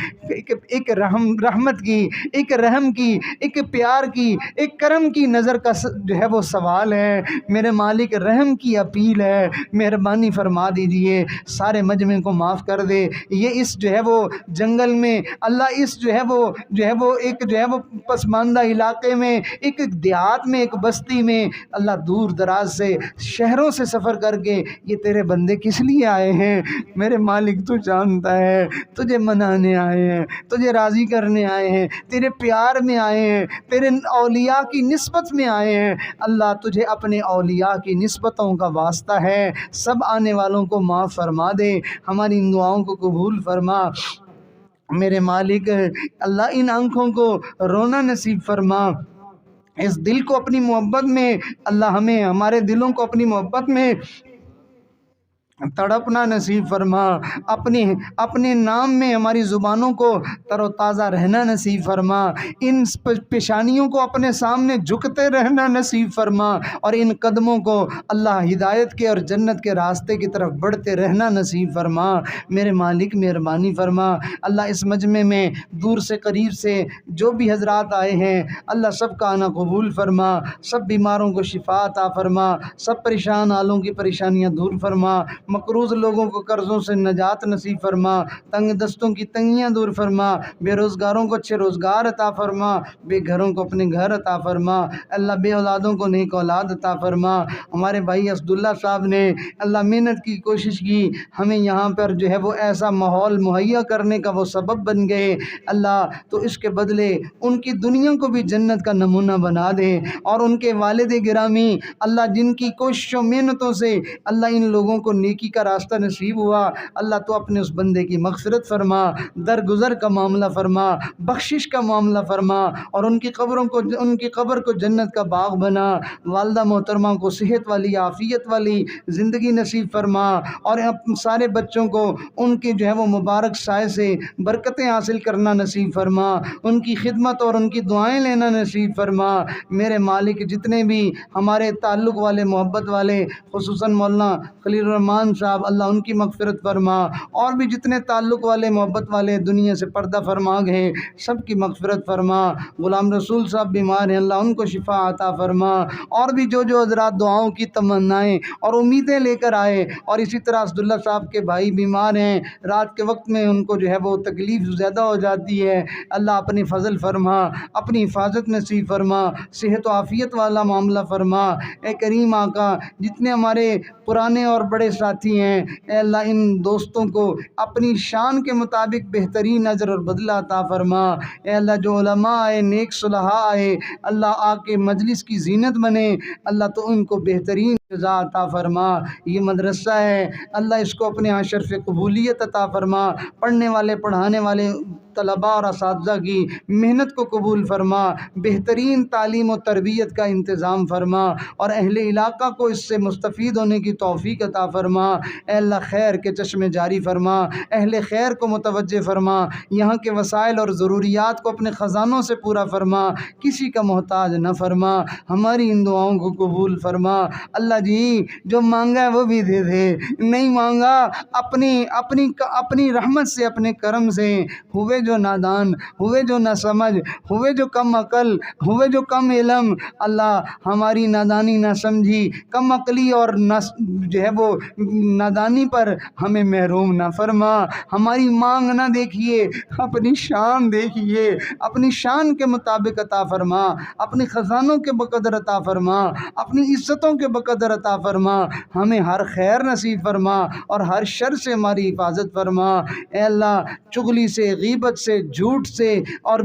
ایک رحمت کی، ایک رحم کی، ایک پیار کی، ایک کرم کی نظر کا جو ہے وہ سوال ہے، میرے مالک رحم کی اپیل ہے، مہربانی فرما دیجئے، سارے مجمع کو معاف کر دے۔ یہ اس جو ہے وہ جنگل میں اللہ، اس جو ہے وہ ایک جو ہے وہ پسماندہ علاقے میں، ایک دیہات میں، ایک بستی میں، اللہ دور دراز سے شہروں سے سفر کر کے یہ تیرے بندے کس لیے آئے ہیں، میرے مالک تو جانتا ہے، تجھے منانے آئے ہیں، تجھے راضی کرنے آئے ہیں، تیرے پیار میں آئے ہیں، تیرے اولیاء کی نسبت میں آئے ہیں۔ اللہ تجھے اپنے اولیاء کی نسبتوں کا واسطہ ہے، سب آنے والوں کو معاف فرما دے، ہماری ان دعاؤں کو قبول فرما۔ میرے مالک اللہ ان آنکھوں کو رونا نصیب فرما، اس دل کو اپنی محبت میں، اللہ ہمیں ہمارے دلوں کو اپنی محبت میں تڑپنا نصیب فرما، اپنے نام میں ہماری زبانوں کو تر و تازہ رہنا نصیب فرما، ان پیشانیوں کو اپنے سامنے جھکتے رہنا نصیب فرما، اور ان قدموں کو اللہ ہدایت کے اور جنت کے راستے کی طرف بڑھتے رہنا نصیب فرما، میرے مالک مہربانی فرما۔ اللہ اس مجمع میں دور سے قریب سے جو بھی حضرات آئے ہیں اللہ سب کا آنا قبول فرما، سب بیماروں کو شفا عطا فرما، سب پریشان حالوں کی پریشانیاں دور فرما، مقروض لوگوں کو قرضوں سے نجات نصیب فرما، تنگ دستوں کی تنگیاں دور فرما، بے روزگاروں کو اچھے روزگار عطا فرما، بے گھروں کو اپنے گھر عطا فرما، اللہ بے اولادوں کو نیک اولاد عطا فرما۔ ہمارے بھائی اسداللہ صاحب نے اللہ محنت کی کوشش کی، ہمیں یہاں پر جو ہے وہ ایسا ماحول مہیا کرنے کا وہ سبب بن گئے، اللہ تو اس کے بدلے ان کی دنیا کو بھی جنت کا نمونہ بنا دے، اور ان کے والد گرامی اللہ جن کی کوششوں محنتوں سے اللہ ان لوگوں کو نیکی کا راستہ نصیب ہوا، اللہ تو اپنے اس بندے کی مغفرت فرما، درگزر کا معاملہ فرما، بخشش کا معاملہ فرما، اور ان کی قبر کو جنت کا باغ بنا، والدہ محترمہ کو صحت والی عافیت والی زندگی نصیب فرما، اور سارے بچوں کو ان کے جو ہے وہ مبارک سائے سے برکتیں حاصل کرنا نصیب فرما، ان کی خدمت اور ان کی دعائیں لینا نصیب فرما، میرے مالک جتنے بھی ہمارے تعلق والے محبت والے خصوصاً مولانا خلیل الرحمان صاحب اللہ ان کی مغفرت فرما، اور بھی جتنے تعلق والے محبت والے دنیا سے پردہ فرما گئے سب کی مغفرت فرما، غلام رسول صاحب بیمار ہیں اللہ ان کو شفا عطا فرما، اور بھی جو حضرات دعاؤں کی تمنائیں اور امیدیں لے کر آئے، اور اسی طرح اسداللہ صاحب کے بھائی بیمار ہیں، رات کے وقت میں ان کو جو ہے وہ تکلیف زیادہ ہو جاتی ہے، اللہ اپنی فضل فرما، اپنی حفاظت نصیب فرما، صحت و عافیت والا معاملہ فرما، اے کریم آقا جتنے ہمارے پرانے اور بڑے ساتھی ہیں اے اللہ ان دوستوں کو اپنی شان کے مطابق بہترین اجر اور بدلہ عطا فرما، اے اللہ جو علماء آئے نیک صلحاء آئے اللہ آ کے مجلس کی زینت بنے، اللہ تو ان کو بہترین جزا عطا فرما، یہ مدرسہ ہے اللہ اس کو اپنے ہاں شرف قبولیت عطا فرما، پڑھنے والے پڑھانے والے طلباء اور اساتذہ کی محنت کو قبول فرما، بہترین تعلیم و تربیت کا انتظام فرما، اور اہل علاقہ کو اس سے مستفید ہونے کی توفیق عطا فرما، اے اللہ خیر کے چشمے جاری فرما، اہل خیر کو متوجہ فرما، یہاں کے وسائل اور ضروریات کو اپنے خزانوں سے پورا فرما، کسی کا محتاج نہ فرما، ہماری ان دعاؤں کو قبول فرما، اللہ جی جو مانگا ہے وہ بھی دے دے، نہیں مانگا اپنی رحمت سے اپنے کرم سے ہوئے جو نادان، ہوئے جو نہ سمجھ، ہوئے جو کم عقل، ہوئے جو کم علم، اللہ ہماری نادانی نہ سمجھی، کم عقلی اور جو ہے وہ نادانی پر ہمیں محروم نہ فرما، ہماری مانگ نہ دیکھیے، اپنی شان دیکھیے، اپنی شان کے مطابق عطا فرما، اپنی خزانوں کے بقدر عطا فرما، اپنی عزتوں کے بقدر عطا فرما، ہمیں ہر خیر نصیب فرما اور ہر شر سے ہماری حفاظت فرما۔ اے اللہ چغلی سے، غیبت سے، جھوٹ سے اور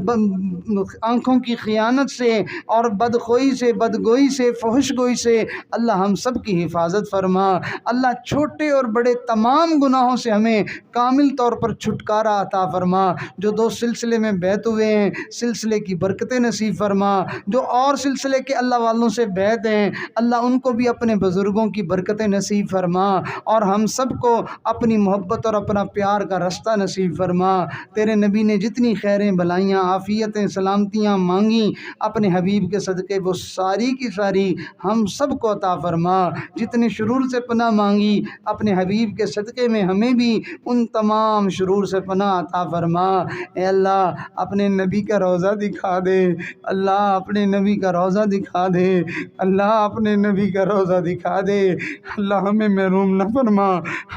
آنکھوں کی خیانت سے اور بدخوئی سے، بدگوئی سے، فحش گوئی سے اللہ ہم سب کی حفاظت فرما۔ اللہ چھوٹے اور بڑے تمام گناہوں سے ہمیں کامل طور پر چھٹکارا عطا فرما۔ جو دو سلسلے میں بیعت ہوئے ہیں سلسلے کی برکتیں نصیب فرما، جو اور سلسلے کے اللہ والوں سے بیعت ہیں اللہ ان کو بھی اپنے بزرگوں کی برکتیں نصیب فرما اور ہم سب کو اپنی محبت اور اپنا پیار کا رستہ نصیب فرما۔ تیرے نبی نے جتنی خیریں، بلائیاں، عافیتیں، سلامتیاں مانگی اپنے حبیب کے صدقے وہ ساری کی ساری ہم سب کو عطا فرما۔ جتنے شرور سے پناہ مانگی اپنے حبیب کے صدقے میں ہمیں بھی ان تمام شرور سے پناہ عطا فرما۔ اے اللہ اپنے نبی کا روضہ دکھا دے، اللہ اپنے نبی کا روضہ دکھا دے، اللہ اپنے نبی کا روضہ دکھا دے۔ اللہ ہمیں محروم نہ فرما،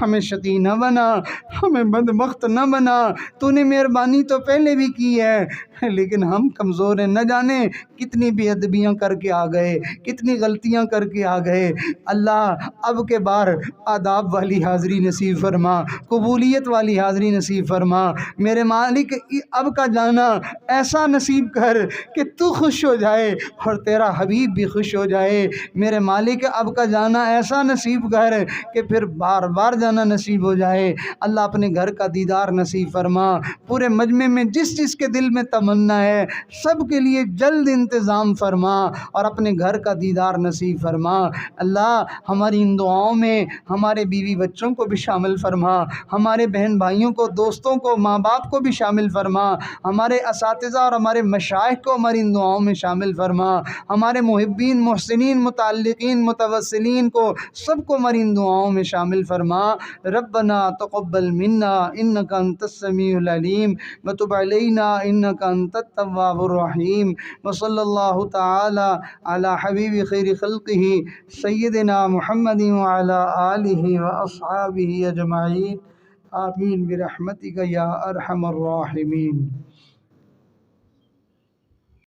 ہمیں شقی نہ بنا، ہمیں بدبخت نہ بنا۔ تو نے مہربانی تو پہلے بھی کی ہے لیکن ہم کمزور ہیں، نہ جانے کتنی بے ادبیاں کر کے آ گئے، کتنی غلطیاں کر کے آ گئے۔ اللہ اب کے بار آداب والی حاضری نصیب فرما، قبولیت والی حاضری نصیب فرما۔ میرے مالک اب کا جانا ایسا نصیب کر کہ تو خوش ہو جائے اور تیرا حبیب بھی خوش ہو جائے۔ میرے مالک اب کا جانا ایسا نصیب کر کہ پھر بار بار جانا نصیب ہو جائے۔ اللہ اپنے گھر کا دیدار نصیب فرما، پورے مجمع میں جس جس کے دل میں تمنا ہے سب کے لیے جلد انتظام فرما اور اپنے گھر کا دیدار نصیب فرما۔ اللہ ہماری ان دعاؤں میں ہمارے بیوی بچوں کو بھی شامل فرما، ہمارے بہن بھائیوں کو، دوستوں کو، ماں باپ کو بھی شامل فرما، ہمارے اساتذہ اور ہمارے مشائخ کو ہماری ان دعاؤں میں شامل فرما، ہمارے محبین، محسنین، متعلقین، متوسلین کو سب کو ہماری ان دعاؤں میں شامل فرما۔ ربنا تقبل منا انک انت السمیع العلیم وتب علینا انک انت التواب الرحیم وصلی اللہ تعالی علی حبیب خیر خلقہ سیدنا محمد وعلی آلہ واصحابہ اجمعین آمین برحمتک یا ارحم الراحمین۔